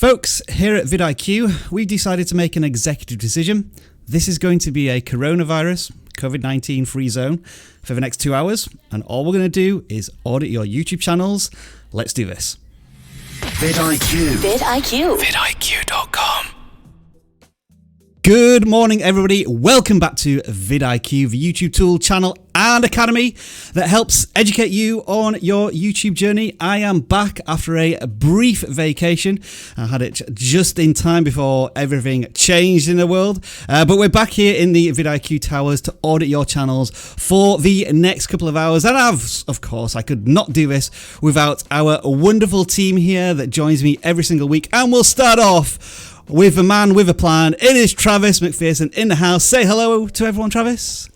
Folks, here at vidIQ, we've decided to make an executive decision. This is going to be a coronavirus, COVID-19 free zone for the next 2 hours, and all we're going to do is audit your YouTube channels. Let's do this. vidIQ. vidIQ. vidIQ.com. Good morning, everybody. Welcome back to vidIQ, the YouTube tool, channel and academy that helps educate you on your YouTube journey. I am back after a brief vacation. I had it just in time before everything changed in the world. But we're back here in the vidIQ towers to audit your channels for the next couple of hours. And of course, I could not do this without our wonderful team here that joins me every single week. And we'll start off with a man with a plan. It is Travis McPherson in the house. Say hello to everyone, Travis.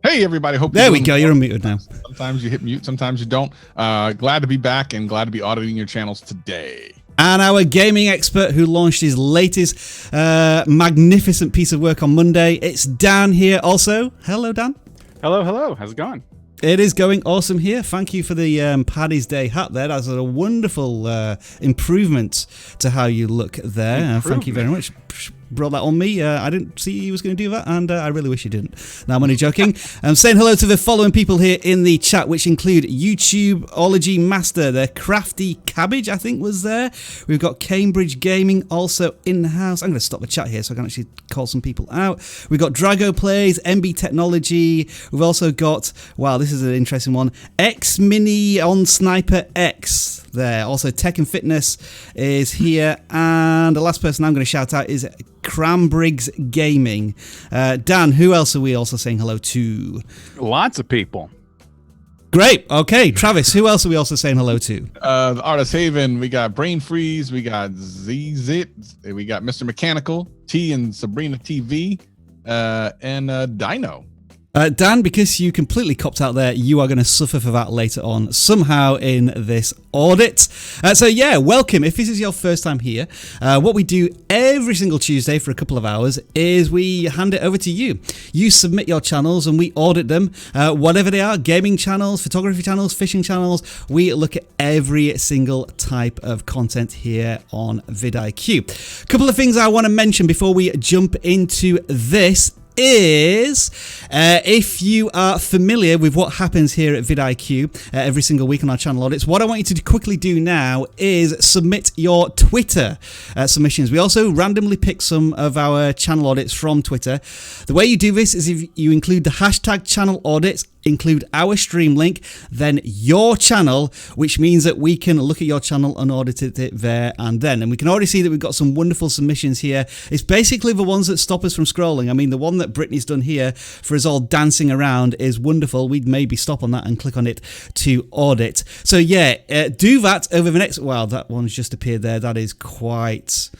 Hey, everybody. Hope there we go. You're unmuted now. Sometimes you hit mute, sometimes you don't. Glad to be back and glad to be auditing your channels today. And our gaming expert who launched his latest magnificent piece of work on Monday. It's Dan here also. Hello, Dan. Hello, hello. How's it going? It is going awesome here. Thank you for the Paddy's Day hat there. That's a wonderful improvement to how you look there. Thank you very much. Brought that on me. I didn't see he was going to do that, and I really wish he didn't. Now, I'm only joking. I'm saying hello to the following people here in the chat, which include YouTubeology Master, the Crafty Cabbage, I think, was there. We've got Cambridge Gaming also in the house. I'm going to stop the chat here so I can actually call some people out. We've got Drago Plays, MB Technology. We've also got, wow, this is an interesting one, X Mini on Sniper X there. Also, Tech and Fitness is here. And the last person I'm going to shout out is Crambriggs Gaming. Dan, who else are we also saying hello to? Lots of people. Great. Okay, Travis, who else are we also saying hello to? The Artist Haven, we got Brain Freeze, we got ZZit, we got Mr. Mechanical, T and Sabrina TV, and Dino. Dan, because you completely copped out there, you are going to suffer for that later on somehow in this audit. So yeah, welcome. If this is your first time here, what we do every single Tuesday for a couple of hours is we hand it over to you. You submit your channels and we audit them, whatever they are, gaming channels, photography channels, fishing channels. We look at every single type of content here on vidIQ. A couple of things I want to mention before we jump into this is if you are familiar with what happens here at vidIQ every single week on our channel audits, what I want you to quickly do now is submit your Twitter submissions. We also randomly pick some of our channel audits from Twitter. The way you do this is if you include the hashtag channel audits, include our stream link, then your channel, which means that we can look at your channel and audit it there and then. And we can already see that we've got some wonderful submissions here. It's basically the ones that stop us from scrolling. I mean, the one that Brittany's done here for us all dancing around is wonderful. We'd maybe stop on that and click on it to audit. So yeah, do that over the next, well, that one's just appeared there. That is quite...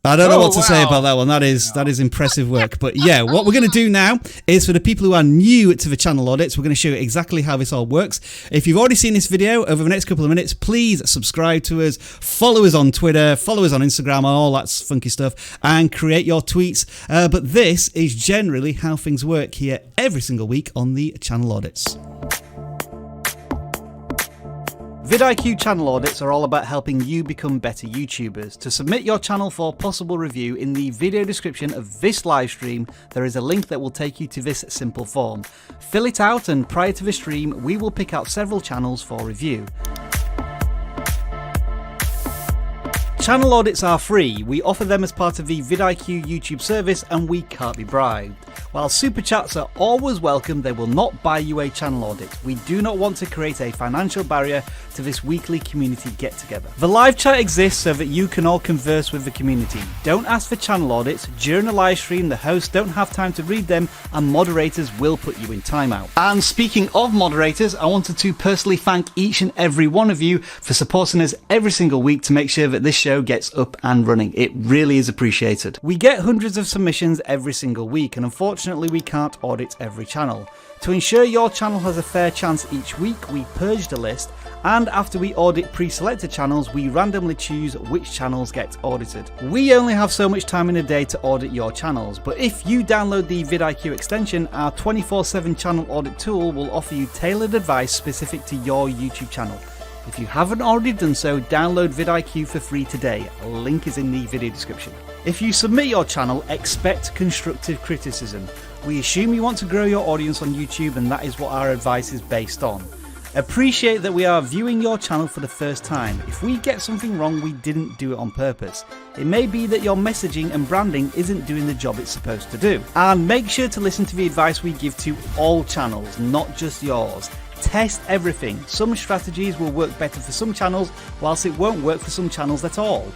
I don't know what to say about that one. That is impressive work. But yeah, what we're going to do now is for the people who are new to the channel audits, we're going to show you exactly how this all works. If you've already seen this video over the next couple of minutes, please subscribe to us, follow us on Twitter, follow us on Instagram, all that funky stuff, and create your tweets. But this is generally how things work here every single week on the channel audits. vidIQ channel audits are all about helping you become better YouTubers. To submit your channel for possible review, in the video description of this live stream, there is a link that will take you to this simple form. Fill it out and prior to the stream, we will pick out several channels for review. Channel audits are free. We offer them as part of the vidIQ YouTube service and we can't be bribed. While super chats are always welcome, they will not buy you a channel audit. We do not want to create a financial barrier to this weekly community get together. The live chat exists so that you can all converse with the community. Don't ask for channel audits. During a live stream, the hosts don't have time to read them and moderators will put you in timeout. And speaking of moderators, I wanted to personally thank each and every one of you for supporting us every single week to make sure that this show gets up and running. It really is appreciated. We get hundreds of submissions every single week and unfortunately we can't audit every channel. To ensure your channel has a fair chance each week, we purge the list, and after we audit pre-selected channels, we randomly choose which channels get audited. We only have so much time in a day to audit your channels, but if you download the vidIQ extension, our 24/7 channel audit tool will offer you tailored advice specific to your YouTube channel. If you haven't already done so, download vidIQ for free today. A link is in the video description. If you submit your channel, expect constructive criticism. We assume you want to grow your audience on YouTube, and that is what our advice is based on. Appreciate that we are viewing your channel for the first time. If we get something wrong, we didn't do it on purpose. It may be that your messaging and branding isn't doing the job it's supposed to do. And make sure to listen to the advice we give to all channels, not just yours. Test everything. Some strategies will work better for some channels, whilst it won't work for some channels at all.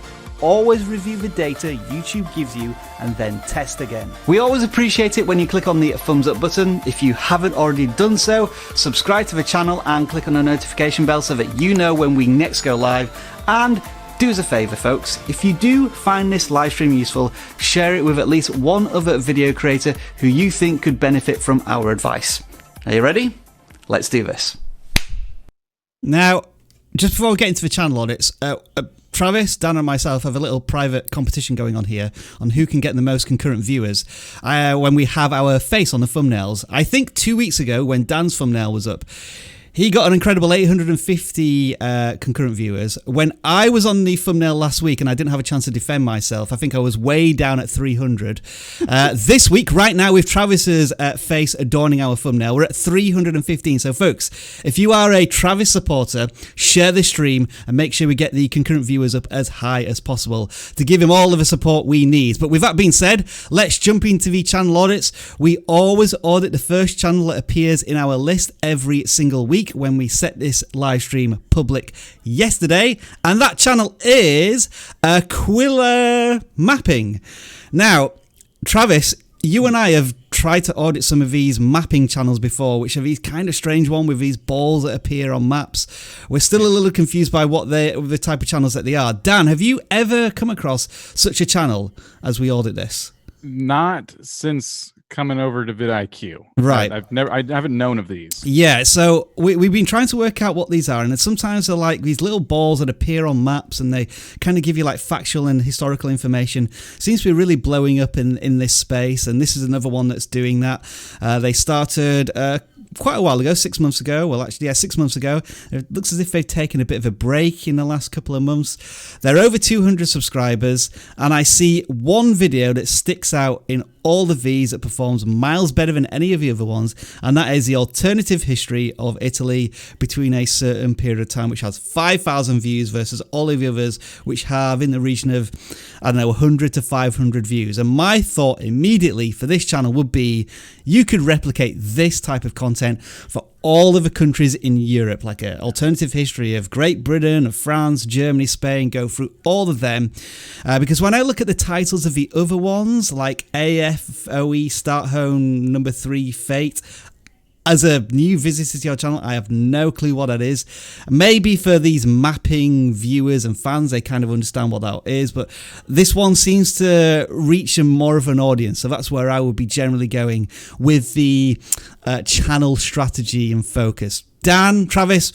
Always review the data YouTube gives you and then test again. We always appreciate it when you click on the thumbs up button. If you haven't already done so, subscribe to the channel and click on the notification bell so that you know when we next go live. And do us a favour, folks, if you do find this live stream useful, share it with at least one other video creator who you think could benefit from our advice. Are you ready? Let's do this. Now, just before we get into the channel audits, Travis, Dan and myself have a little private competition going on here on who can get the most concurrent viewers when we have our face on the thumbnails. I think 2 weeks ago when Dan's thumbnail was up, he got an incredible 850 concurrent viewers. When I was on the thumbnail last week and I didn't have a chance to defend myself, I think I was way down at 300. This week, right now, with Travis's face adorning our thumbnail, we're at 315. So, folks, if you are a Travis supporter, share this stream and make sure we get the concurrent viewers up as high as possible to give him all of the support we need. But with that being said, let's jump into the channel audits. We always audit the first channel that appears in our list every single week when we set this live stream public yesterday, and that channel is Aquila Mapping. Now, Travis, you and I have tried to audit some of these mapping channels before, which are these kind of strange one with these balls that appear on maps. We're still a little confused by what the type of channels that they are. Dan, have you ever come across such a channel as we audit this? Not since coming over to vidIQ. Right. I haven't known of these. Yeah, so we've been trying to work out what these are, and sometimes they're like these little balls that appear on maps, and they kind of give you like factual and historical information. Seems to be really blowing up in this space, and this is another one that's doing that. They started quite a while ago, 6 months ago. Well, actually, yeah, 6 months ago. It looks as if they've taken a bit of a break in the last couple of months. They're over 200 subscribers, and I see one video that sticks out in all of these that performs miles better than any of the other ones, and that is the alternative history of Italy between a certain period of time, which has 5,000 views versus all of the others, which have in the region of, I don't know, 100 to 500 views. And my thought immediately for this channel would be, you could replicate this type of content for all of the countries in Europe, like an alternative history of Great Britain, of France, Germany, Spain, go through all of them. Because when I look at the titles of the other ones, like AFOE, Start Home, Number 3, Fate, as a new visitor to your channel, I have no clue what that is. Maybe for these mapping viewers and fans, they kind of understand what that is, but this one seems to reach a more of an audience, so that's where I would be generally going with the channel strategy and focus. Dan, Travis,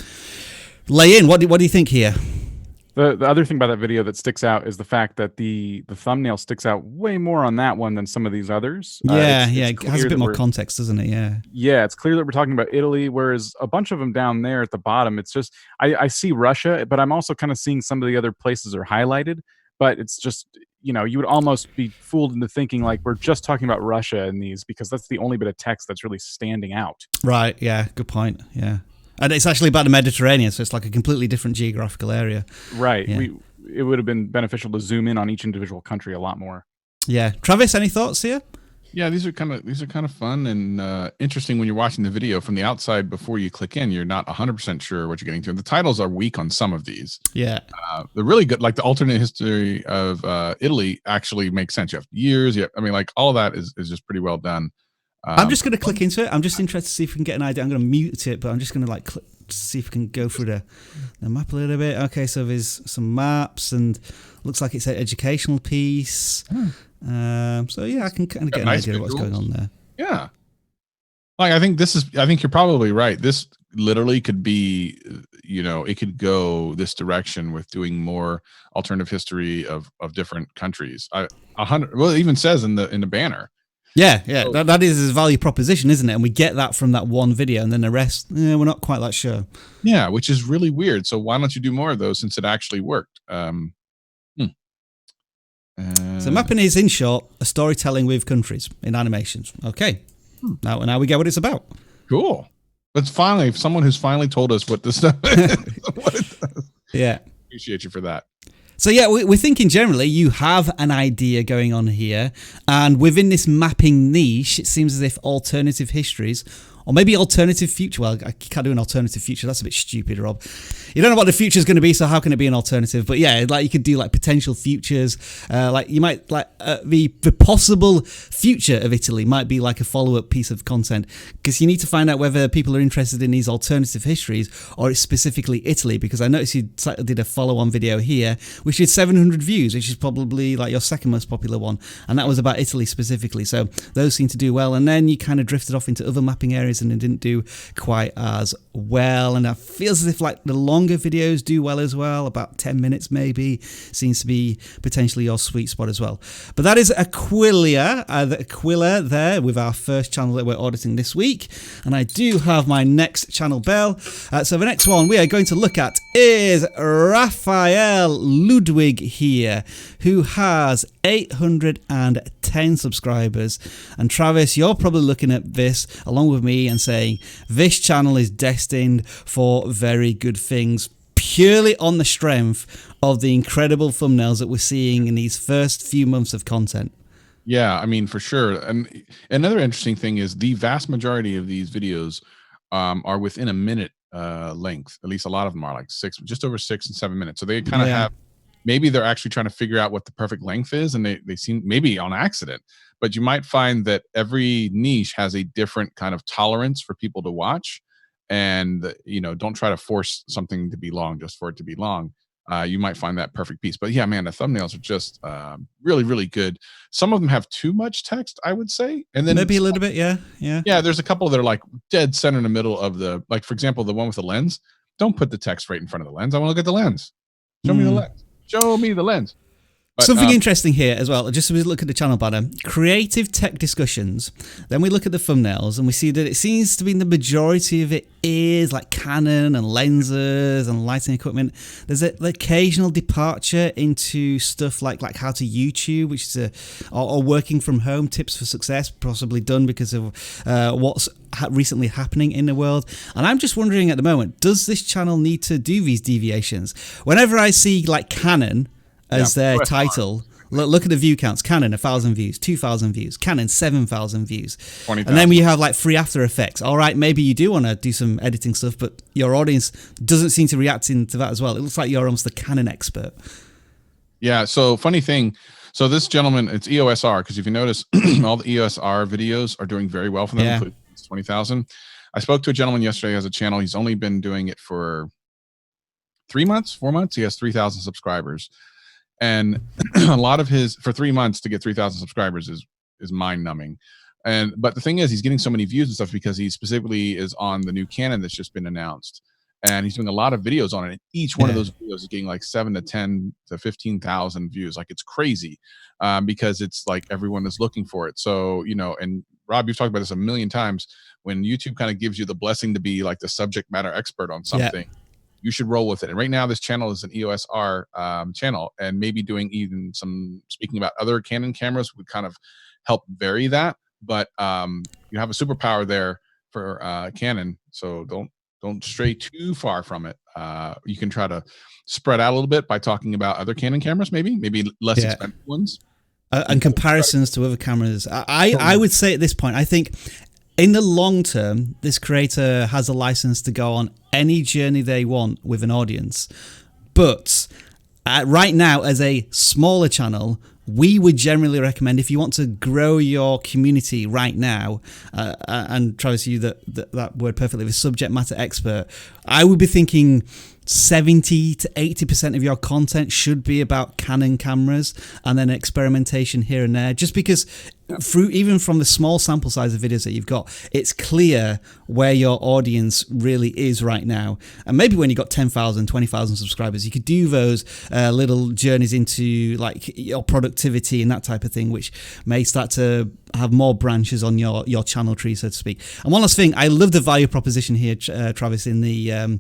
lay in. What do you think here? The other thing about that video that sticks out is the fact that the thumbnail sticks out way more on that one than some of these others. It has a bit more context, doesn't it? Yeah, it's clear that we're talking about Italy, whereas a bunch of them down there at the bottom, it's just, I see Russia, but I'm also kind of seeing some of the other places are highlighted, but it's just, you know, you would almost be fooled into thinking like we're just talking about Russia in these because that's the only bit of text that's really standing out. Right, yeah, good point, yeah. And it's actually about the Mediterranean, so it's like a completely different geographical area. Right. Yeah. It would have been beneficial to zoom in on each individual country a lot more. Yeah. Travis, any thoughts here? Yeah, these are kind of fun and interesting when you're watching the video from the outside. Before you click in, you're not 100% sure what you're getting to. The titles are weak on some of these. Yeah, they're really good. Like the alternate history of Italy actually makes sense. You have years. I mean, like all of that is just pretty well done. I'm just going to click into it. I'm just interested to see if we can get an idea. I'm going to mute it, but I'm just going to like click to see if we can go through the map a little bit. Okay, so there's some maps and looks like it's an educational piece. So yeah, I can kind of get an idea of what's going on there. Yeah. Like I think you're probably right. This literally could be, you know, it could go this direction with doing more alternative history of different countries. 100. Well, it even says in the banner. Yeah, that is his value proposition, isn't it? And we get that from that one video, and then the rest, we're not quite that sure. Yeah, which is really weird. So why don't you do more of those since it actually worked? So mapping is, in short, a storytelling with countries in animations. Okay, now we get what it's about. Cool. But finally, someone who's finally told us what this stuff is. What it does. Yeah. Appreciate you for that. So yeah, we're thinking generally you have an idea going on here, and within this mapping niche, it seems as if alternative histories, or maybe alternative future. Well, I can't do an alternative future. That's a bit stupid, Rob. You don't know what the future is going to be, so how can it be an alternative? But yeah, like you could do like potential futures. Like you might like the possible future of Italy might be like a follow-up piece of content, because you need to find out whether people are interested in these alternative histories or it's specifically Italy. Because I noticed you did a follow-on video here, which did 700 views, which is probably like your second most popular one, and that was about Italy specifically. So those seem to do well, and then you kind of drifted off into other mapping areas and it didn't do quite as well. And it feels as if like the longer videos do well as well, about 10 minutes maybe, seems to be potentially your sweet spot as well. But that is Aquila there with our first channel that we're auditing this week. And I do have my next channel bell. So the next one we are going to look at is Rafael Ludwig here, who has 810 subscribers. And Travis, you're probably looking at this along with me and saying this channel is destined for very good things, purely on the strength of the incredible thumbnails that we're seeing in these first few months of content. Yeah, I mean, for sure. And another interesting thing is the vast majority of these videos are within a minute length. At least a lot of them are like just over 6 and 7 minutes. So they kind of have, maybe they're actually trying to figure out what the perfect length is, and they seem maybe on accident. But you might find that every niche has a different kind of tolerance for people to watch. And, don't try to force something to be long just for it to be long. You might find that perfect piece. But yeah, man, the thumbnails are just really, really good. Some of them have too much text, I would say. And then maybe a little bit, yeah. Yeah, there's a couple that are like dead center in the middle of the, like, for example, the one with the lens. Don't put the text right in front of the lens. I want to look at the lens. Show me the lens. Show me the lens. But, something interesting here as well, just as we look at the channel banner, creative tech discussions, then we look at the thumbnails and we see that it seems to be the majority of it is like Canon and lenses and lighting equipment. There's an occasional departure into stuff like how to YouTube, which is or working from home tips for success, possibly done because of what's recently happening in the world. And I'm just wondering at the moment, does this channel need to do these deviations? Whenever I see like Canon as their title, look at the view counts. Canon 1,000 views, 2,000 views, Canon 7,000 views, 20,000. And then we have like free After Effects. All right, maybe you do want to do some editing stuff, but your audience doesn't seem to react into that as well. It looks like you're almost the Canon expert. Yeah. So funny thing. So this gentleman, it's EOSR, because if you notice, all the EOSR videos are doing very well for them. Yeah. It's 20,000. I spoke to a gentleman yesterday who has a channel. He's only been doing it for 4 months. He has 3,000 subscribers. And a lot of for 3 months to get 3,000 subscribers is mind numbing. But the thing is, he's getting so many views and stuff because he specifically is on the new Canon that's just been announced, and he's doing a lot of videos on it. And each one of those videos is getting like 7 to 10 to 15,000 views. Like, it's crazy because it's like everyone is looking for it. So, and Rob, you've talked about this a million times. When YouTube kind of gives you the blessing to be like the subject matter expert on something, you should roll with it. And right now, this channel is an EOSR channel, and maybe doing even some speaking about other Canon cameras would kind of help vary that. But you have a superpower there for Canon, so don't stray too far from it. You can try to spread out a little bit by talking about other Canon cameras, maybe less expensive ones, and comparisons to other cameras. I would say at this point, I think in the long term, this creator has a license to go on any journey they want with an audience. But right now, as a smaller channel, we would generally recommend, if you want to grow your community right now, and Travis, you that word perfectly, the subject matter expert, I would be thinking 70 to 80% of your content should be about Canon cameras, and then experimentation here and there, just because even from the small sample size of videos that you've got, it's clear where your audience really is right now. And maybe when you've got 10,000, 20,000 subscribers, you could do those little journeys into like your productivity and that type of thing, which may start to have more branches on your channel tree, so to speak. And one last thing, I love the value proposition here, Travis, in the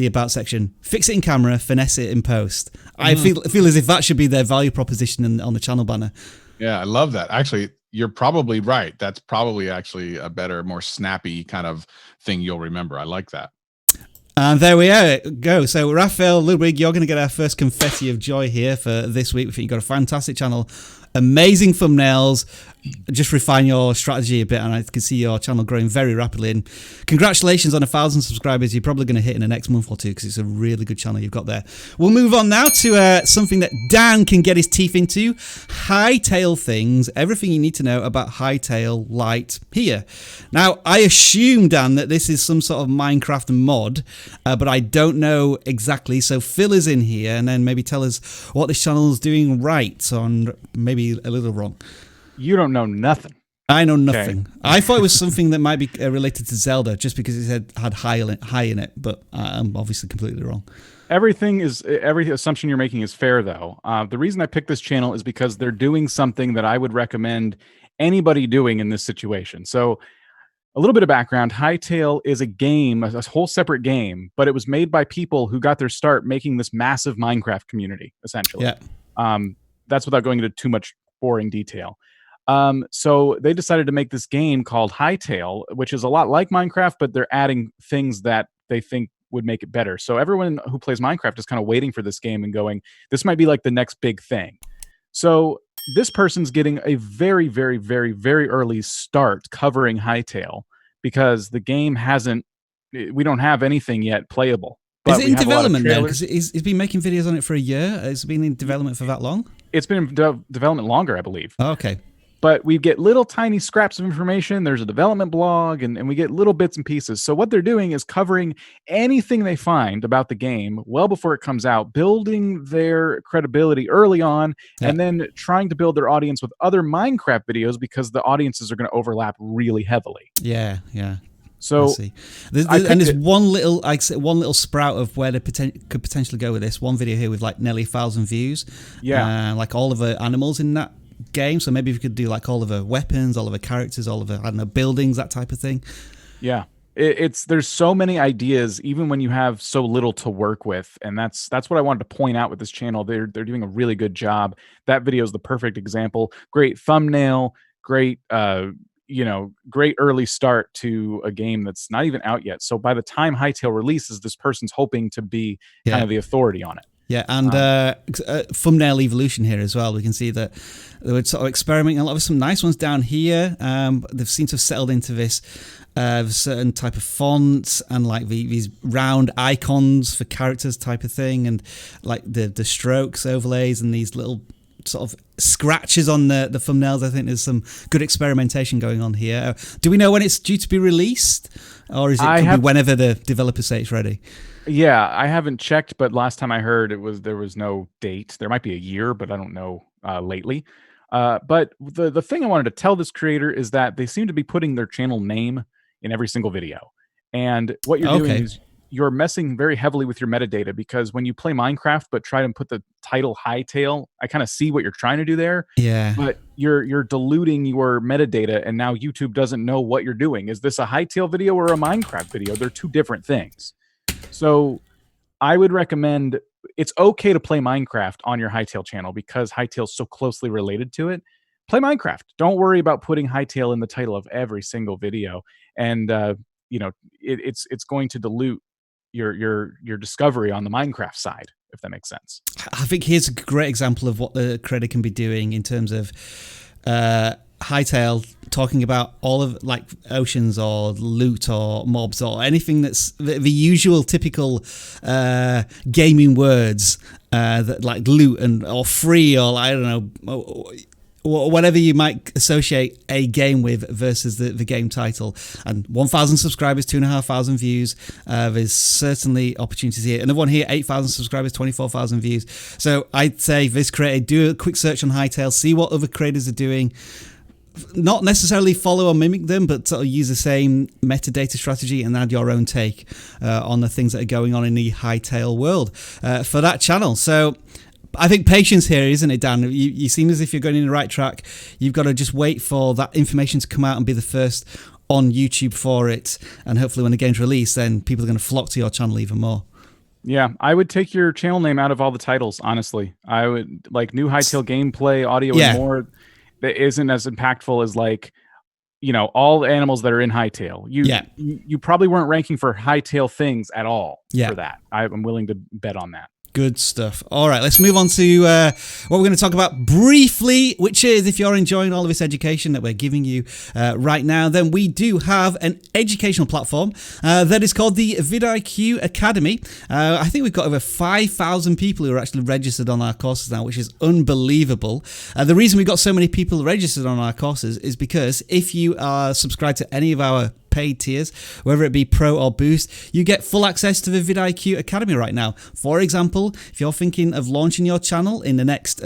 about section. Fix it in camera, finesse it in post. I feel as if that should be their value proposition on the channel banner. Yeah, I love that. Actually, you're probably right. That's probably actually a better, more snappy kind of thing you'll remember. I like that. And there we go. So, Rafael Ludwig, you're going to get our first confetti of joy here for this week. We think you've got a fantastic channel, amazing thumbnails. Just refine your strategy a bit, and I can see your channel growing very rapidly. And congratulations on 1,000 subscribers. You're probably going to hit in the next month or two because it's a really good channel you've got there. We'll move on now to something that Dan can get his teeth into: Hytale Things. Everything you need to know about Hytale Light here. Now, I assume, Dan, that this is some sort of Minecraft mod, but I don't know exactly. So fill us in here, and then maybe tell us what this channel is doing right, or maybe a little wrong. You don't know nothing. I know nothing. Okay. I thought it was something that might be related to Zelda, just because it had high in it, but I'm obviously completely wrong. Every assumption you're making is fair, though. The reason I picked this channel is because they're doing something that I would recommend anybody doing in this situation. So, a little bit of background: Hytale is a game, a whole separate game, but it was made by people who got their start making this massive Minecraft community, essentially. Yeah. That's without going into too much boring detail. So they decided to make this game called Hytale, which is a lot like Minecraft, but they're adding things that they think would make it better. So everyone who plays Minecraft is kind of waiting for this game and going, this might be like the next big thing. So this person's getting a very, very, very, very early start covering Hytale because the game we don't have anything yet playable. Is it in development then? Because he's been making videos on it for a year. Has it been in development for that long? It's been in development longer, I believe. Oh, okay. But we get little tiny scraps of information. There's a development blog, and we get little bits and pieces. So what they're doing is covering anything they find about the game well before it comes out, building their credibility early on, and then trying to build their audience with other Minecraft videos because the audiences are going to overlap really heavily. Yeah. So there's one little sprout of where they could potentially go with this. One video here with like nearly 1,000 views. Yeah. Like all of the animals in that game. So maybe if you could do like all of the weapons, all of the characters, all of the, I don't know, buildings, that type of thing. Yeah. There's so many ideas, even when you have so little to work with. And that's what I wanted to point out with this channel. They're doing a really good job. That video is the perfect example. Great thumbnail, great great early start to a game that's not even out yet. So by the time Hytale releases, this person's hoping to be kind of the authority on it. Yeah, and thumbnail evolution here as well. We can see that they were sort of experimenting a lot with some nice ones down here. They've seemed to have settled into this certain type of fonts and like these round icons for characters type of thing, and like the strokes overlays and these little sort of scratches on the thumbnails. I think there's some good experimentation going on here. Do we know when it's due to be released, or is it be whenever the developers say it's ready? Yeah, I haven't checked, but last time I heard there was no date. There might be a year, but I don't know lately. But the thing I wanted to tell this creator is that they seem to be putting their channel name in every single video. And what you're doing is you're messing very heavily with your metadata, because when you play Minecraft but try to put the title Hytale, I kind of see what you're trying to do there. Yeah. But you're diluting your metadata, and now YouTube doesn't know what you're doing. Is this a Hytale video or a Minecraft video? They're two different things. So I would recommend, it's okay to play Minecraft on your Hytale channel because Hytale's so closely related to it. Play Minecraft. Don't worry about putting Hytale in the title of every single video. And it's going to dilute your discovery on the Minecraft side, if that makes sense. I think here's a great example of what the creator can be doing in terms of Hytale talking about all of like oceans or loot or mobs or anything that's the usual typical gaming words that like loot or free, or I don't know, whatever you might associate a game with versus the game title. And 1,000 subscribers, 2,500 views. There's certainly opportunities here. Another one here, 8,000 subscribers, 24,000 views. So I'd say this creator, do a quick search on Hytale, see what other creators are doing. Not necessarily follow or mimic them, but sort of use the same metadata strategy and add your own take on the things that are going on in the Hytale world for that channel. So I think patience here, isn't it, Dan? You seem as if you're going in the right track. You've got to just wait for that information to come out and be the first on YouTube for it. And hopefully when the game's released, then people are going to flock to your channel even more. Yeah, I would take your channel name out of all the titles, honestly. I would like new Hytale gameplay, audio, and more. That isn't as impactful as like, you know, all the animals that are in Hytale. You probably weren't ranking for Hytale Things at all for that. I'm willing to bet on that. Good stuff. All right, let's move on to what we're going to talk about briefly, which is if you're enjoying all of this education that we're giving you right now, then we do have an educational platform that is called the vidIQ Academy. I think we've got over 5,000 people who are actually registered on our courses now, which is unbelievable. The reason we've got so many people registered on our courses is because if you are subscribed to any of our paid tiers, whether it be Pro or Boost, you get full access to the vidIQ Academy right now. For example, if you're thinking of launching your channel in the next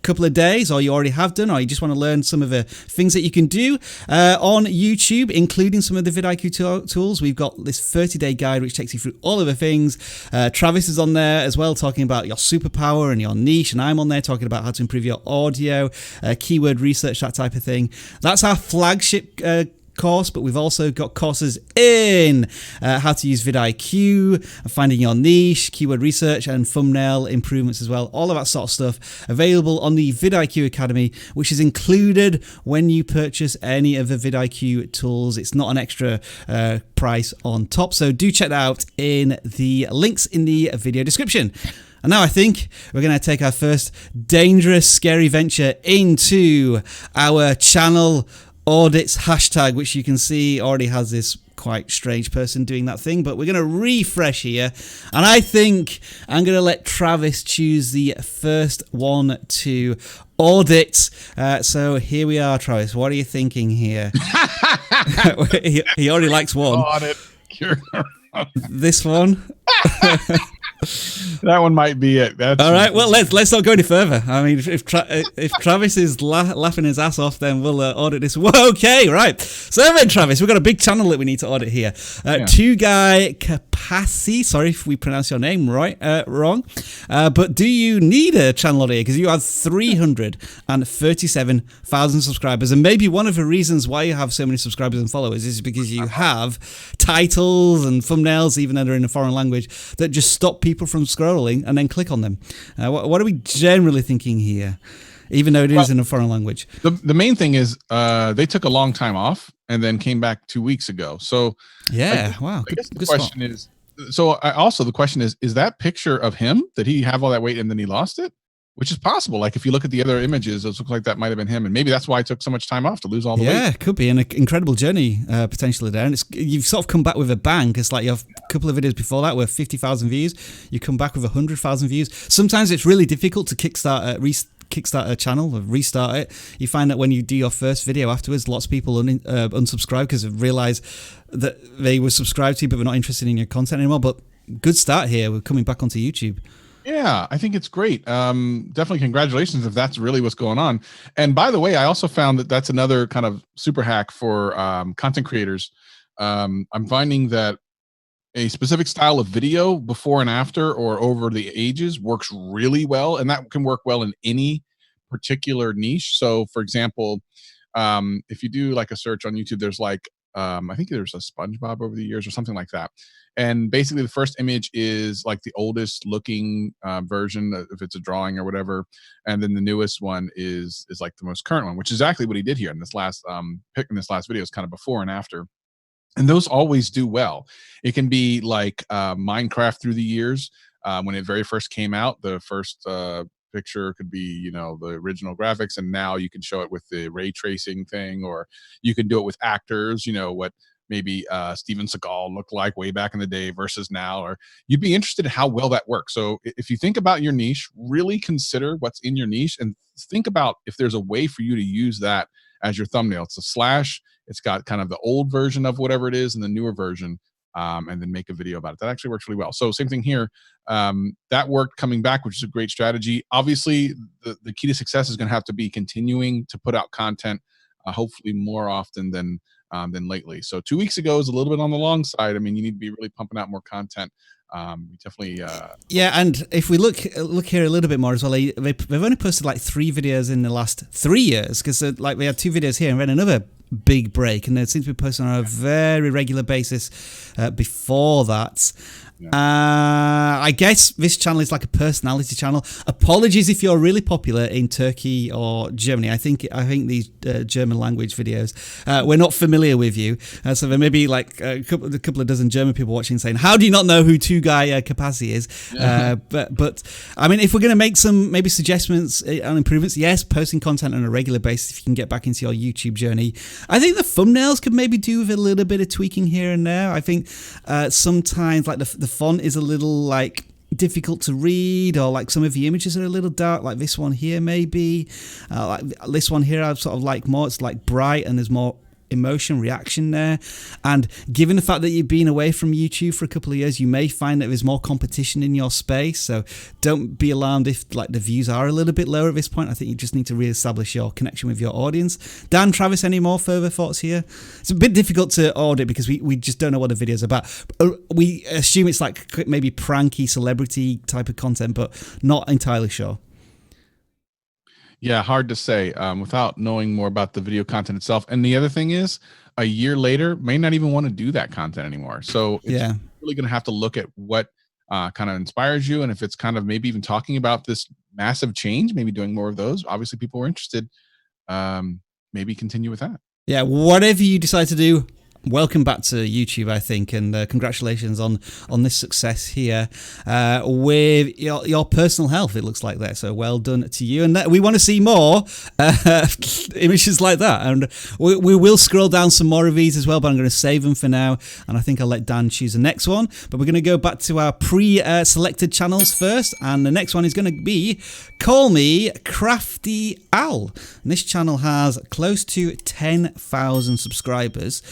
couple of days, or you already have done, or you just want to learn some of the things that you can do on YouTube, including some of the vidIQ tools, we've got this 30-day guide which takes you through all of the things. Travis is on there as well, talking about your superpower and your niche, and I'm on there talking about how to improve your audio, keyword research, that type of thing. That's our flagship course, but we've also got courses in how to use vidIQ, finding your niche, keyword research, and thumbnail improvements as well. All of that sort of stuff available on the vidIQ Academy, which is included when you purchase any of the vidIQ tools. It's not an extra price on top, so do check that out in the links in the video description. And now I think we're going to take our first dangerous, scary venture into our channel audits hashtag, which you can see already has this quite strange person doing that thing, but we're going to refresh here, and I think I'm going to let Travis choose the first one to audit. So here we are, Travis. What are you thinking here? he already likes one. Audit. This one. That one might be it. That's all right. Well, let's not go any further. I mean, if Travis is laughing his ass off, then we'll audit this. Whoa, okay, right. So then, Travis, we've got a big channel that we need to audit here. Tugay Capaci. Sorry if we pronounce your name wrong. But do you need a channel audit? Because you have 337,000 subscribers, and maybe one of the reasons why you have so many subscribers and followers is because you have titles and thumbnails, even though they're in a foreign language, that just stop people from scrolling and then click on them. What are we generally thinking here, even though it is in a foreign language? The main thing is they took a long time off and then came back 2 weeks ago. So yeah, wow. I guess the question is, the question is that picture of him, did he have all that weight and then he lost it? Which is possible. Like if you look at the other images, it looks like that might have been him, and maybe that's why it took so much time off to lose all the weight. Yeah, it could be an incredible journey potentially there, and you've sort of come back with a bang. It's like you have a couple of videos before that were 50,000 views. You come back with 100,000 views. Sometimes it's really difficult to kickstart a channel or restart it. You find that when you do your first video afterwards, lots of people unsubscribe because they realize that they were subscribed to you but were not interested in your content anymore. But good start here. We're coming back onto YouTube. Yeah, I think it's great. Definitely congratulations if that's really what's going on. And by the way, I also found that that's another kind of super hack for content creators. I'm finding that a specific style of video before and after or over the ages works really well, and that can work well in any particular niche. So for example, if you do like a search on YouTube, there's like I think there's a SpongeBob over the years or something like that. And basically the first image is like the oldest looking version, if it's a drawing or whatever. And then the newest one is like the most current one, which is exactly what he did here in this last pick in this last video, is kind of before and after. And those always do well. It can be like Minecraft through the years. When it very first came out, the first picture could be, you know, the original graphics, and now you can show it with the ray tracing thing, or you can do it with actors, you know, what maybe Steven Seagal looked like way back in the day versus now, or you'd be interested in how well that works. So if you think about your niche, really consider what's in your niche and think about if there's a way for you to use that as your thumbnail. It's a slash, it's got kind of the old version of whatever it is and the newer version, and then make a video about it. That actually works really well. So same thing here. That worked coming back, which is a great strategy. Obviously, the key to success is going to have to be continuing to put out content, hopefully more often than lately. So 2 weeks ago is a little bit on the long side. I mean, you need to be really pumping out more content. We definitely. Yeah, and if we look here a little bit more as well, they've only posted like 3 videos in the last 3 years, because like we had 2 videos here and then another big break, and they seem to be posting on a very regular basis before that. I guess this channel is like a personality channel. Apologies if you're really popular in Turkey or Germany. I think these German language videos, we're not familiar with you, so there may be like a couple of dozen German people watching saying, "How do you not know who Tugay Capaci is?" But I mean, if we're going to make some maybe suggestions and improvements, yes, posting content on a regular basis. If you can get back into your YouTube journey, I think the thumbnails could maybe do with a little bit of tweaking here and there. I think sometimes like the font is a little like difficult to read, or like some of the images are a little dark, like this one here maybe. Like this one here I sort of like more, it's like bright and there's more emotion reaction there. And given the fact that you've been away from YouTube for a couple of years, you may find that there's more competition in your space, so don't be alarmed if like the views are a little bit lower at this point. I think you just need to reestablish your connection with your audience. Dan, Travis, any more further thoughts here? It's a bit difficult to audit because we just don't know what the video's about. We assume it's like maybe pranky celebrity type of content, but not entirely sure. Yeah, hard to say without knowing more about the video content itself. And the other thing is, a year later, may not even want to do that content anymore. So it's really going to have to look at what kind of inspires you. And if it's kind of maybe even talking about this massive change, maybe doing more of those. Obviously, people are interested. Maybe continue with that. Yeah, whatever you decide to do, welcome back to YouTube, I think, and congratulations on this success here with your personal health, it looks like there. So well done to you, and we want to see more images like that, and we will scroll down some more of these as well, but I'm going to save them for now, and I think I'll let Dan choose the next one. But we're going to go back to our pre-selected channels first, and the next one is going to be Call Me Crafty Owl, and this channel has close to 10,000 subscribers.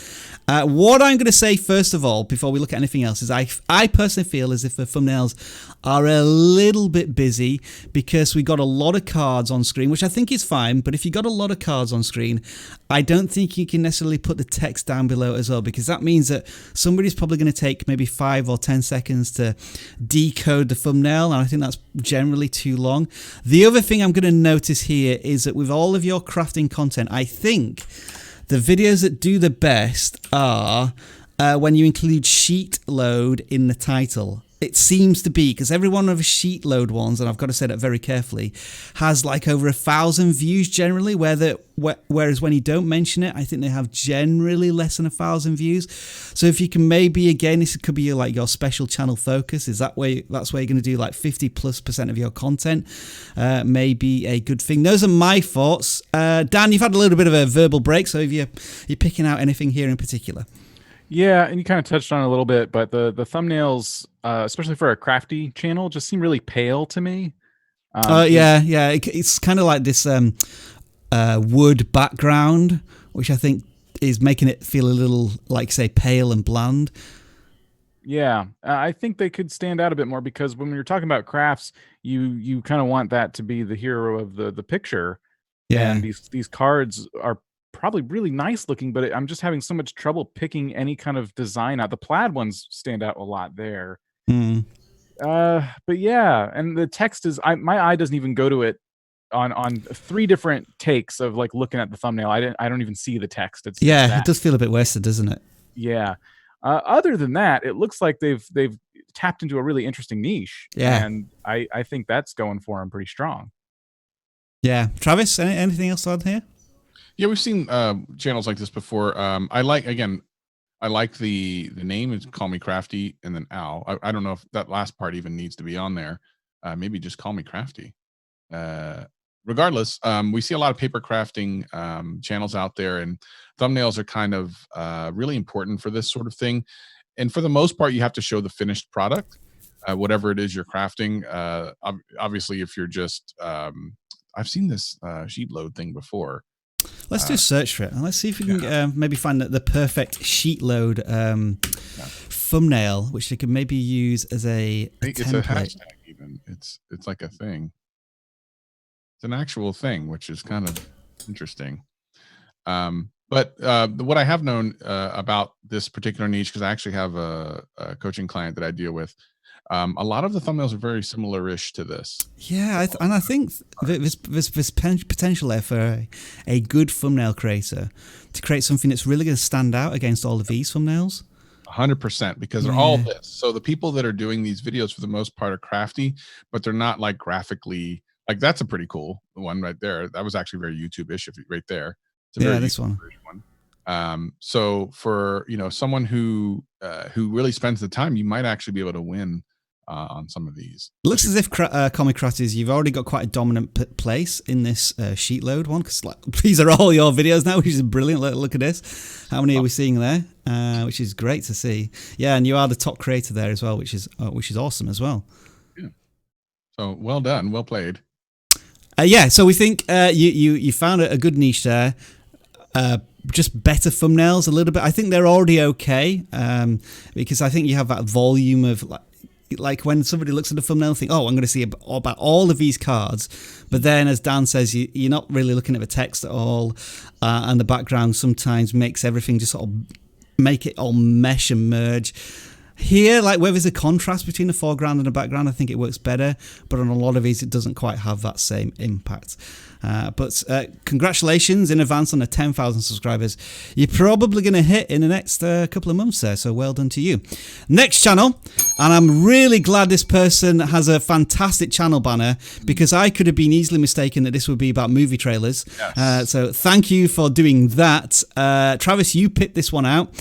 What I'm going to say first of all, before we look at anything else, is I personally feel as if the thumbnails are a little bit busy because we got a lot of cards on screen, which I think is fine. But if you got a lot of cards on screen, I don't think you can necessarily put the text down below as well, because that means that somebody's probably going to take maybe 5 or 10 seconds to decode the thumbnail, and I think that's generally too long. The other thing I'm going to notice here is that with all of your crafting content, I think the videos that do the best are when you include sheet load in the title. It seems to be, because every one of the sheet load ones, and I've got to say that very carefully, has like over 1,000 views generally, whereas when you don't mention it, I think they have generally less than 1,000 views. So if you can maybe, again, this could be like your special channel focus, is that's where you're going to do like 50+% of your content, maybe a good thing. Those are my thoughts. Dan, you've had a little bit of a verbal break, so if you're picking out anything here in particular. Yeah, and you kind of touched on it a little bit, but the thumbnails, especially for a crafty channel, just seem really pale to me. It's kind of like this wood background, which I think is making it feel a little like, say, pale and bland. Yeah, I think they could stand out a bit more, because when you're talking about crafts, you kind of want that to be the hero of the picture. Yeah, and these cards are probably really nice looking, but I'm just having so much trouble picking any kind of design out. The plaid ones stand out a lot there. But yeah, and the text is, my eye doesn't even go to it on 3 different takes of like looking at the thumbnail. I don't even see the text. It does feel a bit wasted, doesn't it? Yeah. Other than that, it looks like they've tapped into a really interesting niche. Yeah, and I think that's going for them pretty strong. Yeah, Travis, anything else on here? Yeah, we've seen channels like this before. I like the name is Call Me Crafty and then Owl. I don't know if that last part even needs to be on there. Maybe just Call Me Crafty. Regardless, we see a lot of paper crafting channels out there, and thumbnails are kind of really important for this sort of thing. And for the most part, you have to show the finished product, whatever it is you're crafting. Obviously, if you're just, I've seen this sheet load thing before. Let's do a search for it, and let's see if we can maybe find the perfect sheet load thumbnail, which they could maybe use as a template. It's a hashtag even. It's like a thing. It's an actual thing, which is kind of interesting. But what I have known about this particular niche, because I actually have a coaching client that I deal with, A lot of the thumbnails are very similar-ish to this. Yeah, and I think there's potential there for a good thumbnail creator to create something that's really going to stand out against all of these thumbnails. 100%, because they're all this. So the people that are doing these videos for the most part are crafty, but they're not like graphically. Like that's a pretty cool one right there. That was actually very YouTube-ish right there. It's a very this one. So for someone who really spends the time, you might actually be able to win on some of these. Looks as if Comic Crafties, you've already got quite a dominant place in this sheet load one, because these are all your videos now, which is brilliant. Look at this. How many are we seeing there? Which is great to see. Yeah, and you are the top creator there as well, which is awesome as well. Yeah. So well done, well played. So we think you found a good niche there. Just better thumbnails a little bit. I think they're already okay, because I think you have that volume of like when somebody looks at a thumbnail and think, oh, I'm going to see about all of these cards, but then as Dan says, you're not really looking at the text at all, and the background sometimes makes everything just sort of make it all mesh and merge. Here, like where there's a contrast between the foreground and the background, I think it works better, but on a lot of these it doesn't quite have that same impact. But congratulations in advance on the 10,000 subscribers. You're probably going to hit in the next couple of months there, so well done to you. Next channel, and I'm really glad this person has a fantastic channel banner, because I could have been easily mistaken that this would be about movie trailers. Yes. So thank you for doing that. Travis, you picked this one out.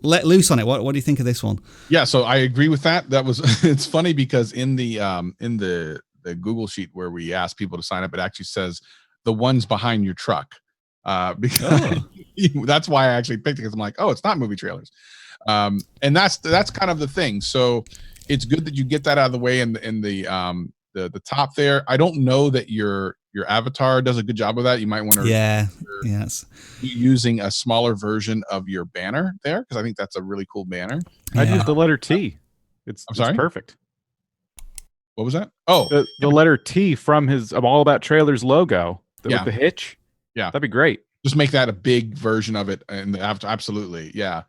Let loose on it. What do you think of this one? Yeah, so I agree with that. That was it's funny because in the Google sheet where we asked people to sign up, it actually says the ones behind your truck. Because that's why I actually picked it, because I'm like, oh, it's not movie trailers. And that's kind of the thing. So it's good that you get that out of the way in the top there. I don't know that your avatar does a good job of that. You might want to using a smaller version of your banner there, because I think that's a really cool banner. I used the letter T. It's perfect. What was that? Oh, the letter T from his All About Trailers logo with the hitch. Yeah, that'd be great. Just make that a big version of it, and absolutely, yeah.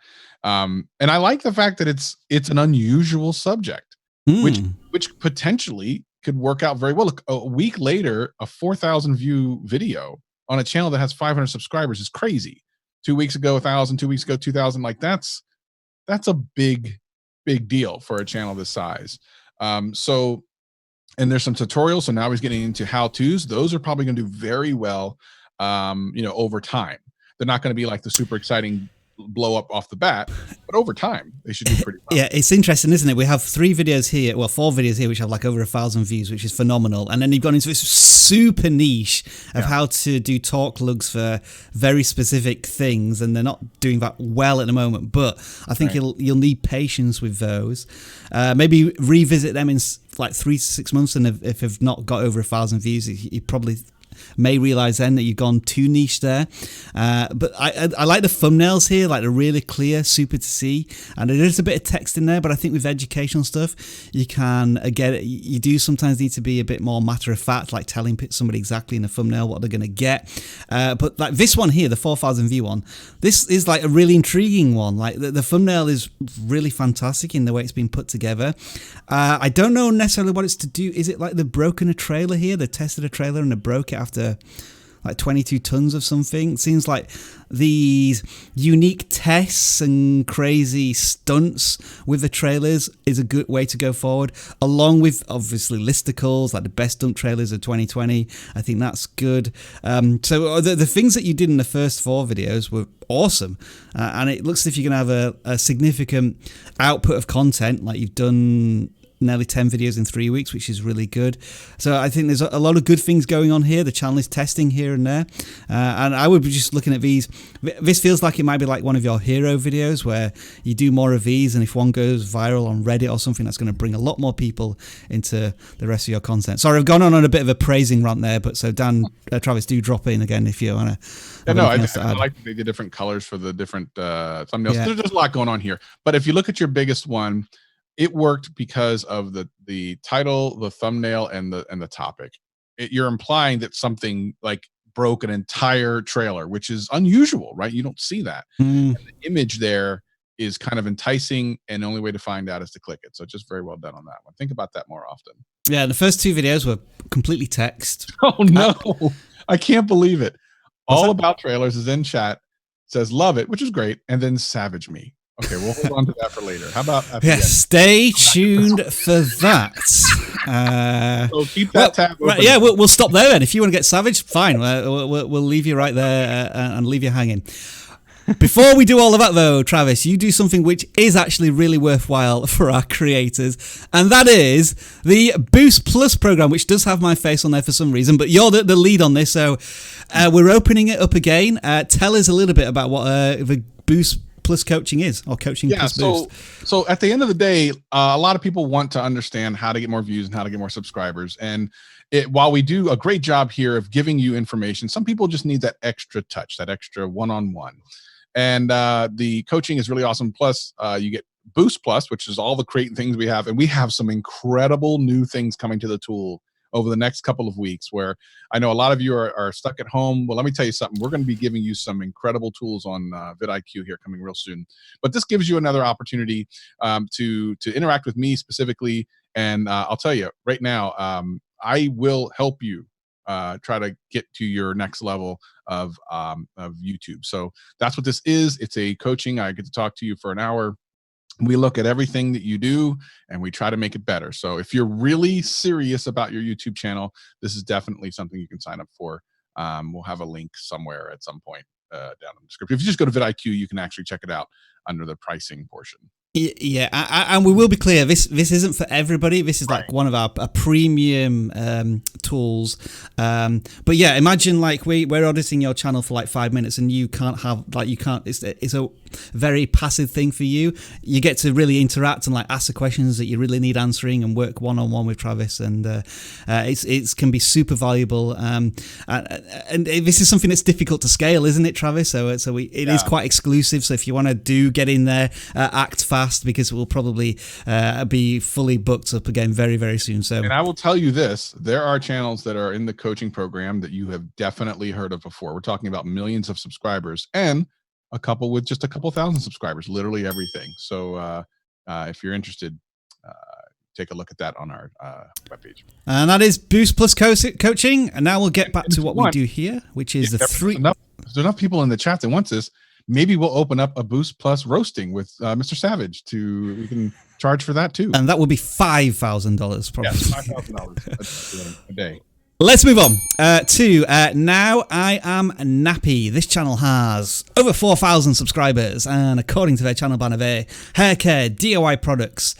And I like the fact that it's an unusual subject, which potentially could work out very well. Look, a week later, a 4,000 view video on a channel that has 500 subscribers is crazy. 2 weeks ago, 1,000. 2 weeks ago, 2,000. Like that's a big deal for a channel this size. So, and there's some tutorials. So now he's getting into how-tos. Those are probably going to do very well, over time. They're not going to be like the super exciting blow up off the bat, but over time they should do pretty well. Yeah, it's interesting, isn't it? We have 4 videos here which have like over 1,000 views, which is phenomenal, and then you've gone into this super niche of how to do talk lugs for very specific things, and they're not doing that well at the moment, but I think you'll need patience with those. Maybe revisit them in like 3 to 6 months, and if they've not got over 1,000 views, you probably may realize then that you've gone too niche there. But I like the thumbnails here, like they're really clear, super to see, and there is a bit of text in there, but I think with educational stuff you can you do sometimes need to be a bit more matter of fact, like telling somebody exactly in the thumbnail what they're going to get. But like this one here, the 4,000 view one, this is like a really intriguing one. Like the thumbnail is really fantastic in the way it's been put together. I don't know necessarily what it's to do. Is it like they've broken a trailer here? They tested a trailer and they broke it after like 22 tons of something. It seems like these unique tests and crazy stunts with the trailers is a good way to go forward, along with obviously listicles, like the best stunt trailers of 2020. I think that's good. So the things that you did in the first 4 videos were awesome, and it looks as if you're going to have a significant output of content. Like you've done nearly 10 videos in 3 weeks, which is really good. So I think there's a lot of good things going on here. The channel is testing here and there, and I would be just looking at these. This feels like it might be like one of your hero videos where you do more of these, and if one goes viral on Reddit or something, that's going to bring a lot more people into the rest of your content. Sorry, I've gone on a bit of a praising rant there, but so Dan, Travis, do drop in again if you want to. No, I like the different colors for the different thumbnails. Yeah. There's a lot going on here, but if you look at your biggest one, it worked because of the title, the thumbnail, and the topic. You're implying that something like broke an entire trailer, which is unusual, right? You don't see that. And the image there is kind of enticing, and the only way to find out is to click it. So just very well done on that one. Think about that more often. Yeah, the first 2 videos were completely text. Oh no, I can't believe it. All About Trailers is in chat, says love it, which is great, and then savage me. Okay, we'll hold on to that for later. How about stay tuned for that. So keep that tab open. Right, yeah, we'll stop there then. If you want to get savage, fine. We'll leave you right there and leave you hanging. Before we do all of that, though, Travis, you do something which is actually really worthwhile for our creators, and that is the Boost Plus program, which does have my face on there for some reason, but you're the lead on this, so we're opening it up again. Tell us a little bit about what the Boost Plus coaching is, or coaching plus Boost. So at the end of the day, a lot of people want to understand how to get more views and how to get more subscribers, and while we do a great job here of giving you information, some people just need that extra touch, that extra one-on-one. And the coaching is really awesome. Plus, you get Boost Plus, which is all the great things we have. And we have some incredible new things coming to the tool over the next couple of weeks, where I know a lot of you are stuck at home. Well, let me tell you something. We're going to be giving you some incredible tools on vidIQ here coming real soon. But this gives you another opportunity to interact with me specifically. And I'll tell you right now, I will help you try to get to your next level of YouTube. So that's what this is. It's a coaching. I get to talk to you for an hour. We look at everything that you do and we try to make it better. So if you're really serious about your YouTube channel, this is definitely something you can sign up for. We'll have a link somewhere at some point down in the description. If you just go to vidIQ, you can actually check it out under the pricing portion. Yeah, and we will be clear, this isn't for everybody. This is like one of our premium tools. But yeah, imagine like we're auditing your channel for like 5 minutes and you can't have, like, it's a very passive thing for you. You get to really interact and like ask the questions that you really need answering and work one-on-one with Travis, and it can be super valuable. And this is something that's difficult to scale, isn't it, Travis? So it is quite exclusive. So if you want to get in there, act fast, because it will probably be fully booked up again very, very soon. So, and I will tell you this, there are channels that are in the coaching program that you have definitely heard of before. We're talking about millions of subscribers, and a couple with just a couple thousand subscribers, literally everything. So if you're interested, take a look at that on our webpage. And that is Boost Plus coaching. And now we'll get back to what we do here, which is there's enough people in the chat that wants this. Maybe we'll open up a Boost Plus roasting with Mr. Savage. We can charge for that too. And that would be $5,000 probably. Yes, $5,000 a day. Let's move on to NowIAmNappy. This channel has over 4,000 subscribers, and according to their channel banner there, hair care, DIY products.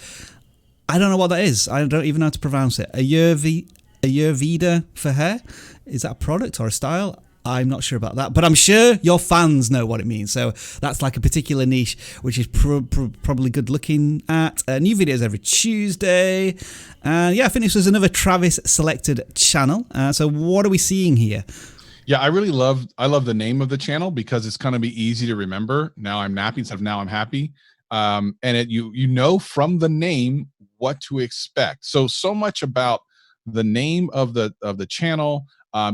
I don't know what that is. I don't even know how to pronounce it. Ayurveda for hair? Is that a product or a style? I'm not sure about that, but I'm sure your fans know what it means. So that's like a particular niche, which is probably good looking at. New videos every Tuesday. And yeah, I think this was another Travis selected channel. So what are we seeing here? Yeah, I love the name of the channel because it's going to be easy to remember. Now I'm nappy instead of now I'm happy. And you know from the name what to expect. So much about the name of the channel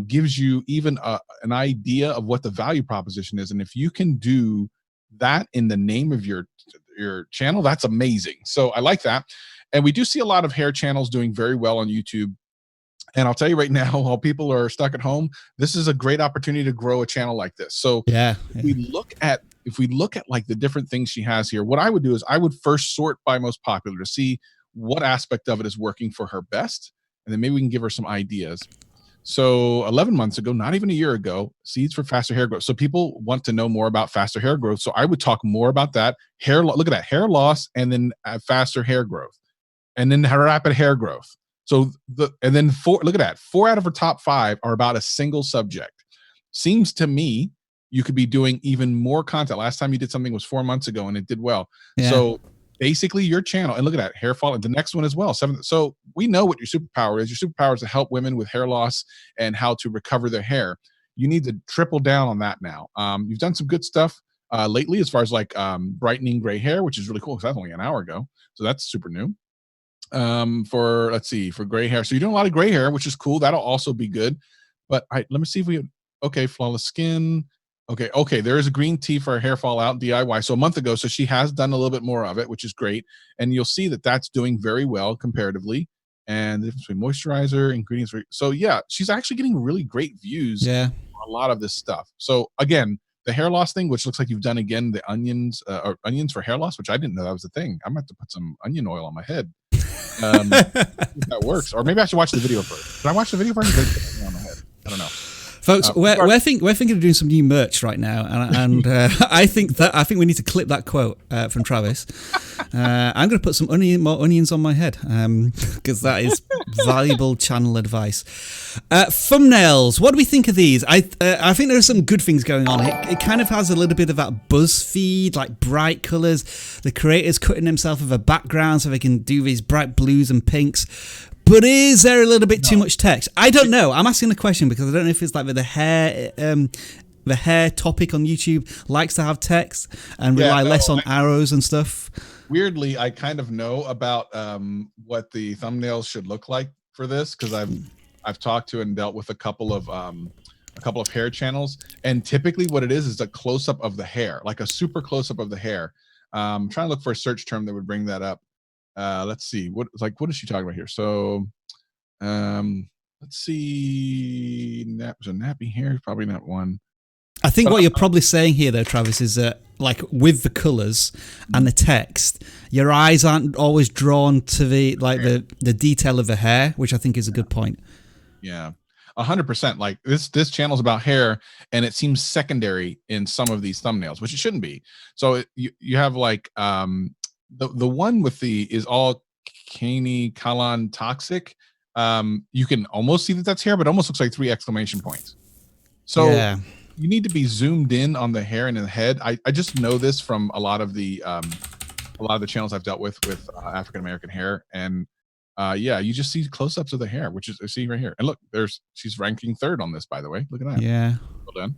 gives you even an idea of what the value proposition is. And if you can do that in the name of your channel, that's amazing. So I like that. And we do see a lot of hair channels doing very well on YouTube. And I'll tell you right now, while people are stuck at home, this is a great opportunity to grow a channel like this. So if we look at like the different things she has here, what I would do is I would first sort by most popular to see what aspect of it is working for her best. And then maybe we can give her some ideas. So 11 months ago, not even a year ago, seeds for faster hair growth. So people want to know more about faster hair growth. So I would talk more about that. Look at that, hair loss, and then faster hair growth, and then rapid hair growth. So look at that. 4 out of her top 5 are about a single subject. Seems to me you could be doing even more content. Last time you did something was 4 months ago and it did well. Yeah. So basically your channel, and look at that, hair fall, and the next one as well, 7. So we know what your superpower is. Your superpower is to help women with hair loss and how to recover their hair. You need to triple down on that now. You've done some good stuff lately as far as like brightening gray hair, which is really cool because that's only an hour ago. So that's super new. For gray hair. So you're doing a lot of gray hair, which is cool. That'll also be good. But let me see if flawless skin. Okay. There is a green tea for hair fallout DIY. So a month ago, so she has done a little bit more of it, which is great. And you'll see that that's doing very well comparatively. And the difference between moisturizer, ingredients. So yeah, she's actually getting really great views. Yeah. For a lot of this stuff. So again, the hair loss thing, which looks like you've done again, the onions or onions for hair loss, which I didn't know that was a thing. I'm gonna have to put some onion oil on my head. That works. Or maybe I should watch the video first. Should I watch the video first? Or put something on my head? I don't know. Folks, we're thinking of doing some new merch right now, and I think we need to clip that quote from Travis. I'm going to put some more onions on my head because that is valuable channel advice. Thumbnails. What do we think of these? I think there are some good things going on. It kind of has a little bit of that BuzzFeed, like bright colours. The creator's cutting himself with a background so they can do these bright blues and pinks. But is there a little bit too much text? I don't know. I'm asking the question because I don't know if it's like the hair topic on YouTube likes to have text and rely less on arrows and stuff. Weirdly, I kind of know about what the thumbnails should look like for this because I've talked to and dealt with a couple of hair channels, and typically what it is a close up of the hair, like a super close up of the hair. I'm trying to look for a search term that would bring that up. Let's see what is she talking about here? So let's see, nappy hair, probably not one. I think what you're probably saying here though, Travis, is that like with the colors and the text, your eyes aren't always drawn to the detail of the hair, which I think is a good point. Yeah, 100%. Like this channel's about hair, and it seems secondary in some of these thumbnails, which it shouldn't be. So you have like the one with the is all Kani Kalan toxic. You can almost see that's hair, but it almost looks like 3 exclamation points. So you need to be zoomed in on the hair and the head. I just know this from a lot of the channels I've dealt with African American hair, and you just see close-ups of the hair, which is see right here. And look, she's ranking 3rd on this, by the way. Look at that. Yeah, well done.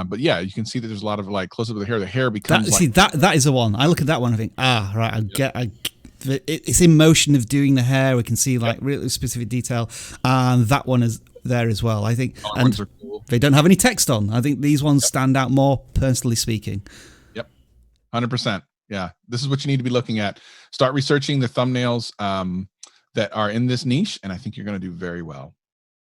But yeah, you can see that there's a lot of like close-up of the hair. The hair becomes that is the one. I look at that one and think, right, it's in motion of doing the hair. We can see like really specific detail, and that one is there as well. I think, and are cool. They don't have any text on. I think these ones stand out more, personally speaking. Yep, 100%. Yeah, this is what you need to be looking at. Start researching the thumbnails that are in this niche, and I think you're going to do very well.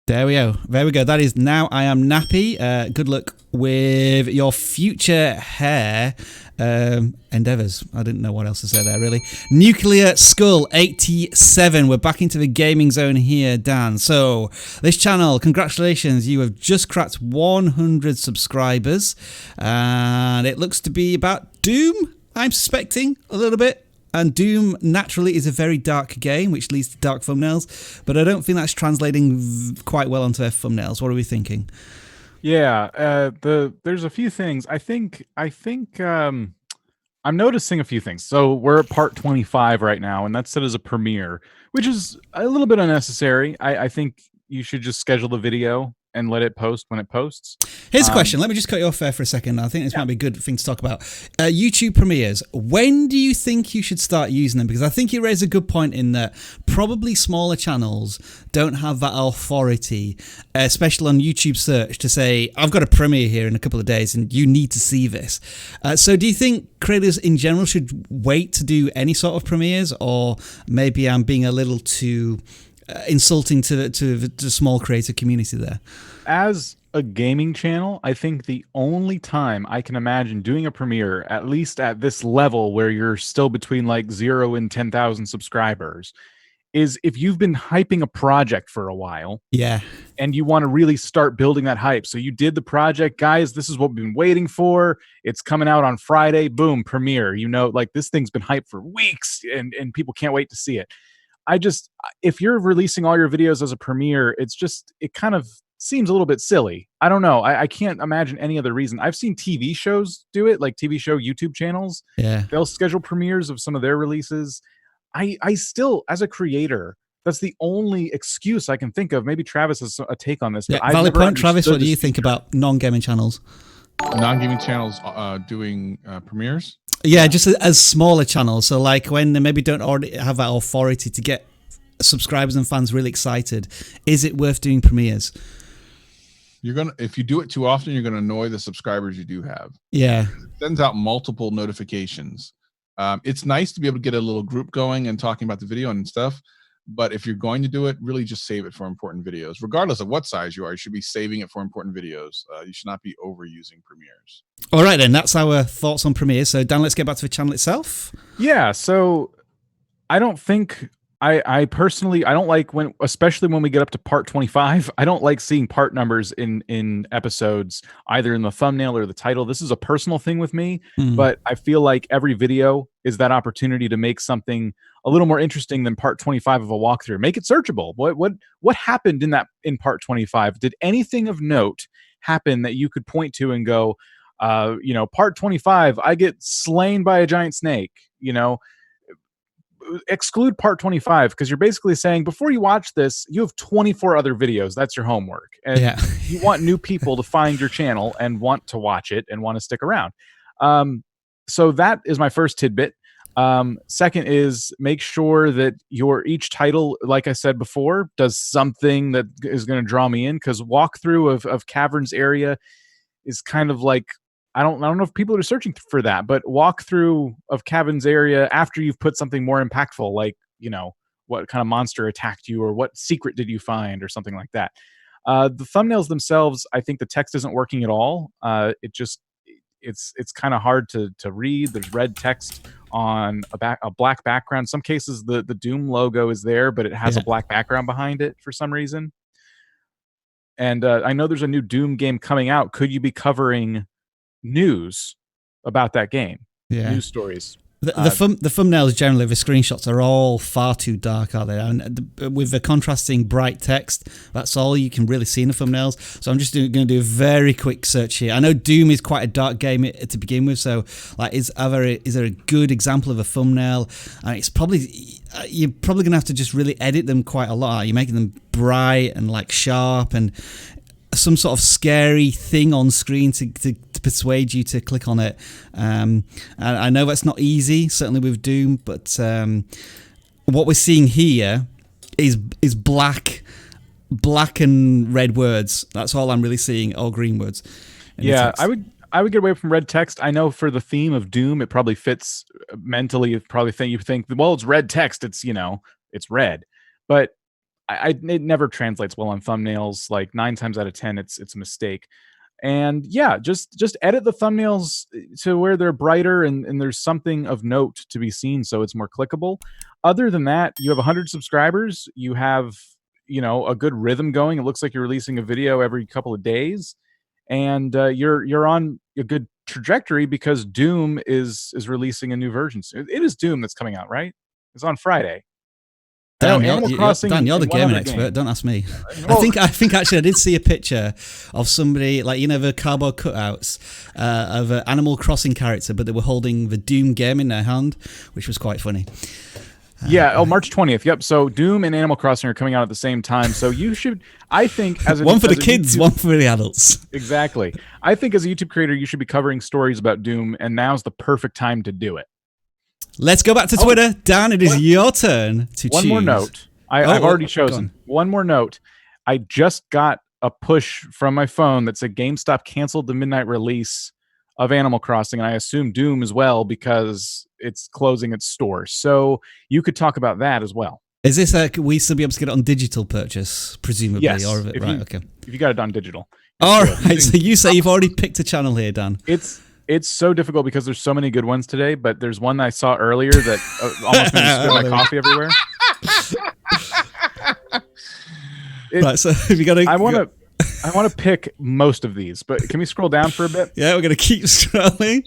There we go. That is NowIAmNappy. Good luck with your future hair endeavors. I didn't know what else to say there, really. Nuclear Skull 87. We're back into the gaming zone here, Dan. So, this channel, congratulations. You have just cracked 100 subscribers. And it looks to be about Doom, I'm suspecting, a little bit. And Doom naturally is a very dark game, which leads to dark thumbnails, but I don't think that's translating quite well onto their thumbnails. What are we thinking? Yeah, there's a few things. I think I'm noticing a few things. So we're at part 25 right now, and that's set as a premiere, which is a little bit unnecessary. I think you should just schedule the video and let it post when it posts. Here's a question. Let me just cut you off there for a second. I think this might be a good thing to talk about. YouTube premieres. When do you think you should start using them? Because I think you raise a good point in that probably smaller channels don't have that authority, especially on YouTube search, to say, I've got a premiere here in a couple of days and you need to see this. So do you think creators in general should wait to do any sort of premieres, or maybe I'm being a little too insulting to the small creator community there? As a gaming channel, I think the only time I can imagine doing a premiere, at least at this level where you're still between like 0 and 10,000 subscribers, is if you've been hyping a project for a while. Yeah. And you want to really start building that hype. So you did the project, guys, this is what we've been waiting for. It's coming out on Friday, boom, premiere. You know, like this thing's been hyped for weeks and people can't wait to see it. If you're releasing all your videos as a premiere, it kind of seems a little bit silly. I don't know. I can't imagine any other reason. I've seen TV shows do it, like TV show YouTube channels. Yeah. They'll schedule premieres of some of their releases. I still, as a creator, that's the only excuse I can think of. Maybe Travis has a take on this. But valid point, Travis. What do you think about non-gaming channels? Non-gaming channels doing premieres? Yeah, just as smaller channels. So like when they maybe don't already have that authority to get subscribers and fans really excited, is it worth doing premieres? if you do it too often, you're gonna annoy the subscribers you do have. Yeah. It sends out multiple notifications. It's nice to be able to get a little group going and talking about the video and stuff. But if you're going to do it, really just save it for important videos. Regardless of what size you are, you should be saving it for important videos. You should not be overusing premieres. All right, then. That's our thoughts on Premiere. So, Dan, let's get back to the channel itself. Yeah, so I don't think... I personally, I don't like when, especially when we get up to part 25, I don't like seeing part numbers in episodes, either in the thumbnail or the title. This is a personal thing with me, but I feel like every video is that opportunity to make something a little more interesting than part 25 of a walkthrough. Make it searchable. What happened in part 25? Did anything of note happen that you could point to and go, part 25, I get slain by a giant snake, exclude part 25, because you're basically saying before you watch this, you have 24 other videos. That's your homework. And you want new people to find your channel and want to watch it and want to stick around. So that is my first tidbit. Second is make sure that each title, like I said before, does something that is going to draw me in, because walkthrough of Caverns area is kind of like, I don't know if people are searching for that, but walkthrough of Caverns area after you've put something more impactful, like, what kind of monster attacked you or what secret did you find or something like that. The thumbnails themselves, I think the text isn't working at all. It's kind of hard to read. There's red text on a black background. Some cases the Doom logo is there, but it has a black background behind it for some reason. And I know there's a new Doom game coming out. Could you be covering news about that game? News stories. The thumbnails generally, the screenshots are all far too dark, are they? And with the contrasting bright text, that's all you can really see in the thumbnails. So I'm just going to do a very quick search here. I know Doom is quite a dark game to begin with, so like, is there a good example of a thumbnail? It's probably you're probably going to have to just really edit them quite a lot. You're making them bright and like sharp and some sort of scary thing on screen to persuade you to click on it. And I know that's not easy, certainly with Doom, but what we're seeing here is black and red words. That's all I'm really seeing, or green words. Yeah, I would get away from red text. I know for the theme of Doom, it probably fits mentally. You think, well, it's red text. It's it's red, but it never translates well on thumbnails. Like 9 times out of 10, it's a mistake. And yeah, just edit the thumbnails to where they're brighter and there's something of note to be seen, so it's more clickable. Other than that, you have 100 subscribers. You have a good rhythm going. It looks like you're releasing a video every couple of days, and you're on a good trajectory because Doom is releasing a new version soon. It is Doom that's coming out, right? It's on Friday. Dan, Animal Crossing. Dan, you're the gaming expert. Don't ask me. I think actually I did see a picture of somebody, like, the cardboard cutouts of an Animal Crossing character, but they were holding the Doom game in their hand, which was quite funny. March 20th. Yep. So Doom and Animal Crossing are coming out at the same time. So you should, I think, one for the kids, one for the adults. Exactly. I think as a YouTube creator, you should be covering stories about Doom, and now's the perfect time to do it. Let's go back to Twitter. Dan, it is your turn to choose. One more note. I've already chosen. One more note. I just got a push from my phone that said GameStop canceled the midnight release of Animal Crossing, and I assume Doom as well because it's closing its store. So you could talk about that as well. Is this we still be able to get it on digital purchase, presumably? Yes. Or okay. If you got it on digigal. All right. So you say you've already picked a channel here, Dan. It's so difficult because there's so many good ones today, but there's one that I saw earlier that almost made me spill my coffee everywhere. Right, so if you got to, I want to pick most of these, but can we scroll down for a bit? Yeah, we're gonna keep scrolling.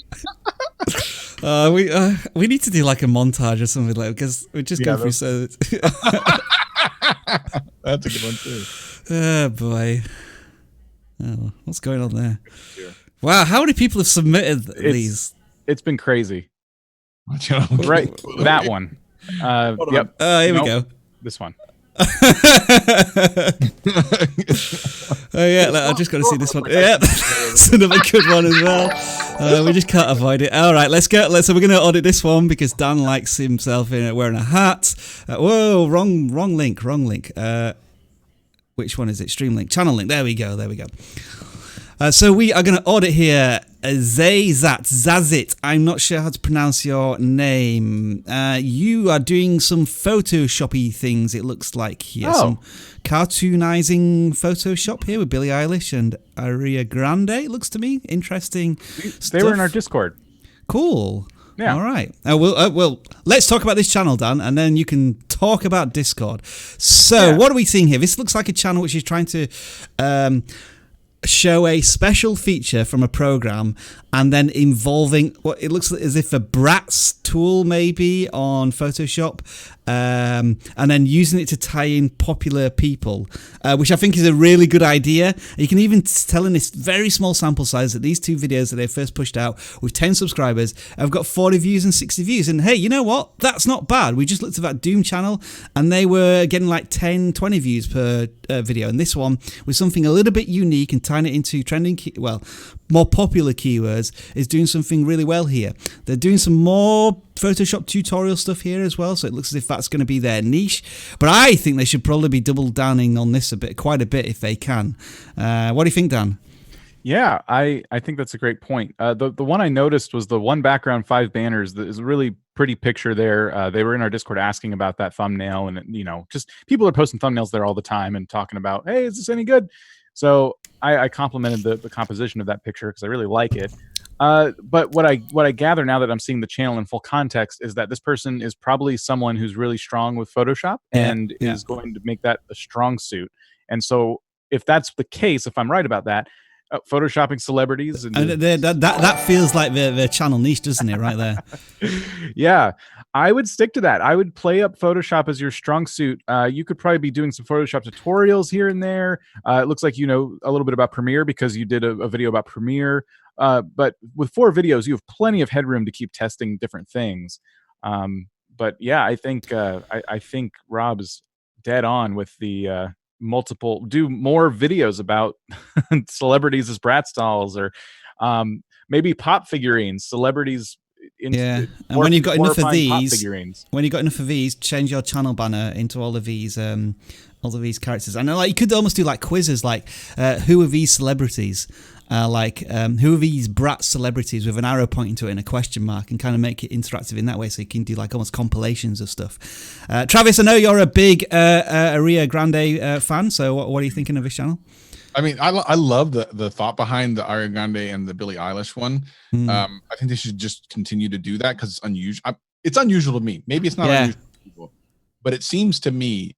We need to do like a montage or something like, because we just go through so. That's a good one too. Oh boy. Oh, what's going on there? Wow, how many people have submitted these? It's been crazy. Right, that one. Yep. Here we go. This one. Oh yeah, I just got to see this one. Yep, it's another good one as well. We just can't avoid it. All right, let's go. So we're going to audit this one because Dan likes himself in wearing a hat. Whoa, wrong link. which one is it? Stream link, channel link. There we go. So we are going to audit here Zazit. I'm not sure how to pronounce your name. You are doing some Photoshoppy things, it looks like here. Some cartoonizing Photoshop here with Billie Eilish and Ariana Grande, it looks to me. Interesting stuff. They were in our Discord. Cool. Yeah. All right. Well, let's talk about this channel, Dan, and then you can talk about Discord. So what are we seeing here? This looks like a channel which is trying to show a special feature from a program and then involving what it looks as if a Bratz tool maybe on Photoshop, and then using it to tie in popular people, which I think is a really good idea. You can even tell in this very small sample size that these two videos that they first pushed out with 10 subscribers have got 40 views and 60 views. And hey, you know what? That's not bad. We just looked at that Doom channel and they were getting like 10, 20 views per video. And this one, with something a little bit unique and tying it into trending, more popular keywords, is doing something really well here. They're doing some more Photoshop tutorial stuff here as well, so it looks as if that's going to be their niche. But I think they should probably be double downing on this quite a bit if they can. What do you think, Dan? Yeah, I think that's a great point. The one I noticed was the one background, 5 banners. That is a really pretty picture there. They were in our Discord asking about that thumbnail, and just people are posting thumbnails there all the time and talking about, hey, is this any good? So I complimented the composition of that picture because I really like it. But what I gather now that I'm seeing the channel in full context is that this person is probably someone who's really strong with Photoshop and is going to make that a strong suit. And so if that's the case, if I'm right about that, photoshopping celebrities and that feels like the channel niche, doesn't it, right there? Yeah, I would stick to that. I would play up Photoshop as your strong suit. You could probably be doing some Photoshop tutorials here and there. It looks like you know a little bit about Premiere because you did a video about Premiere. But with 4 videos, you have plenty of headroom to keep testing different things. But yeah, I think Rob's dead on with the do more videos about celebrities as Bratz dolls, or maybe pop figurines, celebrities. And when you've got enough of these, change your channel banner into all of these characters. And like you could almost do like quizzes, like who are these celebrities? Who are these Bratz celebrities with an arrow pointing to it and a question mark, and kind of make it interactive in that way, so you can do like almost compilations of stuff. Travis, I know you're a big Ariana Grande fan, so what are you thinking of this channel? I mean, I love the thought behind the Ariana Grande and the Billie Eilish one. I think they should just continue to do that because it's unusual. It's unusual to me. Maybe it's not unusual to people, but it seems to me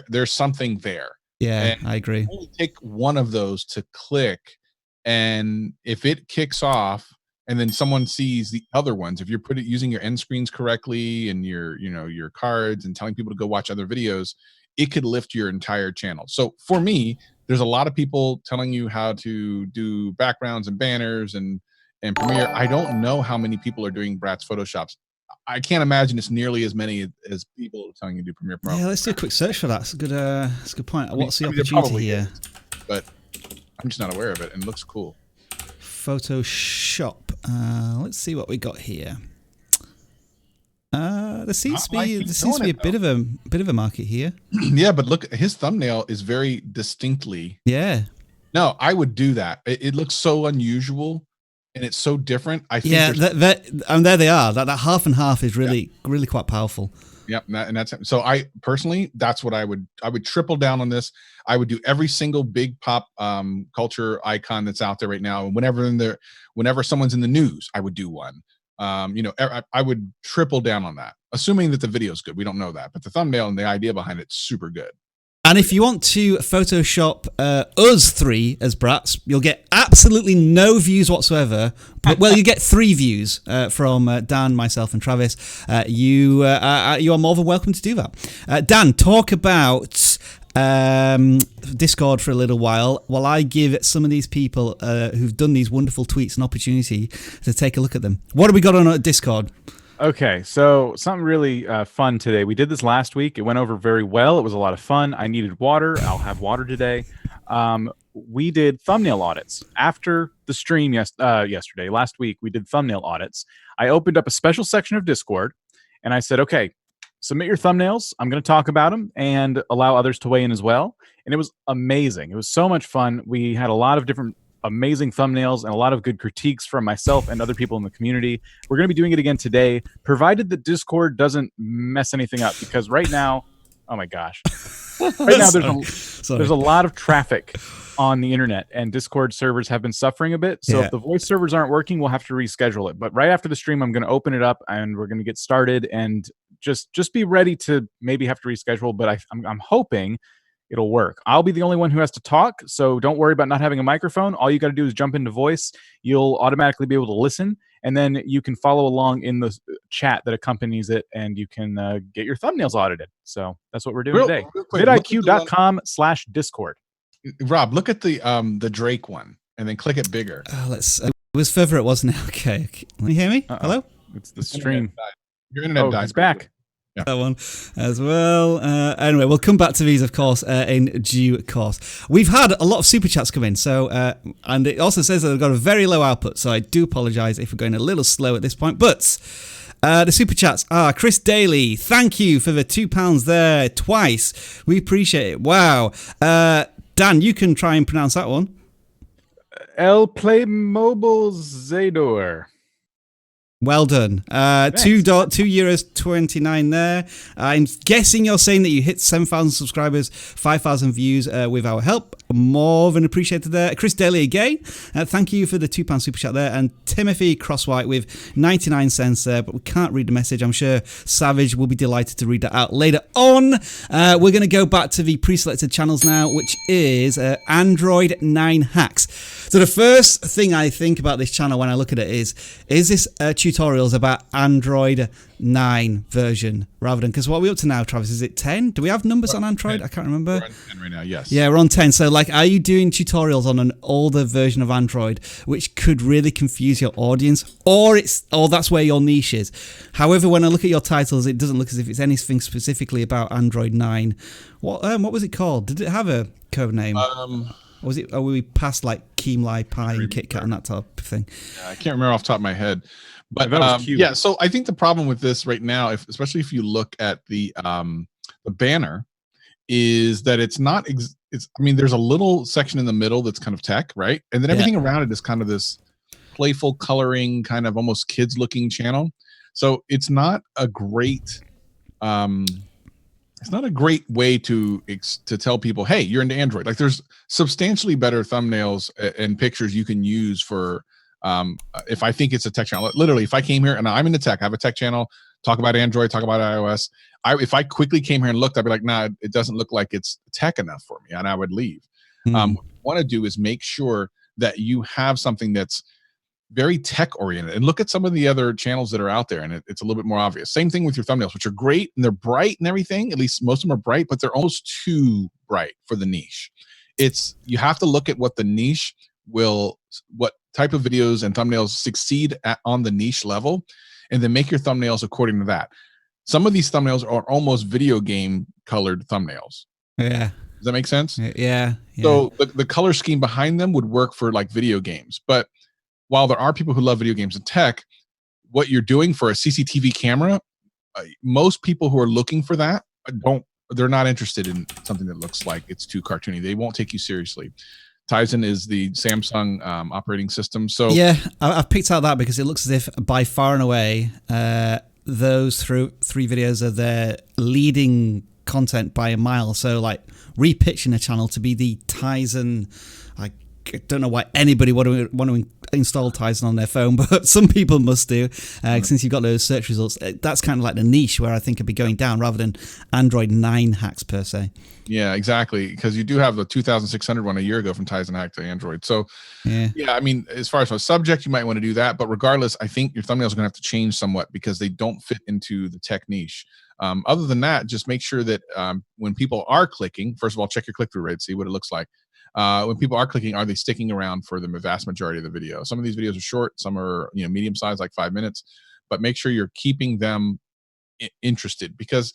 there's something there. Yeah, and I agree. only take one of those to click, and if it kicks off, and then someone sees the other ones, if you're using your end screens correctly and your cards and telling people to go watch other videos, it could lift your entire channel. So for me, there's a lot of people telling you how to do backgrounds and banners and Premiere. I don't know how many people are doing Bratz Photoshops. I can't imagine it's nearly as many as people telling you to do Premiere Pro. Yeah, let's do a quick search for that. That's a good point. What's the opportunity here? But I'm just not aware of it, and it looks cool. Photoshop. Let's see what we got here. There seems to be a bit of a market here. Yeah, but look, his thumbnail is very distinctly. Yeah. No, I would do that. It looks so unusual, and it's so different. I think. Yeah, there they are. That half and half is really quite powerful. Yep, and that's it. So I personally, that's what I would triple down on this. I would do every single big pop culture icon that's out there right now. And whenever someone's in the news, I would do one. I would triple down on that, assuming that the video is good. We don't know that, but the thumbnail and the idea behind it's super good. And if you want to Photoshop us 3 as Bratz, you'll get absolutely no views whatsoever. Well, you get 3 views from Dan, myself, and Travis. You are more than welcome to do that. Dan, talk about Discord for a little while I give some of these people who've done these wonderful tweets an opportunity to take a look at them. What have we got on Discord? Okay, so something really fun today. We did this last week. It went over very well. It was a lot of fun. I needed water. I'll have water today. We did thumbnail audits. After the stream last week, we did thumbnail audits. I opened up a special section of Discord, and I said, okay, submit your thumbnails. I'm going to talk about them and allow others to weigh in as well. And it was amazing. It was so much fun. We had a lot of different amazing thumbnails and a lot of good critiques from myself and other people in the community. We're going to be doing it again today, provided that Discord doesn't mess anything up, because right now, oh my gosh, right now there's a lot of traffic on the internet, and Discord servers have been suffering a bit. So if the voice servers aren't working, we'll have to reschedule it. But right after the stream, I'm going to open it up and we're going to get started, and just be ready to maybe have to reschedule. But I'm hoping it'll work. I'll be the only one who has to talk, so don't worry about not having a microphone. All you got to do is jump into voice. You'll automatically be able to listen, and then you can follow along in the chat that accompanies it, and you can get your thumbnails audited. So that's what we're doing today. vidIQ.com/Discord. Rob, look at the Drake one, and then click it bigger. It was further, it wasn't it? Okay. Can you hear me? Hello? It's the stream. Your internet died. It's back. Yeah. That one as well. Anyway, we'll come back to these, of course, in due course. We've had a lot of super chats come in, so and it also says that they've got a very low output, so I do apologise if we're going a little slow at this point. But the super chats are Chris Daly. Thank you for the £2 there twice. We appreciate it. Wow. Dan, you can try and pronounce that one. El Play Mobile Zador. Well done. €2.29 there. I'm guessing you're saying that you hit 7,000 subscribers, 5,000 views with our help. More than appreciated there. Chris Daly again. Thank you for the £2 super chat there. And Timothy Crosswhite with 99 cents there, but we can't read the message. I'm sure Savage will be delighted to read that out later on. We're going to go back to the pre-selected channels now, which is Android 9 Hacks. So the first thing I think about this channel when I look at it is this tutorials about Android 9 version rather than, because what are we up to now, Travis? Is it 10? Do we have numbers on Android? 10. I can't remember. We're on 10 right now, yes. Yeah, we're on 10. So like, are you doing tutorials on an older version of Android, which could really confuse your audience, or that's where your niche is? However, when I look at your titles, it doesn't look as if it's anything specifically about Android 9. What was it called? Did it have a code name? Was it? Are we past like Keemly, Pie, and KitKat and that type of thing? Yeah, I can't remember off the top of my head, but yeah. So I think the problem with this right now, especially if you look at the banner, is that it's not. I mean, there's a little section in the middle that's kind of tech, right? And then everything around it is kind of this playful coloring, kind of almost kids-looking channel. So it's not a great. It's not a great way to tell people, hey, you're into Android. Like, there's substantially better thumbnails and pictures you can use for, if I think it's a tech channel. Literally, if I came here and I'm into tech, I have a tech channel, talk about Android, talk about iOS. If I quickly came here and looked, I'd be like, nah, it doesn't look like it's tech enough for me, and I would leave. What you want to do is make sure that you have something that's very tech oriented, and look at some of the other channels that are out there, and it's a little bit more obvious. Same thing with your thumbnails, which are great and they're bright and everything. At least most of them are bright, but they're almost too bright for the niche. You have to look at what the niche what type of videos and thumbnails succeed on the niche level, and then make your thumbnails according to that. Some of these thumbnails are almost video game colored thumbnails. Yeah. Does that make sense? Yeah. So the color scheme behind them would work for like video games, but while there are people who love video games and tech, what you're doing for a CCTV camera, most people who are looking for that they're not interested in something that looks like it's too cartoony. They won't take you seriously. Tizen is the Samsung operating system. So yeah, I've picked out that because it looks as if by far and away, those three videos are their leading content by a mile. So like repitching a channel to be the Tizen, I don't know why anybody want to install Tizen on their phone, but some people must do, since you've got those search results. That's kind of like the niche where I think I'd be going down rather than Android 9 hacks per se. Yeah, exactly, because you do have the 2,600 one a year ago from Tizen hack to Android. So yeah, I mean, as far as a subject, you might want to do that, but regardless, I think your thumbnails are going to have to change somewhat because they don't fit into the tech niche. Other than that, just make sure that when people are clicking, first of all, check your click-through rate, see what it looks like. When people are clicking, are they sticking around for the vast majority of the video? Some of these videos are short, some are medium size, like 5 minutes, but make sure you're keeping them interested, because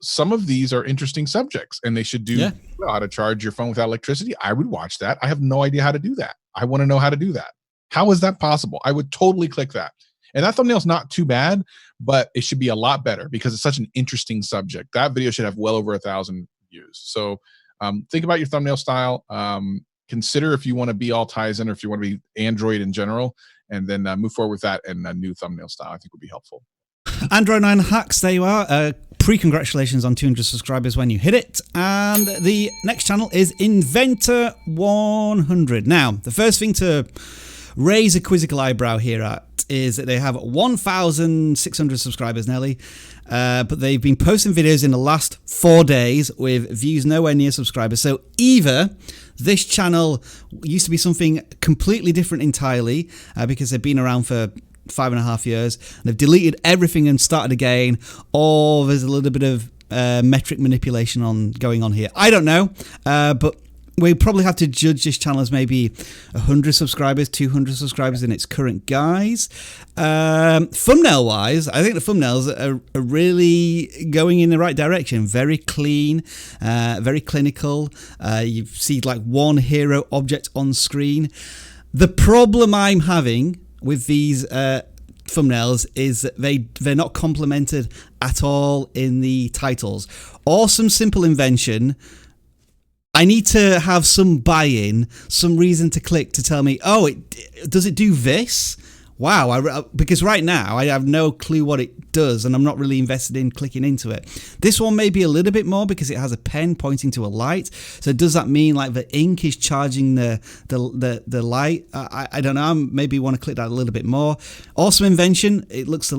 some of these are interesting subjects and they should do how to charge your phone without electricity. I would watch that. I have no idea how to do that. I want to know how to do that. How is that possible? I would totally click that. And that thumbnail's not too bad, but it should be a lot better because it's such an interesting subject. That video should have well over 1,000 views. So think about your thumbnail style. Consider if you want to be all Tizen or if you want to be Android in general, and then move forward with that and a new thumbnail style. I think would be helpful. Android 9 hacks, there you are. Pre-congratulations on 200 subscribers when you hit it. And the next channel is Inventor 100. Now, the first thing to raise a quizzical eyebrow here at is that they have 1,600 subscribers nearly, but they've been posting videos in the last 4 days with views nowhere near subscribers. So either this channel used to be something completely different entirely because they've been around for 5.5 years and they've deleted everything and started again, or there's a little bit of metric manipulation going on here. I don't know, but we probably have to judge this channel as maybe 100 subscribers, 200 subscribers in its current guise. Thumbnail wise, I think the thumbnails are really going in the right direction. Very clean, very clinical. You see like one hero object on screen. The problem I'm having with these thumbnails is that they're not complemented at all in the titles. Awesome Simple Invention. I need to have some buy-in, some reason to click to tell me, oh, does it do this? Wow, because right now I have no clue what it does and I'm not really invested in clicking into it. This one may be a little bit more because it has a pen pointing to a light. So does that mean like the ink is charging the light? I don't know. I maybe want to click that a little bit more. Awesome Invention. It looks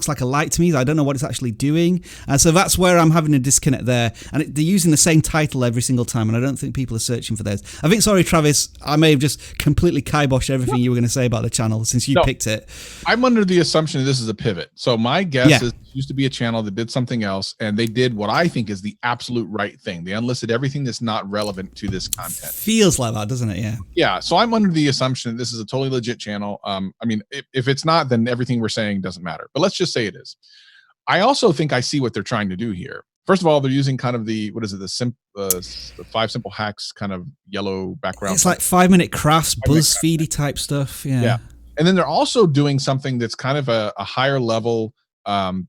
like a light to me. I don't know what it's actually doing. And so that's where I'm having a disconnect there. And they're using the same title every single time, and I don't think people are searching for those. I think, sorry, Travis, I may have just completely kiboshed everything you were going to say about the channel since you picked it. I'm under the assumption that this is a pivot. So my guess is it used to be a channel that did something else, and they did what I think is the absolute right thing. They unlisted everything that's not relevant to this content. Feels like that, doesn't it? Yeah. Yeah. So I'm under the assumption that this is a totally legit channel. I mean, if it's not, then everything we're saying doesn't matter. But let's just say it is. I also think I see what they're trying to do here. First of all, they're using kind of the 5 simple hacks kind of yellow background. It's like 5-minute crafts, BuzzFeedy type stuff. Yeah. And then they're also doing something that's kind of a higher level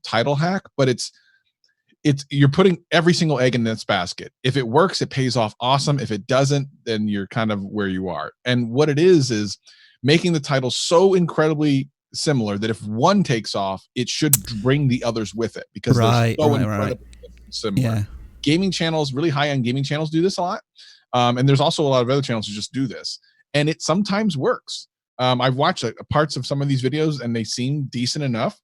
title hack, but it's you're putting every single egg in this basket. If it works, it pays off awesome. If it doesn't, then you're kind of where you are. And what it is making the title so incredibly similar that if one takes off, it should bring the others with it because they're so incredibly similar. Yeah. Gaming channels, really high-end gaming channels do this a lot. And there's also a lot of other channels who just do this. And it sometimes works. I've watched parts of some of these videos and they seem decent enough.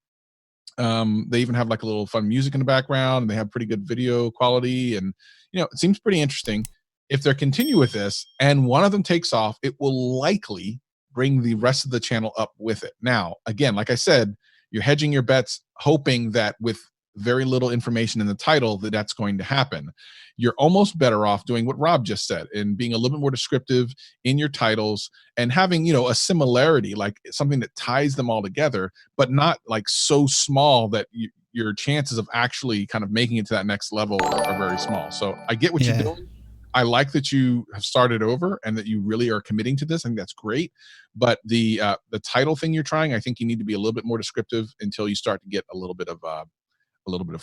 They even have like a little fun music in the background and they have pretty good video quality. And, it seems pretty interesting. If they continue with this and one of them takes off, it will likely bring the rest of the channel up with it. Now, again, like I said, you're hedging your bets, hoping that with very little information in the title that's going to happen. You're almost better off doing what Rob just said and being a little bit more descriptive in your titles and having, a similarity, like something that ties them all together, but not like so small that your chances of actually kind of making it to that next level are very small. So I get what you're doing. I like that you have started over and that you really are committing to this. I think that's great. But the title thing you're trying, I think you need to be a little bit more descriptive until you start to get a little bit of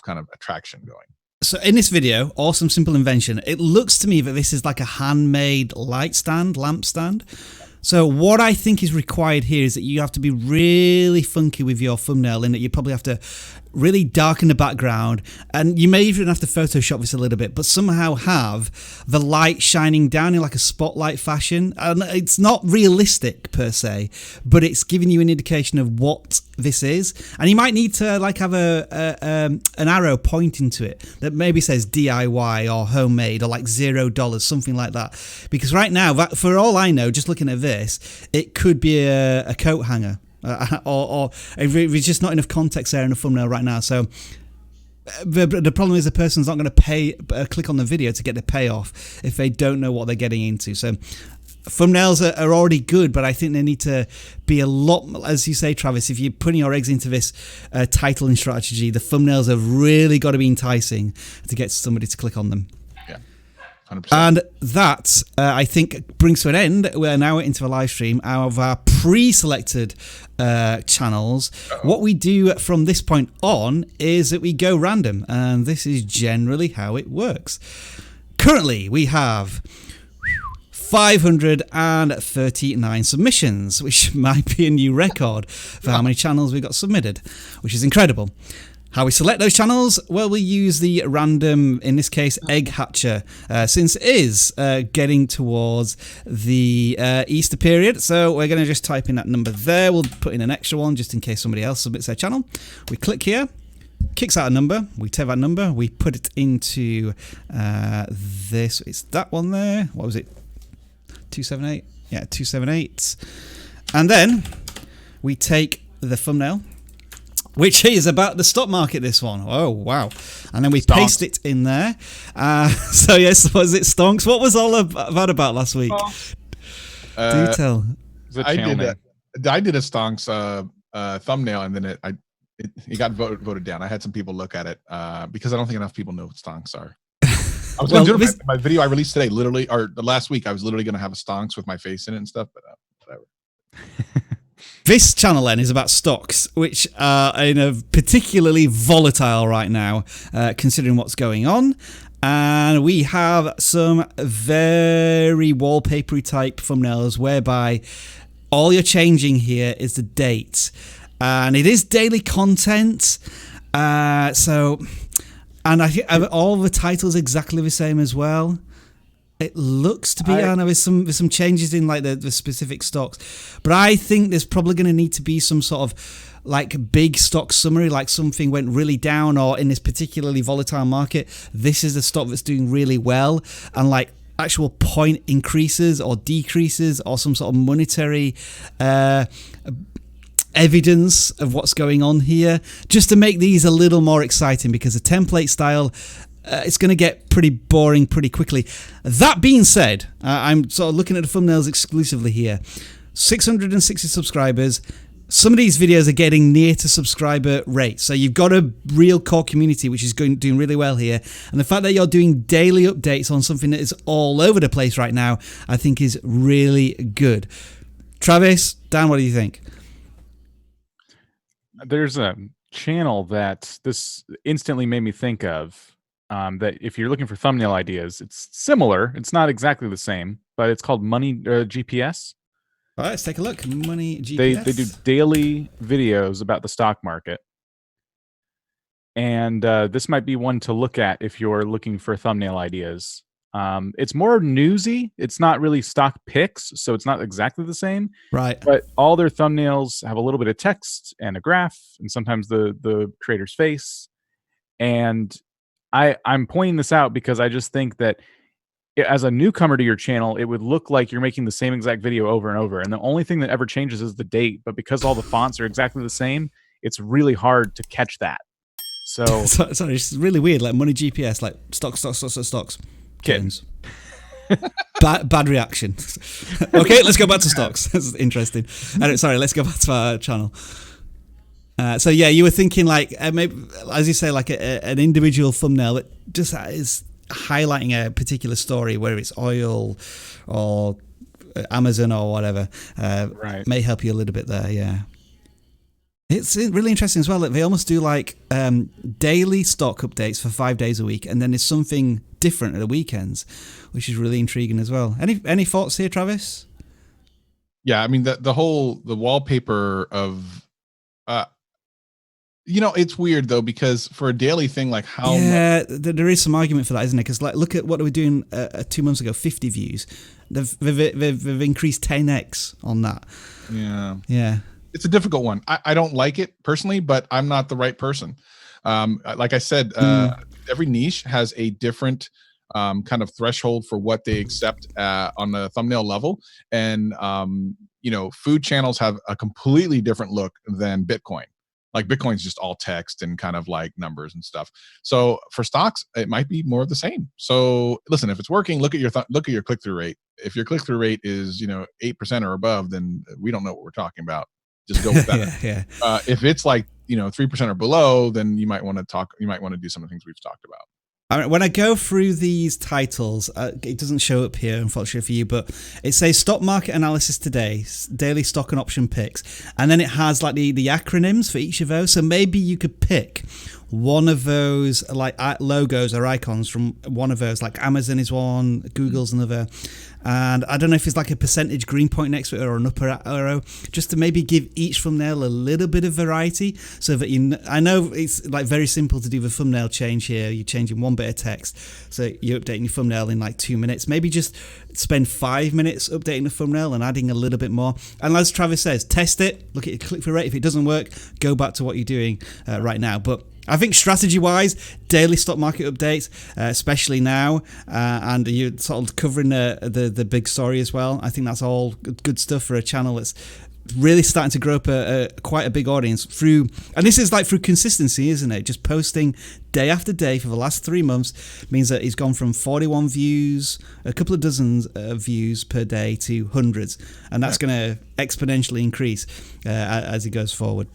kind of attraction going. So in this video, Awesome Simple Invention, it looks to me that this is like a handmade lamp stand. So what I think is required here is that you have to be really funky with your thumbnail in that you probably have to really darken the background, and you may even have to Photoshop this a little bit, but somehow have the light shining down in like a spotlight fashion. And it's not realistic per se, but it's giving you an indication of what this is. And you might need to like have an arrow pointing to it that maybe says DIY or homemade or like $0, something like that. Because right now, for all I know, just looking at this, it could be a coat hanger. Or there's just not enough context there in the thumbnail right now. So the problem is the person's not going to click on the video to get the payoff if they don't know what they're getting into. So thumbnails are already good, but I think they need to be a lot, as you say, Travis, if you're putting your eggs into this titling strategy, the thumbnails have really got to be enticing to get somebody to click on them. 100%. And that, I think, brings to an end. We're now into a live stream of our pre-selected channels. What we do from this point on is that we go random, and this is generally how it works. Currently, we have 539 submissions, which might be a new record for how many channels we got submitted, which is incredible. How we select those channels? Well, we use the random, in this case, egg hatcher, since it is getting towards the Easter period. So we're going to just type in that number there. We'll put in an extra one just in case somebody else submits their channel. We click here, kicks out a number. We take that number, we put it into this. It's that one there. What was it? 278? Yeah, 278. And then we take the thumbnail, which is about the stock market, this one. Oh, wow. And then we paste it in there. So, yes, was it Stonks? What was all that about last week? Do tell. I did a Stonks thumbnail, and then it got voted down. I had some people look at it because I don't think enough people know what Stonks are. I was going to do it my video I released today, literally, or the last week. I was literally going to have a Stonks with my face in it and stuff, but whatever. This channel then is about stocks, which are in a particularly volatile right now, considering what's going on. And we have some very wallpapery type thumbnails whereby all you're changing here is the date. And it is daily content. And I think all the titles exactly the same as well. It looks to be, I know there's some changes in like the specific stocks, but I think there's probably going to need to be some sort of like big stock summary, like something went really down, or in this particularly volatile market, this is the stock that's doing really well, and like actual point increases or decreases or some sort of monetary evidence of what's going on here, just to make these a little more exciting, because the template style, it's going to get pretty boring pretty quickly. That being said, I'm sort of looking at the thumbnails exclusively here. 660 subscribers. Some of these videos are getting near to subscriber rate. So you've got a real core community, which is doing really well here. And the fact that you're doing daily updates on something that is all over the place right now, I think is really good. Travis, Dan, what do you think? There's a channel that this instantly made me think of. That if you're looking for thumbnail ideas, it's similar. It's not exactly the same, but it's called Money GPS. All right, let's take a look. Money GPS. They do daily videos about the stock market. And this might be one to look at if you're looking for thumbnail ideas. It's more newsy. It's not really stock picks, so it's not exactly the same. Right. But all their thumbnails have a little bit of text and a graph, and sometimes the creator's face. And I'm pointing this out because I just think that as a newcomer to your channel, it would look like you're making the same exact video over and over. And the only thing that ever changes is the date. But because all the fonts are exactly the same, it's really hard to catch that. So sorry, it's really weird. Like Money GPS, like stocks. Kittens. Bad reaction. Okay, let's go back to stocks. That's interesting. Sorry, let's go back to our channel. So yeah, you were thinking like maybe, as you say, like an individual thumbnail that just is highlighting a particular story, whether it's oil or Amazon or whatever. Right. May help you a little bit there. Yeah. It's really interesting as well that they almost do like daily stock updates for 5 days a week, and then there's something different at the weekends, which is really intriguing as well. Any thoughts here, Travis? Yeah, I mean the wallpaper of it's weird though, because for a daily thing, like how there is some argument for that, isn't it? Because like look at what they were doing 2 months ago, 50 views. They've increased 10x on that. Yeah. It's a difficult one. I don't like it personally, but I'm not the right person. Like I said, every niche has a different kind of threshold for what they accept on the thumbnail level. And, food channels have a completely different look than Bitcoin. Like Bitcoin's just all text and kind of like numbers and stuff. So for stocks, it might be more of the same. So listen, if it's working, look at your click-through rate. If your click-through rate is 8% or above, then we don't know what we're talking about. Just go with that. Yeah. If it's like 3% or below, then you might want to do some of the things we've talked about. When I go through these titles, it doesn't show up here, unfortunately for you, but it says stock market analysis today, daily stock and option picks, and then it has like the acronyms for each of those. So maybe you could pick one of those like logos or icons from one of those, like Amazon is one, Google's another, and I don't know if it's like a percentage green point next to it or an upper arrow, just to maybe give each thumbnail a little bit of variety, so that I know it's like very simple to do the thumbnail change here. You're changing one bit of text, so you're updating your thumbnail in like 2 minutes. Maybe just spend 5 minutes updating the thumbnail and adding a little bit more. And as Travis says, test it, look at your click-through rate. If it doesn't work, go back to what you're doing right now. But I think strategy-wise, daily stock market updates, especially now, and you're sort of covering the big story as well. I think that's all good stuff for a channel that's really starting to grow up quite a big audience through, and this is like through consistency, isn't it? Just posting day after day for the last 3 months means that he's gone from 41 views, a couple of dozens of views per day to hundreds, and that's going to exponentially increase as he goes forward.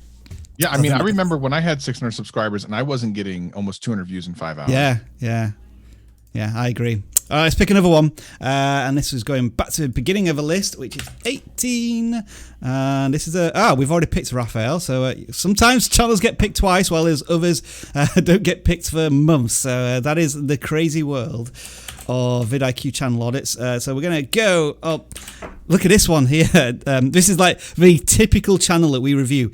Yeah, I mean, I remember when I had 600 subscribers and I wasn't getting almost 200 views in 5 hours. Yeah, I agree. All right, let's pick another one. And this is going back to the beginning of a list, which is 18. And this is we've already picked Rafael. So sometimes channels get picked twice, while there's others don't get picked for months. So that is the crazy world of vidIQ channel audits. So we're going to go up. Look at this one here. This is like the typical channel that we review.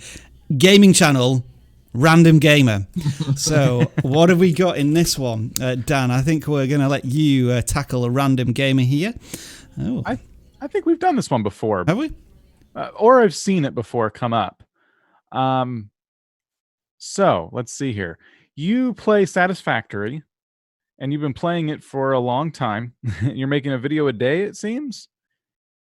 Gaming channel, random gamer. So what have we got in this one? Dan, I think we're going to let you tackle a random gamer here. Oh. I think we've done this one before. Have we? Or I've seen it before come up. So let's see here. You play Satisfactory, and you've been playing it for a long time. You're making a video a day, it seems.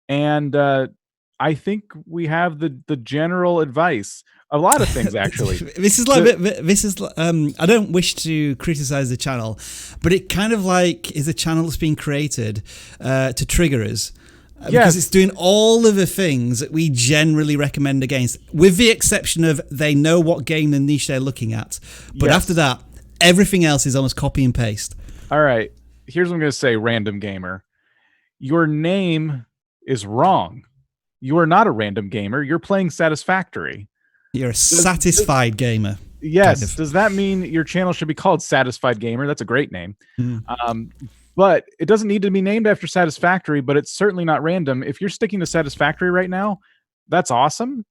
And I think we have the general advice. A lot of things, actually. This is like I don't wish to criticize the channel, but it kind of like is a channel that's been created to trigger us. Because it's doing all of the things that we generally recommend against, with the exception of they know what game and niche they're looking at. But after that, everything else is almost copy and paste. All right. Here's what I'm going to say, random gamer. Your name is wrong. You are not a random gamer. You're playing Satisfactory. You're a satisfied gamer. Yes. Kind of. Does that mean your channel should be called Satisfied Gamer? That's a great name. But it doesn't need to be named after Satisfactory, but it's certainly not random. If you're sticking to Satisfactory right now, that's awesome.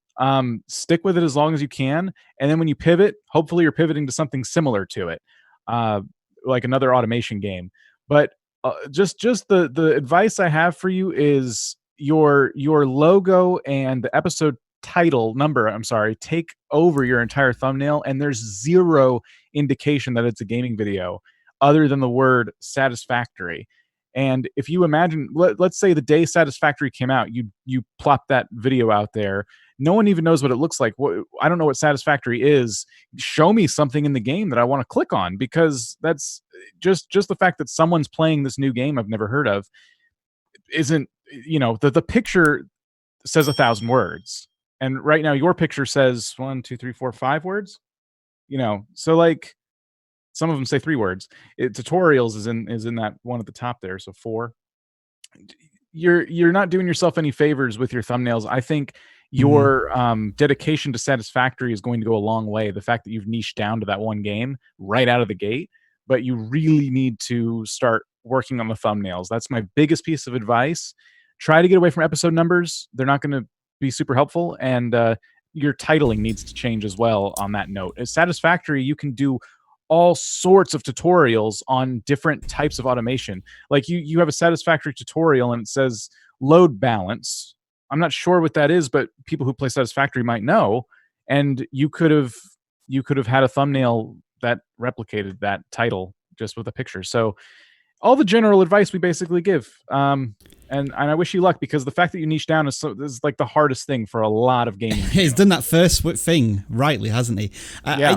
Stick with it as long as you can. And then when you pivot, hopefully you're pivoting to something similar to it, like another automation game. But just the advice I have for you is your logo and the episode title number, take over your entire thumbnail, and there's zero indication that it's a gaming video other than the word Satisfactory. And if you imagine, let's say the day Satisfactory came out, you plop that video out there. No one even knows what it looks like. I don't know what Satisfactory is. Show me something in the game that I want to click on, because that's just the fact that someone's playing this new game I've never heard of isn't, the picture says 1,000 words. And right now your picture says 1, 2, 3, 4, 5 words, so like some of them say 3 words. Tutorials is in that one at the top there. So 4, you're not doing yourself any favors with your thumbnails. I think your dedication to Satisfactory is going to go a long way. The fact that you've niched down to that one game right out of the gate, but you really need to start working on the thumbnails. That's my biggest piece of advice. Try to get away from episode numbers. They're not going to be super helpful, and your titling needs to change as well on that note. At Satisfactory, you can do all sorts of tutorials on different types of automation. Like you have a Satisfactory tutorial and it says load balance. I'm not sure what that is, but people who play Satisfactory might know. And you could have had a thumbnail that replicated that title just with a picture. So all the general advice we basically give. And I wish you luck, because the fact that you niche down is like the hardest thing for a lot of gaming. He's done that first thing rightly, hasn't he?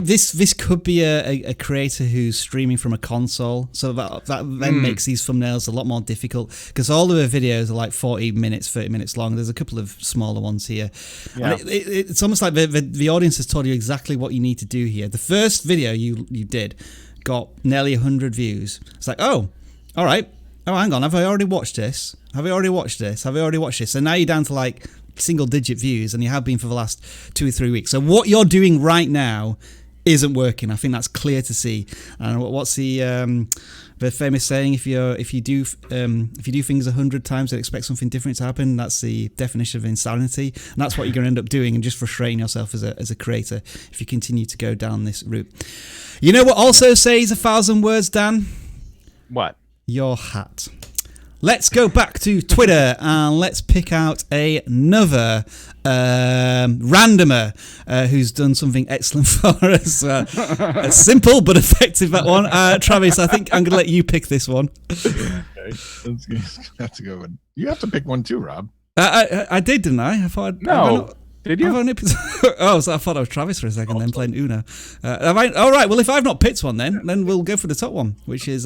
This could be a creator who's streaming from a console, so that then makes these thumbnails a lot more difficult, because all of the videos are like 40 minutes, 30 minutes long. There's a couple of smaller ones here. Yeah. It's almost like the audience has told you exactly what you need to do here. The first video you did got nearly 100 views. It's like, oh, all right. Oh, hang on. Have I already watched this? Have I already watched this? Have I already watched this? And now you're down to like single-digit views, and you have been for the last 2 or 3 weeks. So what you're doing right now isn't working. I think that's clear to see. And what's the famous saying? If you do things 100 times and expect something different to happen, that's the definition of insanity. And that's what you're going to end up doing, and just frustrating yourself as a creator if you continue to go down this route. You know what also says 1,000 words, Dan? What? Your hat. Let's go back to Twitter and let's pick out another randomer who's done something excellent for us. Simple but effective, that one. Travis, I think I'm going to let you pick this one. Okay. That's a good one. You have to pick one too, Rob. I did, didn't I? Did you? So I thought I was Travis for a second, then playing Uno. All right, well, if I've not picked one then we'll go for the top one, which is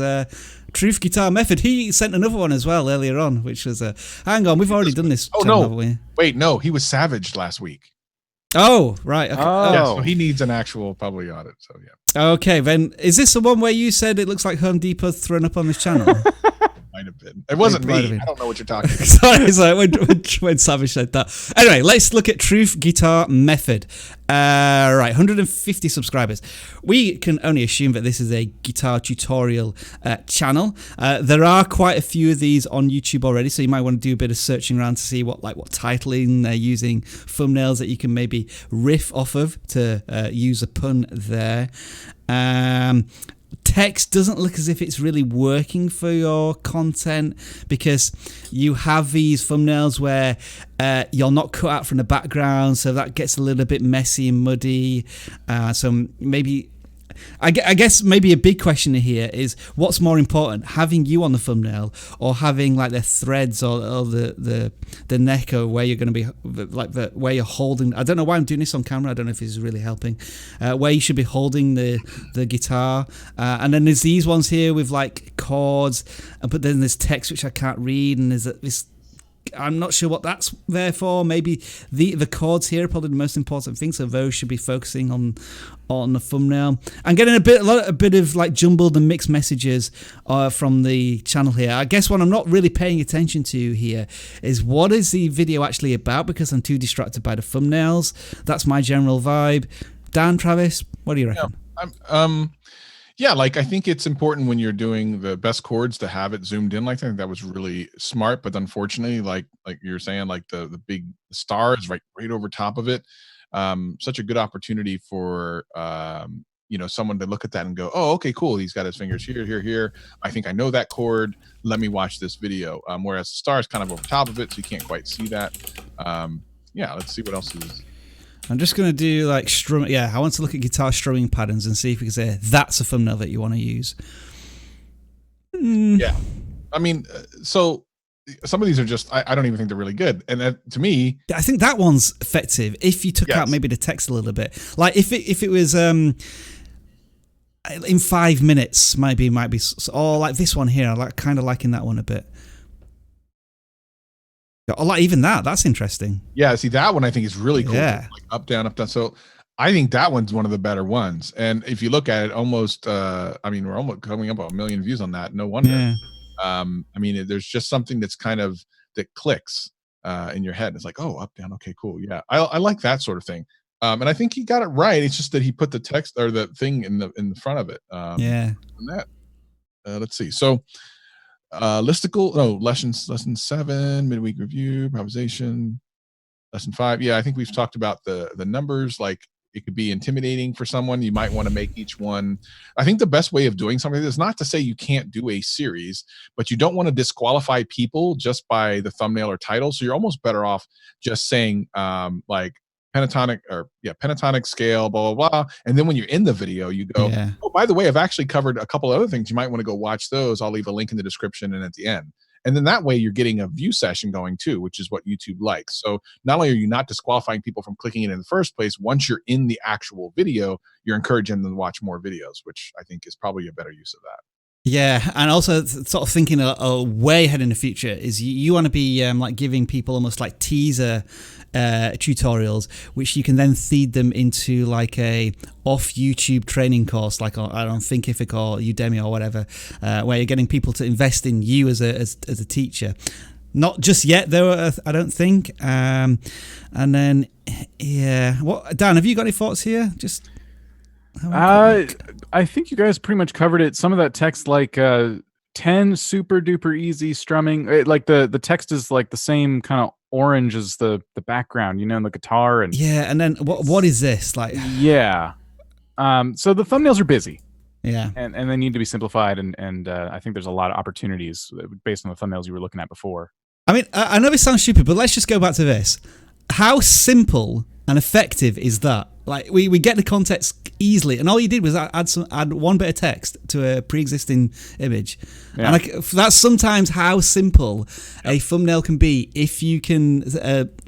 Truth Guitar Method. He sent another one as well earlier on, which was, hang on, we've already done this. Oh, channel, no. haven't we? Wait, no, he was savaged last week. Oh, right. Okay. Yeah, so he needs an actual public audit, so yeah. Okay, then, is this the one where you said it looks like Home Depot thrown up on this channel? Might have been. It wasn't me. I don't know what you're talking about. Sorry, when Savage said that. Anyway, let's look at Truth Guitar Method. Right, 150 subscribers. We can only assume that this is a guitar tutorial channel. There are quite a few of these on YouTube already, so you might want to do a bit of searching around to see what titling they're using, thumbnails that you can maybe riff off of to use a pun there. Text doesn't look as if it's really working for your content, because you have these thumbnails where you're not cut out from the background, so that gets a little bit messy and muddy. So maybe, I guess maybe a big question here is, what's more important, having you on the thumbnail or having like the threads or the neck, or where you're going to be like where you're holding? I don't know why I'm doing this on camera. I don't know if this is really helping. Where you should be holding the guitar, and then there's these ones here with like chords, but then there's text which I can't read, and there's this. I'm not sure what that's there for. Maybe the chords here are probably the most important thing, so those should be focusing on the thumbnail. I'm getting a bit of like jumbled and mixed messages from the channel here. I guess what I'm not really paying attention to here is, what is the video actually about, because I'm too distracted by the thumbnails. That's my general vibe. Dan, Travis, what do you reckon? Yeah, like I think it's important when you're doing the best chords to have it zoomed in like that. I think that was really smart, but unfortunately, like you're saying, like the big star is right over top of it. Such a good opportunity for someone to look at that and go, oh, okay, cool. He's got his fingers here. I think I know that chord. Let me watch this video. Whereas the star is kind of over top of it, so you can't quite see that. Yeah, let's see what else is. I'm just going to do like strum. Yeah, I want to look at guitar strumming patterns and see if we can say that's a thumbnail that you want to use. Yeah. I mean, so some of these are just, I don't even think they're really good. And that, to me, I think that one's effective if you took out maybe the text a little bit. Like if it was in 5 minutes, maybe, or like this one here. I like kind of liking that one a bit. I like even that. That's interesting. Yeah, see, that one I think is really cool. Yeah. Like up, down. So I think that one's one of the better ones. And if you look at it, almost, we're almost coming up on 1 million views on that. No wonder. Yeah. There's just something that's kind of, that clicks in your head. It's like, oh, up, down. Okay, cool. Yeah. I like that sort of thing. And I think he got it right. It's just that he put the text or the thing in the front of it. Yeah. And that, let's see. So, lesson 7, midweek review, improvisation, lesson 5. Yeah, I think we've talked about the numbers. Like, it could be intimidating for someone. You might want to make each one. I think the best way of doing something is not to say you can't do a series, but you don't want to disqualify people just by the thumbnail or title. So you're almost better off just saying like pentatonic scale, blah, blah, blah. And then when you're in the video, you go, oh, by the way, I've actually covered a couple other things. You might want to go watch those. I'll leave a link in the description and at the end. And then that way you're getting a view session going too, which is what YouTube likes. So not only are you not disqualifying people from clicking it in the first place, once you're in the actual video, you're encouraging them to watch more videos, which I think is probably a better use of that. Yeah, and also sort of thinking a way ahead in the future is you want to be like giving people almost like teaser tutorials, which you can then feed them into like a off YouTube training course, like I don't Thinkific or Udemy or whatever, where you're getting people to invest in you as a teacher. Not just yet, though, I don't think. And then, yeah, Dan? Have you got any thoughts here? Just. I think you guys pretty much covered it. Some of that text, like 10 super duper easy strumming, like the text is like the same kind of orange as the background, and the guitar. And yeah, and then what is this like? Yeah, so the thumbnails are busy. Yeah, and they need to be simplified, and I think there's a lot of opportunities based on the thumbnails you were looking at before. I mean, I know this sounds stupid, but let's just go back to this. How simple and effective is that? Like, we get the context easily, and all you did was add one bit of text to a pre-existing image. Yeah. And that's sometimes how simple a thumbnail can be if you can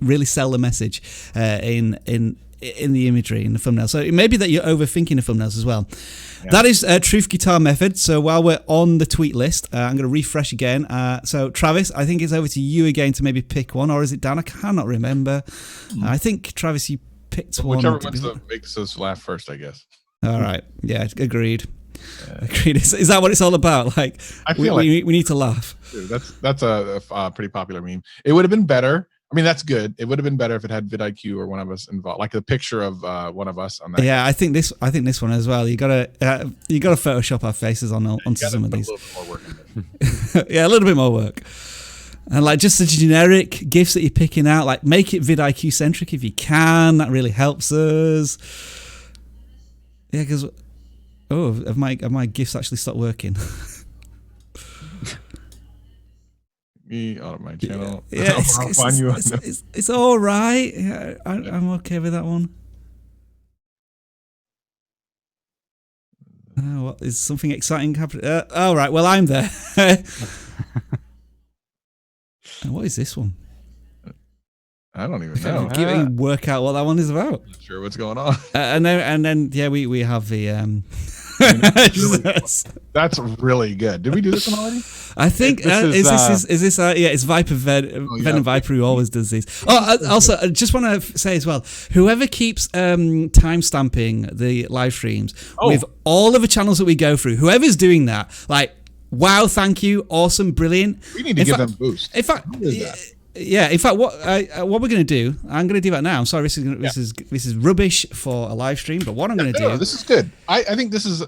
really sell the message in the imagery, in the thumbnail. So it may be that you're overthinking the thumbnails as well. Yeah. That is Truth Guitar Method. So while we're on the tweet list, I'm going to refresh again. So Travis, I think it's over to you again to maybe pick one, or is it Dan? I cannot remember. I think, Travis, you picked one. Whichever wants to make us laugh first, I guess. All right. Yeah, agreed. Agreed. Is that what it's all about? Like, I feel we need to laugh. Dude, that's a pretty popular meme. It would have been better. I mean, that's good. It would have been better if it had vidIQ or one of us involved, like a picture of one of us on that. Yeah, I think this one as well. You gotta Photoshop our faces onto some of these. A little bit more work in yeah, a little bit more work. And like just the generic GIFs that you're picking out, like make it vidIQ centric if you can. That really helps us. Yeah, because have my GIFs actually stopped working? Me on my channel. Yeah, it's all right. Yeah, I'm okay with that one. What is something exciting happening? All right. Well, I'm there. What is this one? I don't even know. Give me work out what that one is about. Not sure what's going on. And then yeah, we have the. That's really good. Did we do this one already? I think is this it's Viper Venom Viper who always does these. Also I just want to say as well, whoever keeps time stamping the live streams with all of the channels that we go through, whoever's doing that, like, wow, thank you, awesome, brilliant. We need to give them a boost. In fact, yeah. In fact, what we're going to do, I'm going to do that now. I'm sorry, this is rubbish for a live stream, but what I'm going to do. This is good. I think this is.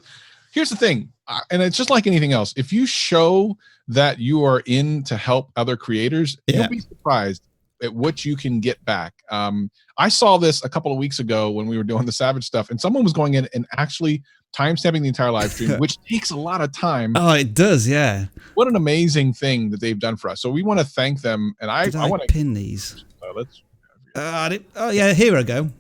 Here's the thing, and it's just like anything else. If you show that you are in to help other creators, you'll be surprised at what you can get back. I saw this a couple of weeks ago when we were doing the Savage stuff, and someone was going in and actually timestamping the entire live stream, which takes a lot of time. Oh, it does, yeah. What an amazing thing that they've done for us. So we want to thank them, and I want to pin these. Let's. Yeah, here I go.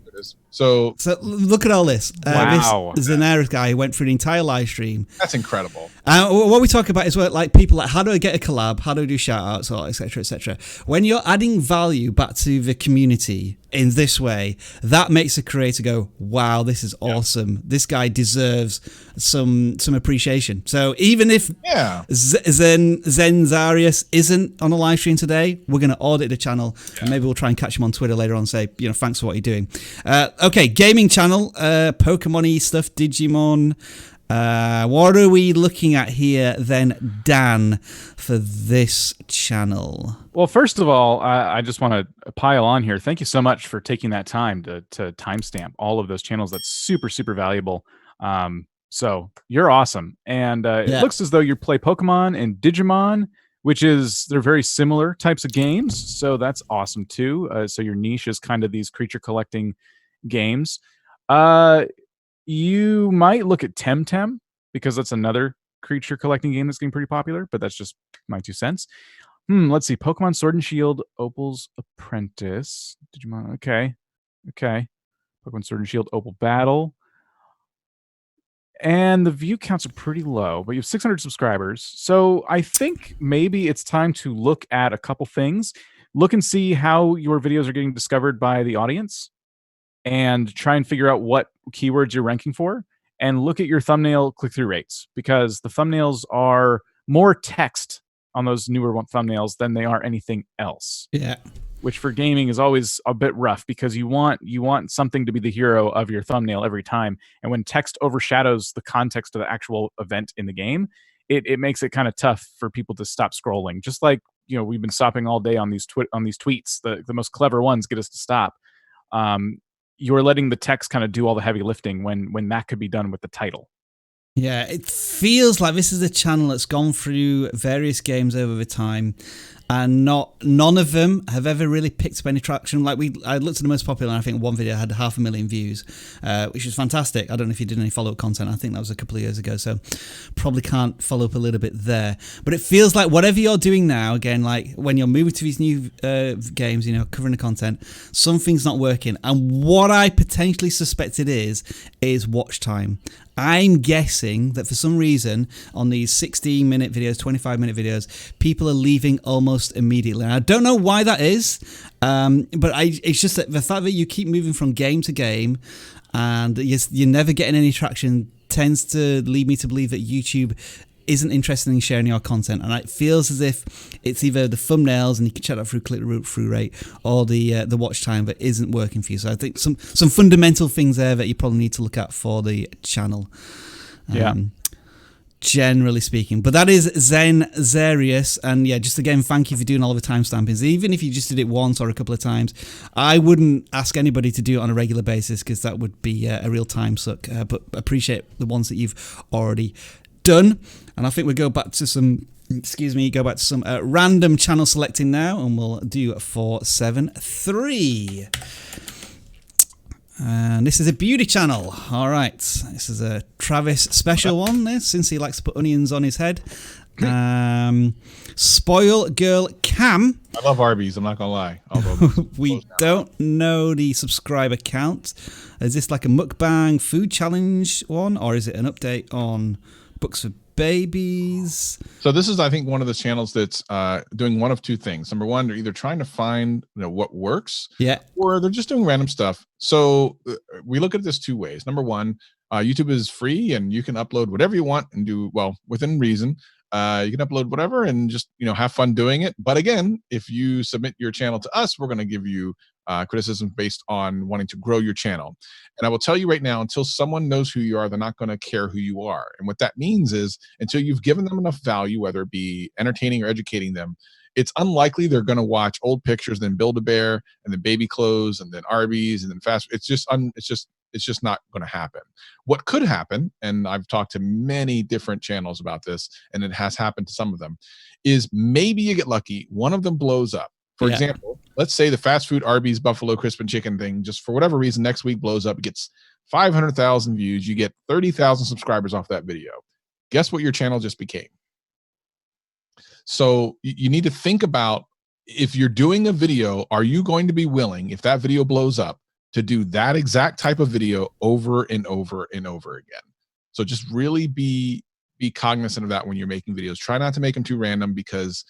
So look at all this. Wow. This Zenaris guy who went through the entire live stream. That's incredible. What we talk about is like people like, how do I get a collab? How do I do shout outs, or etc. etc. When you're adding value back to the community in this way, that makes a creator go, wow, this is awesome. This guy deserves some appreciation. So even if Zenzarius isn't on a live stream today, we're going to audit the channel, and maybe we'll try and catch him on Twitter later on and say, thanks for what you're doing. Okay, gaming channel, Pokemon-y stuff, Digimon. What are we looking at here then, Dan, for this channel? Well, first of all, I just want to pile on here. Thank you so much for taking that time to timestamp all of those channels. That's super, super valuable. So you're awesome. And it looks as though you play Pokemon and Digimon, which they're very similar types of games. So that's awesome too. So your niche is kind of these creature collecting games. You might look at Temtem, because that's another creature collecting game that's getting pretty popular, but that's just my 2 cents. Let's see. Pokemon Sword and Shield, Opal's Apprentice, Digimon. Okay. Pokemon Sword and Shield, Opal Battle. And the view counts are pretty low, but you have 600 subscribers. So I think maybe it's time to look at a couple things. Look and see how your videos are getting discovered by the audience, and try and figure out what keywords you're ranking for. and look at your thumbnail click-through rates, because the thumbnails are more text on those newer thumbnails than they are anything else. Yeah. Which for gaming is always a bit rough, because you want something to be the hero of your thumbnail every time. And when text overshadows the context of the actual event in the game, it makes it kind of tough for people to stop scrolling. Just like, we've been stopping all day on these tweets. The most clever ones get us to stop. You're letting the text kind of do all the heavy lifting when that could be done with the title. Yeah, it feels like this is a channel that's gone through various games over the time, and none of them have ever really picked up any traction. Like I looked at the most popular, and I think one video had 500,000 views, which was fantastic. I don't know if you did any follow-up content. I think that was a couple of years ago, so probably can't follow up a little bit there. But it feels like whatever you're doing now, again, like when you're moving to these new games, covering the content, something's not working. And what I potentially suspect it is watch time. I'm guessing that for some reason on these 16-minute videos, 25-minute videos, people are leaving almost immediately. And I don't know why that is, but it's just that the fact that you keep moving from game to game and you're never getting any traction tends to lead me to believe that YouTube isn't interested in sharing your content, and it feels as if it's either the thumbnails, and you can check that through click-through rate, or the watch time that isn't working for you. So I think some fundamental things there that you probably need to look at for the channel. Generally speaking. But that is Zen Zarius, and yeah, just again, thank you for doing all of the timestampings. Even if you just did it once or a couple of times, I wouldn't ask anybody to do it on a regular basis, because that would be a real time suck. But appreciate the ones that you've already done. And I think we'll go back to some random channel selecting now, and we'll do 473. And this is a beauty channel. All right, this is a Travis special one, this, since he likes to put onions on his head. Spoil Girl Cam. I love Arby's, I'm not gonna lie. We don't know the subscriber count. Is this like a mukbang food challenge one, or is it an update on books for babies? So this is, I think, one of the channels that's doing one of two things. Number one, they're either trying to find what works, or they're just doing random stuff. So we look at this two ways. Number one, YouTube is free, and you can upload whatever you want and do well within reason. You can upload whatever and just have fun doing it. But again, if you submit your channel to us, we're going to give you criticism based on wanting to grow your channel. And I will tell you right now, until someone knows who you are, they're not going to care who you are. And what that means is, until you've given them enough value, whether it be entertaining or educating them, it's unlikely they're going to watch old pictures, then Build-A-Bear, and then baby clothes, and then Arby's, and then fast. It's just not going to happen. What could happen, and I've talked to many different channels about this, and it has happened to some of them, is maybe you get lucky, one of them blows up. For example, let's say the fast food Arby's Buffalo Crisp and Chicken thing, just for whatever reason, next week blows up, it gets 500,000 views, you get 30,000 subscribers off that video. Guess what your channel just became? So you need to think about, if you're doing a video, are you going to be willing, if that video blows up, to do that exact type of video over and over and over again? So just really be cognizant of that when you're making videos. Try not to make them too random, because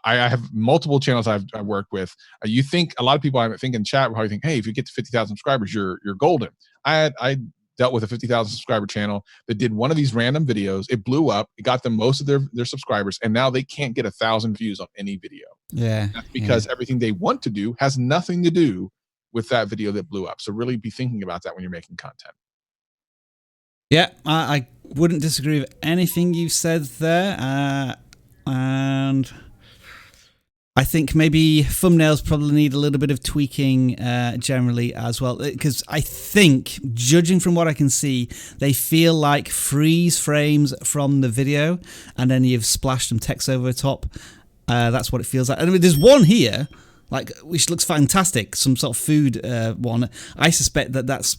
I have multiple channels I've worked with. You think, a lot of people I think in chat probably think, hey, if you get to 50,000 subscribers, you're golden. I dealt with a 50,000 subscriber channel that did one of these random videos. It blew up. It got them most of their subscribers, and now they can't get 1,000 views on any video. That's because everything they want to do has nothing to do with that video that blew up. So really be thinking about that when you're making content. Yeah, I wouldn't disagree with anything you said there. And I think maybe thumbnails probably need a little bit of tweaking generally as well, because I think, judging from what I can see, they feel like freeze frames from the video, and then you've splashed some text over the top. That's what it feels like. I mean, there's one here, which looks fantastic, some sort of food one. I suspect that's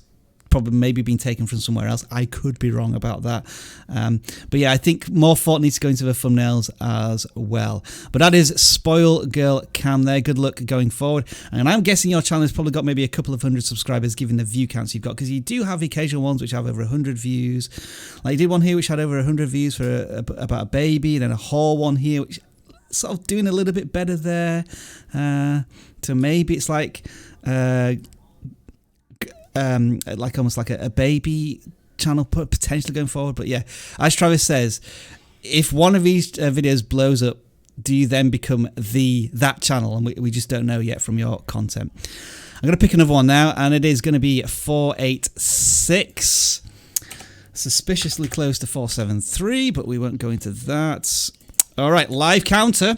probably maybe been taken from somewhere else. I could be wrong about that. But yeah, I think more thought needs to go into the thumbnails as well. But that is Spoil Girl Cam there. Good luck going forward. And I'm guessing your channel has probably got maybe a couple of hundred subscribers given the view counts you've got, because you do have occasional ones which have over 100 views. Like you did one here which had over 100 views for about a baby, and then a haul one here which sort of doing a little bit better there. So maybe it's like almost like a baby channel potentially going forward. But yeah, as Travis says, if one of these videos blows up, do you then become that channel? And we just don't know yet from your content. I'm going to pick another one now, and it is going to be 486. Suspiciously close to 473, but we won't go into that. All right, live counter.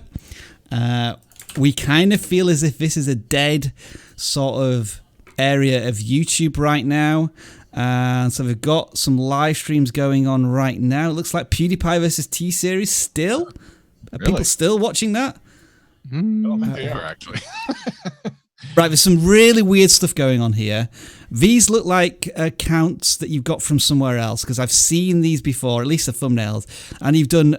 We kind of feel as if this is a dead sort of area of YouTube right now. So we've got some live streams going on right now. It looks like PewDiePie versus T-Series still. Are people still watching that? I don't think they are, actually. Right, there's some really weird stuff going on here. These look like accounts that you've got from somewhere else, because I've seen these before, at least the thumbnails, and you've done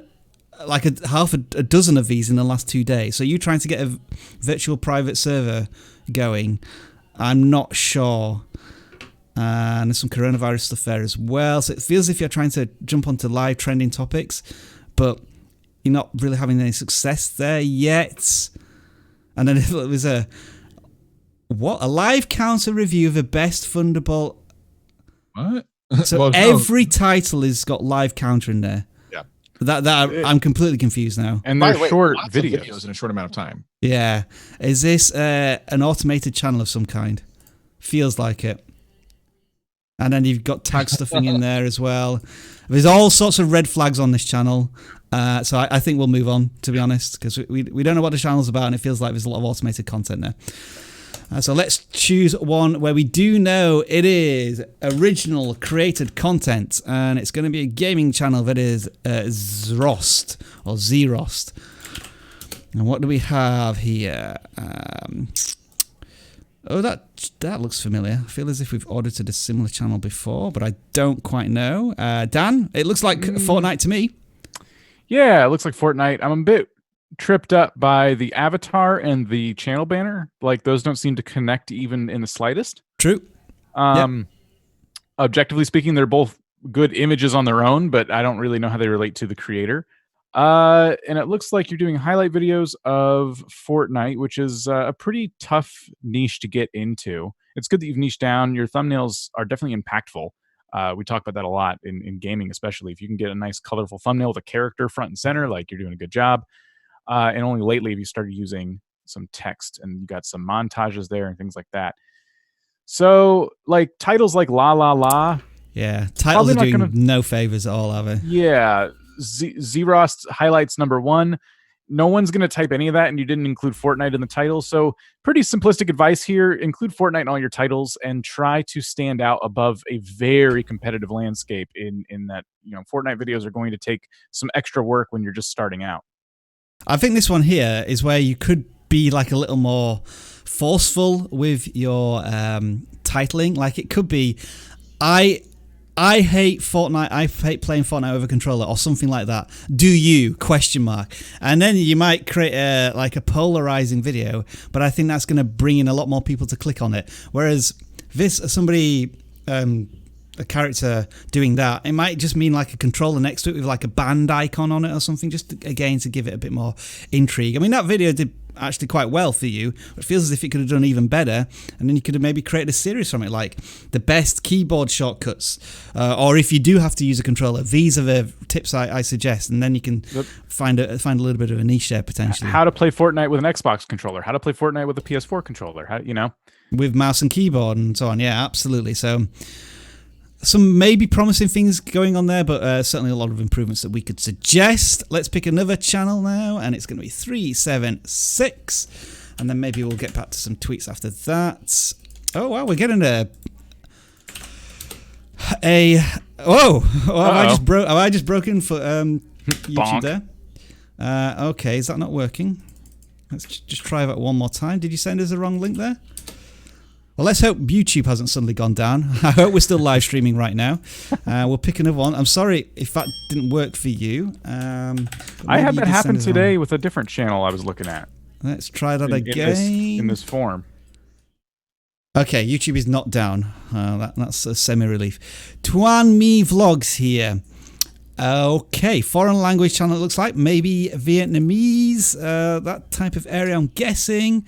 like half a dozen of these in the last 2 days. So you're trying to get a virtual private server going. I'm not sure. And there's some coronavirus stuff there as well. So it feels as if you're trying to jump onto live trending topics, but you're not really having any success there yet. And then it was a live counter review of the best Thunderbolt. What? So every title has got live counter in there. Yeah. I'm completely confused now. And they're short lots of videos in a short amount of time. Yeah. Is this an automated channel of some kind? Feels like it. And then you've got tag stuffing in there as well. There's all sorts of red flags on this channel. So I think we'll move on, to be honest, because we don't know what the channel's about, and it feels like there's a lot of automated content there. So let's choose one where we do know it is original created content, and it's going to be a gaming channel that is Zrost or Zerost. And what do we have here? Oh, that looks familiar. I feel as if we've audited a similar channel before, but I don't quite know. Dan, it looks like Fortnite to me. Yeah, it looks like Fortnite. I'm a bit tripped up by the avatar and the channel banner. Like, those don't seem to connect even in the slightest. True. Objectively speaking, they're both good images on their own, but I don't really know how they relate to the creator. And it looks like you're doing highlight videos of Fortnite, which is a pretty tough niche to get into. It's good that you've niched down. Your thumbnails are definitely impactful. We talk about that a lot in gaming, especially. If you can get a nice colorful thumbnail with a character front and center, like, you're doing a good job. And only lately have you started using some text, and you got some montages there and things like that. So, like, titles like La La La. Yeah, titles are doing no favors at all, are they? Yeah. Zerost highlights #1. No one's going to type any of that, and you didn't include Fortnite in the title. So pretty simplistic advice here. Include Fortnite in all your titles and try to stand out above a very competitive landscape in that, Fortnite videos are going to take some extra work when you're just starting out. I think this one here is where you could be like a little more forceful with your titling. Like, it could be, I hate Fortnite. I hate playing Fortnite with a controller, or something like that. Do you? ? And then you might create a polarizing video, but I think that's going to bring in a lot more people to click on it. Whereas a character doing that, it might just mean like a controller next to it with like a band icon on it or something, just again to give it a bit more intrigue. I mean, that video did actually quite well for you. It feels as if it could have done even better, and then you could have maybe created a series from it, like the best keyboard shortcuts, or if you do have to use a controller, these are the tips I suggest, and then you can find a little bit of a niche there potentially. How to play Fortnite with an Xbox controller, how to play Fortnite with a PS4 controller, with mouse and keyboard and so on. Yeah, absolutely. So some maybe promising things going on there, but certainly a lot of improvements that we could suggest. Let's pick another channel now, and it's going to be 376, and then maybe we'll get back to some tweets after that. Oh wow, we're getting have I just broken for YouTube there? Okay, is that not working? Let's just try that one more time. Did you send us the wrong link there? Well, let's hope YouTube hasn't suddenly gone down. I hope we're still live streaming right now. We'll pick another one. I'm sorry if that didn't work for you. I had that happen today with a different channel I was looking at. Let's try that again. In this form. Okay, YouTube is not down. That's a semi-relief. Tuan Me Vlogs here. Okay, foreign language channel it looks like. Maybe Vietnamese, that type of area, I'm guessing.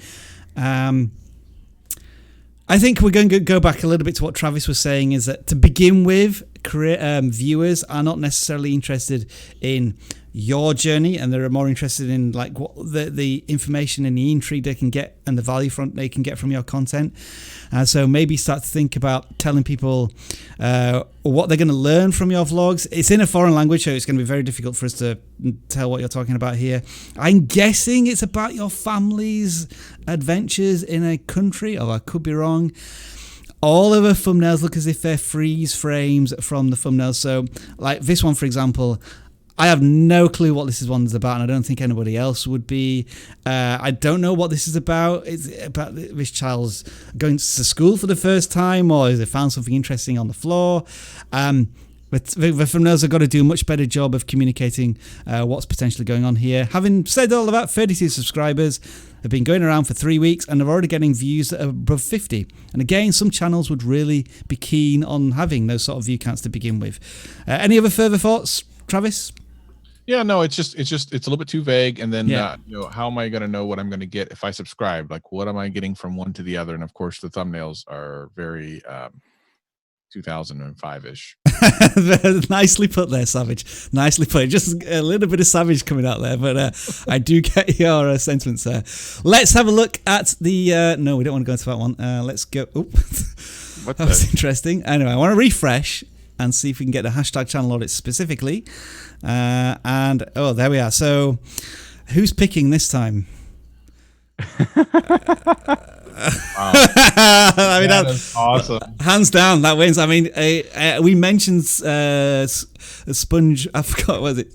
I think we're going to go back a little bit to what Travis was saying, is that to begin with, viewers are not necessarily interested in your journey, and they're more interested in like what the information and the intrigue they can get and the value they can get from your content. And so maybe start to think about telling people what they're going to learn from your vlogs. It's in a foreign language, so it's going to be very difficult for us to tell what you're talking about here. I'm guessing it's about your family's adventures in a country, or I could be wrong. All of the thumbnails look as if they're freeze frames from the thumbnails. So like this one, for example, I have no clue what this one's about, and I don't think anybody else would be. I don't know what this is about. Is it about this child's going to school for the first time, or has they found something interesting on the floor? But the thumbnails have got to do a much better job of communicating what's potentially going on here. Having said all of that, 32 subscribers have been going around for 3 weeks, and they're already getting views that are above 50. And again, some channels would really be keen on having those sort of view counts to begin with. Any other further thoughts, Travis? Yeah, no, it's a little bit too vague. And then, how am I going to know what I'm going to get if I subscribe? Like, what am I getting from one to the other? And of course, the thumbnails are very 2005-ish. Nicely put there, Savage. Nicely put. Just a little bit of Savage coming out there, but I do get your sentiments there. Let's have a look at the... no, we don't want to go into that one. Let's go... Oh, that was interesting. Anyway, I want to refresh and see if we can get the hashtag channel audits specifically. And oh, there we are. So who's picking this time? Wow. I mean, that's awesome. Hands down, that wins. I mean, we mentioned Sponge. I forgot, what was it?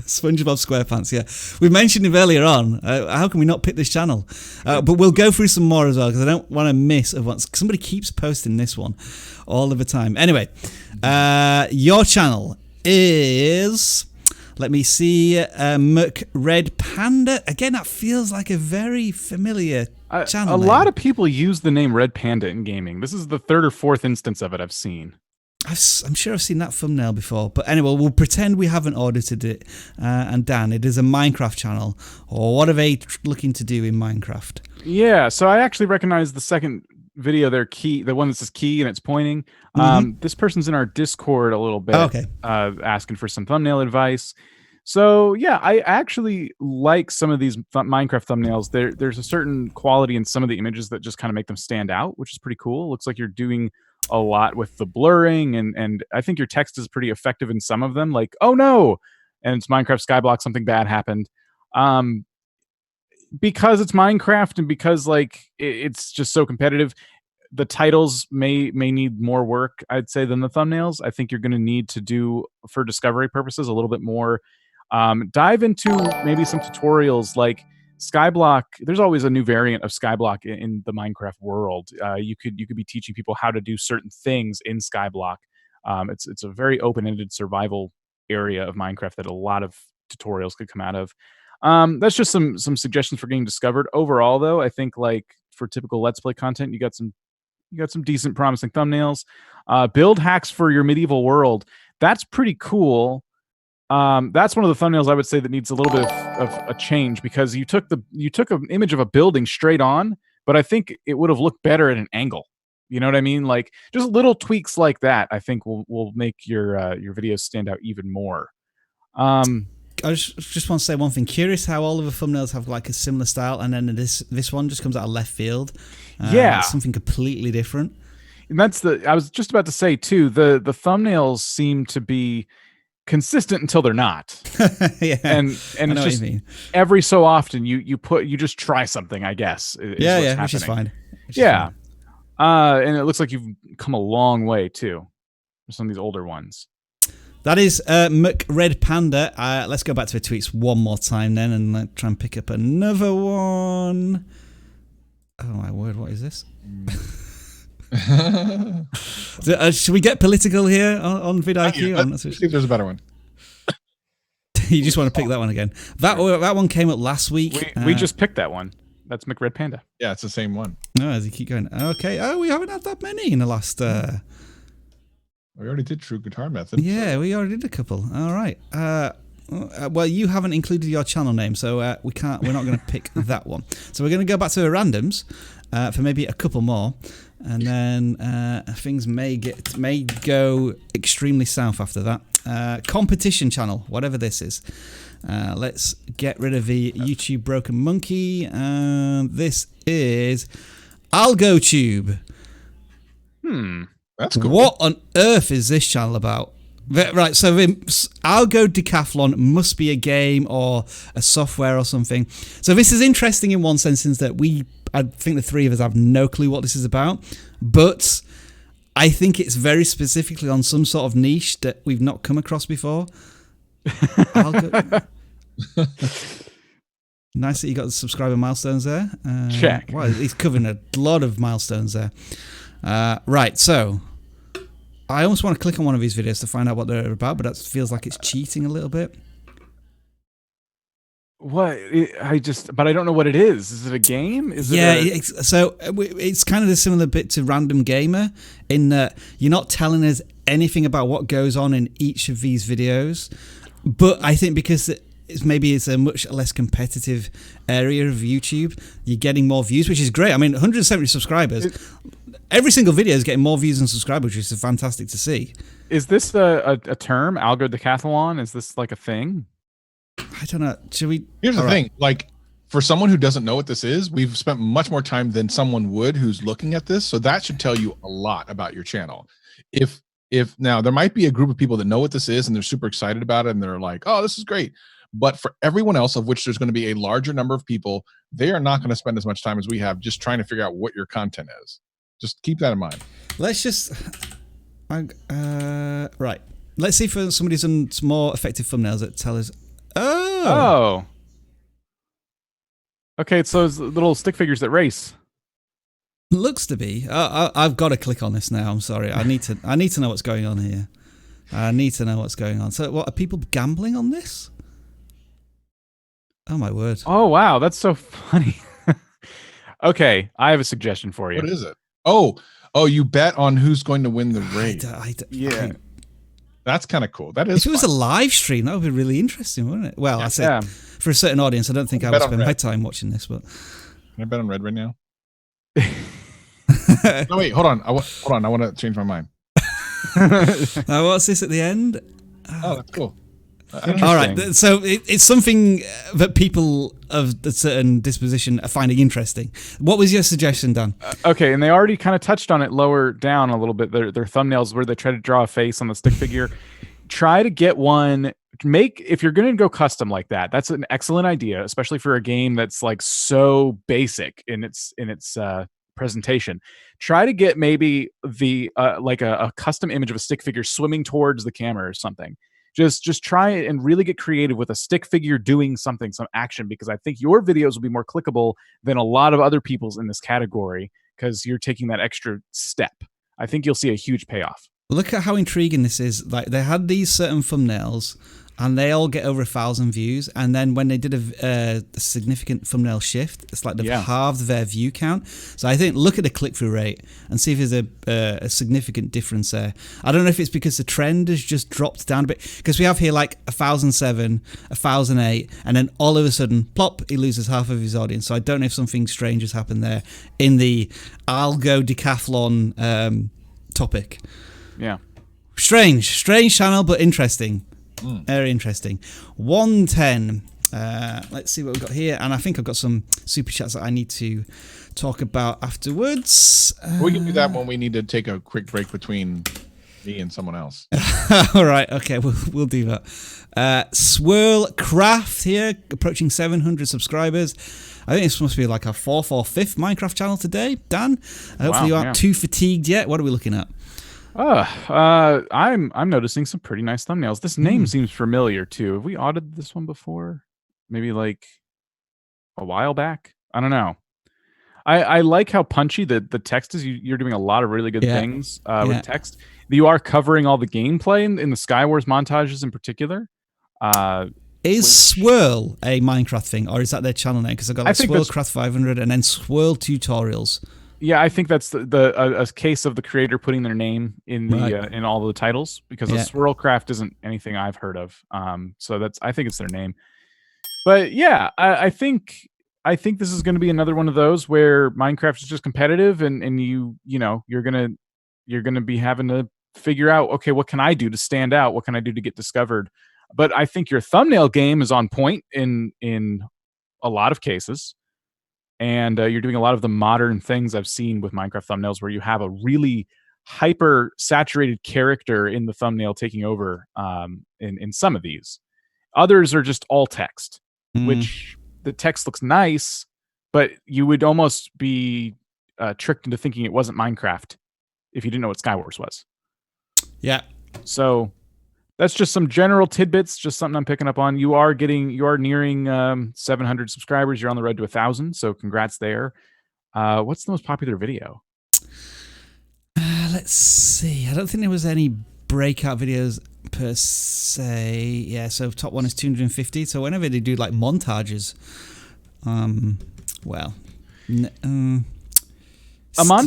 SpongeBob SquarePants. Yeah, we mentioned him earlier on. How can we not pick this channel? But we'll go through some more as well, because I don't want to miss of what somebody keeps posting this one all of the time. Anyway, your channel is. Let me see, Red Panda. Again, that feels like a very familiar channel. A lot of people use the name Red Panda in gaming. This is the third or fourth instance of it I've seen. I'm sure I've seen that thumbnail before. But anyway, we'll pretend we haven't audited it. And Dan, it is a Minecraft channel. Or what are they looking to do in Minecraft? Yeah, so I actually recognize the second video there, key, the one that says key and it's pointing. This person's in our Discord a little bit, asking for some thumbnail advice. So yeah, I actually like some of these Minecraft thumbnails. There's a certain quality in some of the images that just kind of make them stand out, which is pretty cool. Looks like you're doing a lot with the blurring, and I think your text is pretty effective in some of them, like, oh no, and it's Minecraft Skyblock, something bad happened. Because it's Minecraft and because like it's just so competitive, the titles may need more work, I'd say, than the thumbnails. I think you're going to need to do, for discovery purposes, a little bit more. Dive into maybe some tutorials like Skyblock. There's always a new variant of Skyblock in the Minecraft world. You could be teaching people how to do certain things in Skyblock. It's a very open-ended survival area of Minecraft that a lot of tutorials could come out of. That's just some suggestions for getting discovered. Overall, though, I think like for typical Let's Play content, you got some decent, promising thumbnails. Build hacks for your medieval world. That's pretty cool. That's one of the thumbnails I would say that needs a little bit of a change, because you took an image of a building straight on, but I think it would have looked better at an angle. You know what I mean? Like just little tweaks like that, I think will make your videos stand out even more. I just want to say one thing. Curious how all of the thumbnails have like a similar style, and then this one just comes out of left field. Yeah, it's something completely different. And I was just about to say too. The thumbnails seem to be consistent until they're not. Yeah, and it's just every so often you just try something, I guess. Yeah, which is fine. And it looks like you've come a long way too for some of these older ones. That is Red Panda. Let's go back to the tweets one more time then, and try and pick up another one. Oh my word, what is this? Should we get political here on vidIQ? Let's see if there's a better one. You just want to pick that one again? That one came up last week. We just picked that one. That's McRed Panda. Yeah, it's the same one. No, as you keep going. Okay. Oh, we haven't had that many in the last... We already did True Guitar Method. Yeah, so. We already did a couple. All right. Well, you haven't included your channel name, so we're not going to pick that one. So we're going to go back to the randoms. for maybe a couple more, and then things may go extremely south after that. Competition channel, whatever this is. Let's get rid of the YouTube broken monkey. This is AlgoTube. That's cool. What on earth is this channel about? Right, so Algo Decathlon must be a game or a software or something. So this is interesting in one sense, in that I think the three of us have no clue what this is about, but I think it's very specifically on some sort of niche that we've not come across before. Nice that you got the subscriber milestones there. Check. Wow, he's covering a lot of milestones there. Right, so I almost want to click on one of these videos to find out what they're about, but that feels like it's cheating a little bit. What? But I don't know what it is. Is it a game? It's kind of a similar bit to Random Gamer in that you're not telling us anything about what goes on in each of these videos, but I think because it's a much less competitive area of YouTube, you're getting more views, which is great. I mean, 170 subscribers. Every single video is getting more views and subscribers, which is fantastic to see. Is this a term, Algo Decathlon? Is this like a thing? I don't know. Should we? Here's the thing. Like, for someone who doesn't know what this is, we've spent much more time than someone would who's looking at this. So that should tell you a lot about your channel. If now there might be a group of people that know what this is and they're super excited about it and they're like, oh, this is great. But for everyone else, of which there's going to be a larger number of people, they are not going to spend as much time as we have just trying to figure out what your content is. Just keep that in mind. Let's just right. Let's see if somebody's done some more effective thumbnails that tell us. Oh. Okay, so it's little stick figures that race. Looks to be. I've got to click on this now. I'm sorry. I need to know what's going on here. I need to know what's going on. So, what are people gambling on this? Oh my word! Oh wow, that's so funny. Okay, I have a suggestion for you. What is it? Oh, you bet on who's going to win the race. Yeah. That's kind of cool. That is. If it was a live stream, that would be really interesting, wouldn't it? Well, I say for a certain audience, I don't think I would spend my time watching this. But can I bet on red right now? No, wait, hold on. I want to change my mind. What's this at the end? Oh, that's cool. All right, so it's something that people of a certain disposition are finding interesting. What was your suggestion, Dan? Okay, and they already kind of touched on it lower down a little bit. Their thumbnails where they try to draw a face on the stick figure. Try to get one. If you're going to go custom like that, that's an excellent idea, especially for a game that's like so basic in its presentation. Try to get maybe the like a custom image of a stick figure swimming towards the camera or something. Just try it and really get creative with a stick figure doing something, some action, because I think your videos will be more clickable than a lot of other people's in this category because you're taking that extra step. I think you'll see a huge payoff. Look at how intriguing this is. Like, they had these certain thumbnails and they all get over 1,000 views, and then when they did a significant thumbnail shift, it's like they've halved their view count. So I think look at the click-through rate and see if there's a significant difference there. I don't know if it's because the trend has just dropped down a bit, because we have here like 1,007, 1,008, and then all of a sudden, plop, he loses half of his audience. So I don't know if something strange has happened there in the Algo Decathlon topic. Yeah. Strange channel, but interesting. Very interesting. 110. Let's see what we've got here. And I think I've got some super chats that I need to talk about afterwards. We can do that when we need to take a quick break between me and someone else. All right. Okay. We'll do that. Swirl Craft here, approaching 700 subscribers. I think this must be like our 4th or 5th Minecraft channel today, Dan. Hopefully you aren't too fatigued yet. What are we looking at? I'm noticing some pretty nice thumbnails. This name seems familiar too. Have we audited this one before? Maybe like a while back? I don't know. I like how punchy the text is. You're doing a lot of really good things with text. You are covering all the gameplay in the Skywars montages in particular. Is Swirl a Minecraft thing, or is that their channel name? Because I've got like Swirlcraft 500 and then Swirl Tutorials. Yeah, I think that's a case of the creator putting their name in the in all the titles, because the Swirlcraft isn't anything I've heard of. So I think it's their name. But yeah, I think I think this is going to be another one of those where Minecraft is just competitive, and you're gonna be having to figure out, okay, what can I do to stand out? What can I do to get discovered? But I think your thumbnail game is on point in a lot of cases, and you're doing a lot of the modern things I've seen with Minecraft thumbnails, where you have a really hyper saturated character in the thumbnail taking over. In some of these, others are just all text, which the text looks nice, but you would almost be tricked into thinking it wasn't Minecraft if you didn't know what Skywars was. Yeah. So that's just some general tidbits, just something I'm picking up on. You are nearing 700 subscribers. You're on the road to 1,000. So congrats there. What's the most popular video? Let's see. I don't think there was any breakout videos per se. Yeah, so top one is 250. So whenever they do like montages, a montage.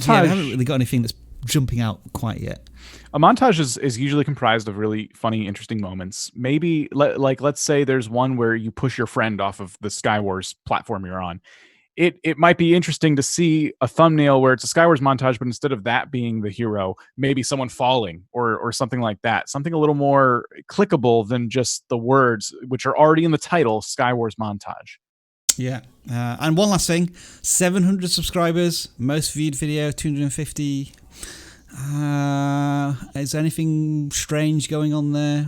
Yeah, I haven't really got anything that's jumping out quite yet. A montage is usually comprised of really funny, interesting moments. Maybe let's say there's one where you push your friend off of the Skywars platform you're on. It might be interesting to see a thumbnail where it's a Skywars montage, but instead of that being the hero, maybe someone falling or something like that. Something a little more clickable than just the words, which are already in the title, Skywars montage. Yeah. And one last thing, 700 subscribers, most viewed video, 250. Is there anything strange going on there?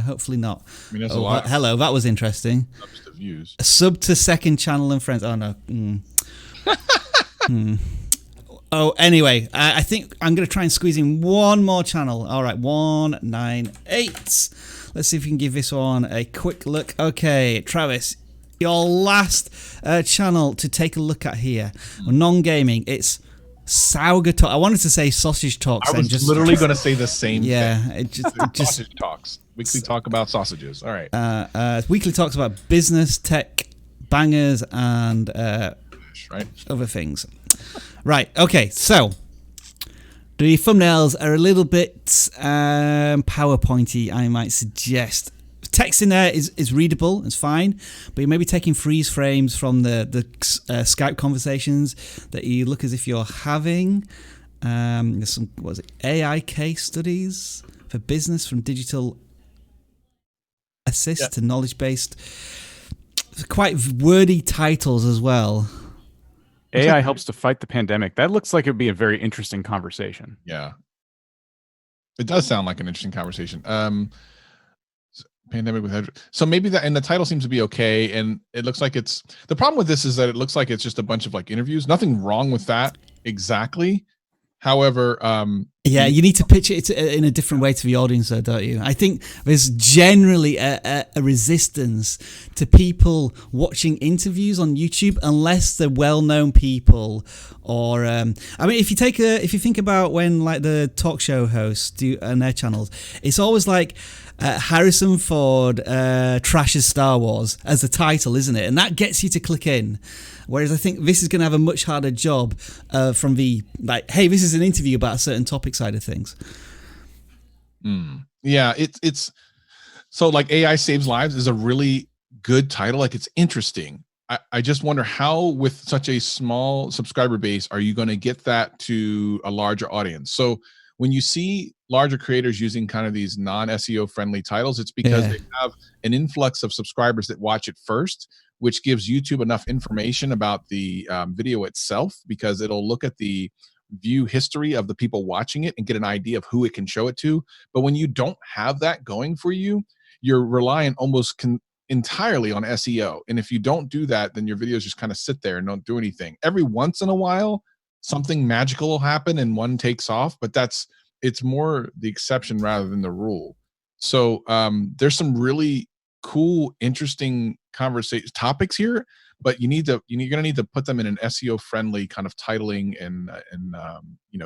Hopefully not. I mean, that's a lot. Hello, that was interesting. Subs to views. A sub to second channel and friends. Oh no. Oh, anyway, I think I'm going to try and squeeze in one more channel. All right, 198. Let's see if we can give this one a quick look. Okay, Travis, your last channel to take a look at here. Non-gaming. It's Sauger Talk. I wanted to say Sausage Talks. I was literally going to say the same thing. It just Sausage Talks. Weekly talk about sausages. All right. Weekly talks about business, tech, bangers, and right. other things. Right. Okay. So the thumbnails are a little bit PowerPointy, I might suggest. Text in there is readable, it's fine, but you may be taking freeze frames from the Skype conversations that you look as if you're having. There's some, what was it, AI case studies for business, from digital assist to knowledge-based. Quite wordy titles as well. AI helps to fight the pandemic. That looks like it would be a very interesting conversation. Yeah. It does sound like an interesting conversation. Pandemic with so maybe that, and the title seems to be okay, and it looks like it's, the problem with this is that it looks like it's just a bunch of like interviews. Nothing wrong with that exactly. However, yeah, you need to pitch it in a different way to the audience, though, don't you? I think there's generally a resistance to people watching interviews on YouTube unless they're well-known people, or I mean, if you think about when like the talk show hosts do on their channels, it's always like Harrison Ford trashes Star Wars as the title, isn't it? And that gets you to click in. Whereas I think this is going to have a much harder job from the, like, hey, this is an interview about a certain topic side of things. Yeah, it's so like AI Saves Lives is a really good title. Like, it's interesting. I just wonder how, with such a small subscriber base, are you going to get that to a larger audience? So when you see larger creators using kind of these non-SEO friendly titles, it's because they have an influx of subscribers that watch it first, which gives YouTube enough information about the video itself, because it'll look at the view history of the people watching it and get an idea of who it can show it to. But when you don't have that going for you, you're relying almost entirely on SEO. And if you don't do that, then your videos just kind of sit there and don't do anything. Every once in a while, something magical will happen and one takes off, but it's more the exception rather than the rule. So there's some really cool, interesting conversation topics here, but you're gonna need to put them in an SEO friendly kind of titling and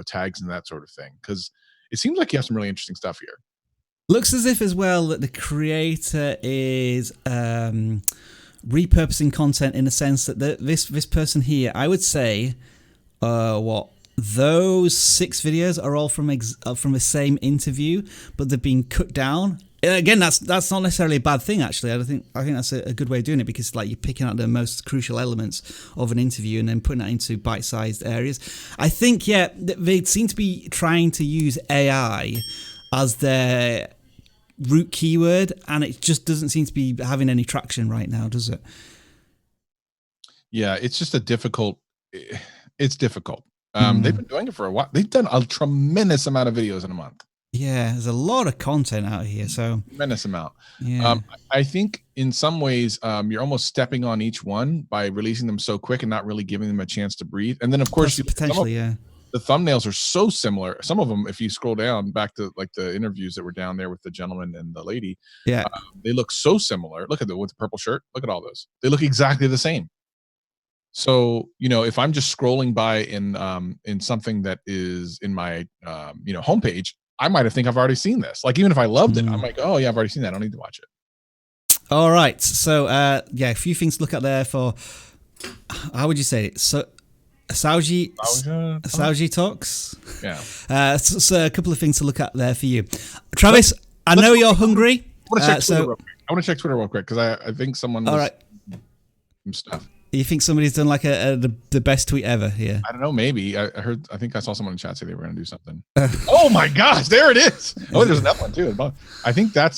tags and that sort of thing, because it seems like you have some really interesting stuff here. Looks as if as well that the creator is repurposing content, in the sense that this person here, I would say, those 6 videos are all from the same interview, but they've been cut down. Again, that's not necessarily a bad thing. Actually, I think that's a good way of doing it, because like you're picking out the most crucial elements of an interview and then putting that into bite-sized areas. I think they seem to be trying to use AI as their root keyword, and it just doesn't seem to be having any traction right now, does it? Yeah, it's just it's difficult. They've been doing it for a while. They've done a tremendous amount of videos in a month. Yeah, there's a lot of content out here, so tremendous amount. Yeah. I think in some ways you're almost stepping on each one by releasing them so quick and not really giving them a chance to breathe. And then of course, potentially, the thumbnails are so similar. Some of them, if you scroll down back to like the interviews that were down there with the gentleman and the lady, they look so similar. Look at with the purple shirt. Look at all those. They look exactly the same. So, if I'm just scrolling by in something that is in my homepage, I might have think I've already seen this. Like, even if I loved it, I'm like, oh yeah, I've already seen that. I don't need to watch it. All right. So a few things to look at there for, how would you say it? So Sauji Talks. Yeah. So a couple of things to look at there for you. Travis, I know you're hungry. I want to check Twitter real quick, because I think someone was some stuff. You think somebody's done like the best tweet ever here? I don't know. Maybe I think I saw someone in chat say they were going to do something. Oh my gosh, there it is. Oh, there's another one too. I think you're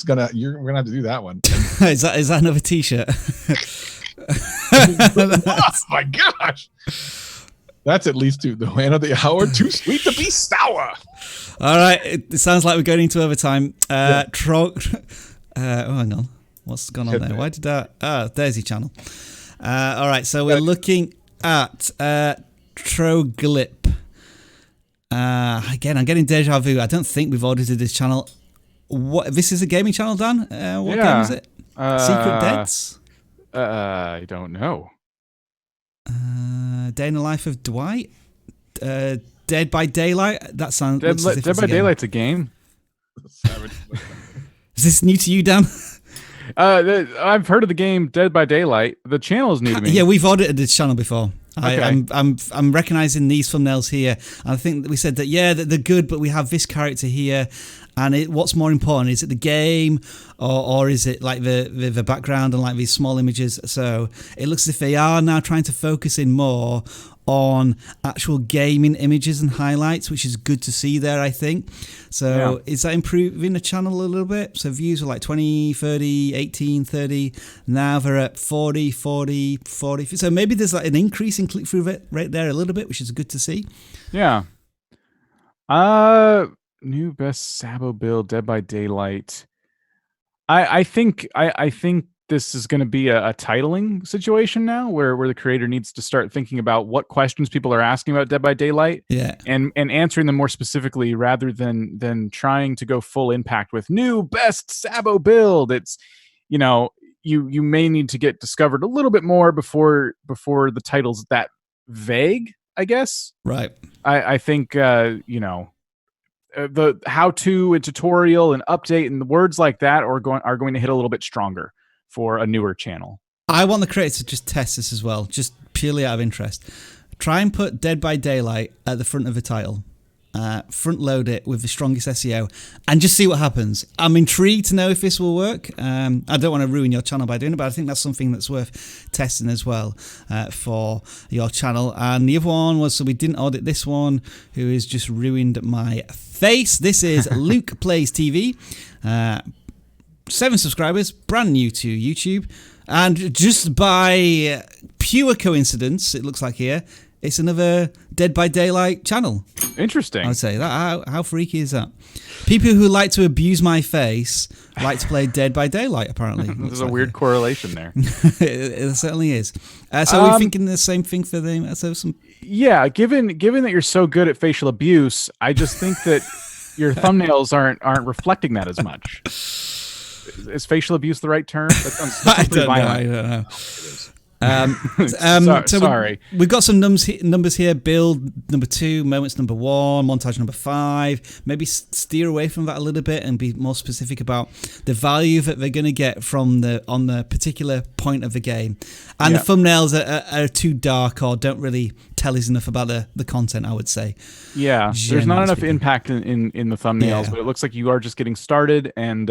going to have to do that one. Is that another T-shirt? Oh my gosh. That's at least the man of the hour. Too sweet to be sour. All right. It sounds like we're going into overtime. Hang on. What's gone on there? Why did that? There's your channel. All right, so we're looking at Troglip. Again, I'm getting deja vu. I don't think we've audited this channel. This is a gaming channel, Dan? What game is it? Secret Deads? I don't know. Day in the Life of Dwight? Dead by Daylight? That sounds... Dead by Daylight's a game. Is this new to you, Dan? I've heard of the game Dead by Daylight. The channel is new to me. Yeah, we've audited this channel before. Okay. I'm recognizing these thumbnails here, and I think that we said that that they're good, but we have this character here, and what's more important, is it the game or is it like the background and like these small images? So it looks as if they are now trying to focus in more on actual gaming images and highlights, which is good to see there, I think. So is that improving the channel a little bit? So views were like 20, 30, 18, 30. Now they're at 40, 40, 40. So maybe there's like an increase in click-through rate there a little bit, which is good to see. Yeah. New best Sabo build, Dead by Daylight. I think this is going to be a titling situation now, where the creator needs to start thinking about what questions people are asking about Dead by Daylight, and answering them more specifically, rather than trying to go full impact with new best Sabo build. It's, you may need to get discovered a little bit more before the title's that vague, I guess. Right. I think the how-to and tutorial and update and the words like that are going to hit a little bit stronger for a newer channel. I want the creator to just test this as well, just purely out of interest. Try and put Dead by Daylight at the front of the title. Front load it with the strongest SEO and just see what happens. I'm intrigued to know if this will work. I don't want to ruin your channel by doing it, but I think that's something that's worth testing as well for your channel. And the other one was, so we didn't audit this one, who has just ruined my face. This is Luke Plays TV. 7 subscribers, brand new to YouTube, and just by pure coincidence, it looks like here, it's another Dead by Daylight channel. Interesting. I'd say that. How freaky is that? People who like to abuse my face like to play Dead by Daylight, apparently. There's a weird correlation there. It certainly is. So we're thinking the same thing for them. Yeah, given that you're so good at facial abuse, I just think that your thumbnails aren't reflecting that as much. Is facial abuse the right term? I don't know. Sorry. We've got some numbers here. Build number 2, moments number 1, montage number 5. Maybe steer away from that a little bit and be more specific about the value that they're going to get on the particular point of the game. And the thumbnails are too dark or don't really tells enough about the content, I would say. Yeah, there's not Generally enough speaking. impact in the thumbnails, Yeah. but it looks like you are just getting started. And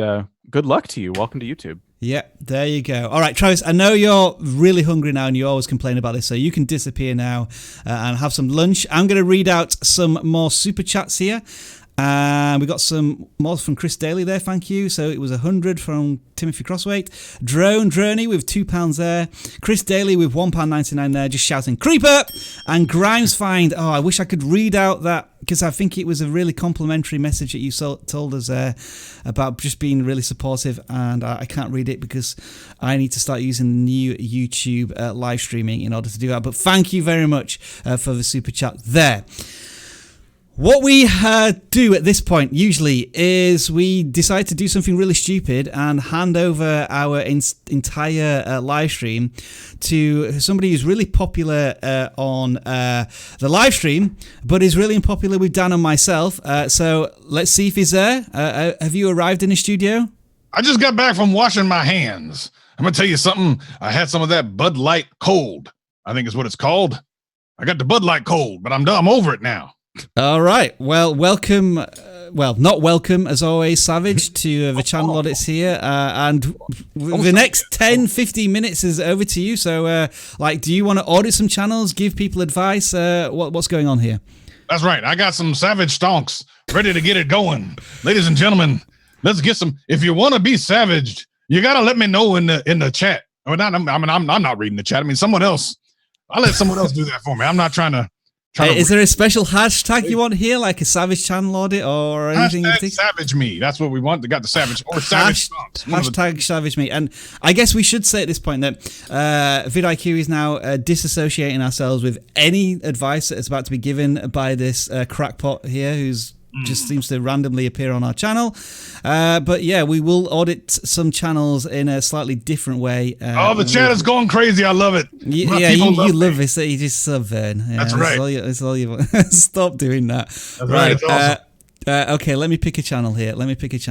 good luck to you. Welcome to YouTube. Yeah, there you go. All right, Travis, I know you're really hungry now and you always complain about this, so you can disappear now and have some lunch. I'm going to read out some more super chats here. We got some more from Chris Daly there, thank you. So it was 100 from Timothy Crossweight. Droney with £2 there. Chris Daly with £1.99 there, just shouting Creeper. And Grimes Find. Oh, I wish I could read out that, because I think it was a really complimentary message that you told us there about just being really supportive, and I can't read it because I need to start using the new YouTube live streaming in order to do that. But thank you very much for the super chat there. What we do at this point usually is we decide to do something really stupid and hand over our entire live stream to somebody who's really popular on the live stream, but is really unpopular with Dan and myself. So let's see if he's there. Have you arrived in the studio? I just got back from washing my hands. I'm going to tell you something. I had some of that Bud Light cold, I think is what it's called. I got the Bud Light cold, but I'm done. I'm over it now. All right. Well, welcome. Well, not welcome, as always, Savage, to the channel audits here. And the next 10, 15 minutes is over to you. So, do you want to audit some channels, give people advice? What's going on here? That's right. I got some Savage stonks ready to get it going. Ladies and gentlemen, let's get some. If you want to be savaged, you got to let me know in the chat. I'm not reading the chat. I mean, someone else. I'll let someone else do that for me. I'm not trying to. Is there a special hashtag you want here, like a Savage channel audit or anything? Savage me. That's what we want. They got the Savage or Savage. Hashtag Savage me. And I guess we should say at this point that vidIQ is now disassociating ourselves with any advice that is about to be given by this crackpot here, who's just seems to randomly appear on our channel. But yeah, we will audit some channels in a slightly different way. The chat is going crazy. I love it. You love this. You just Vern. Yeah, that's right. That's all you stop doing that. That's right. Awesome. Okay, let me pick a channel here. We're just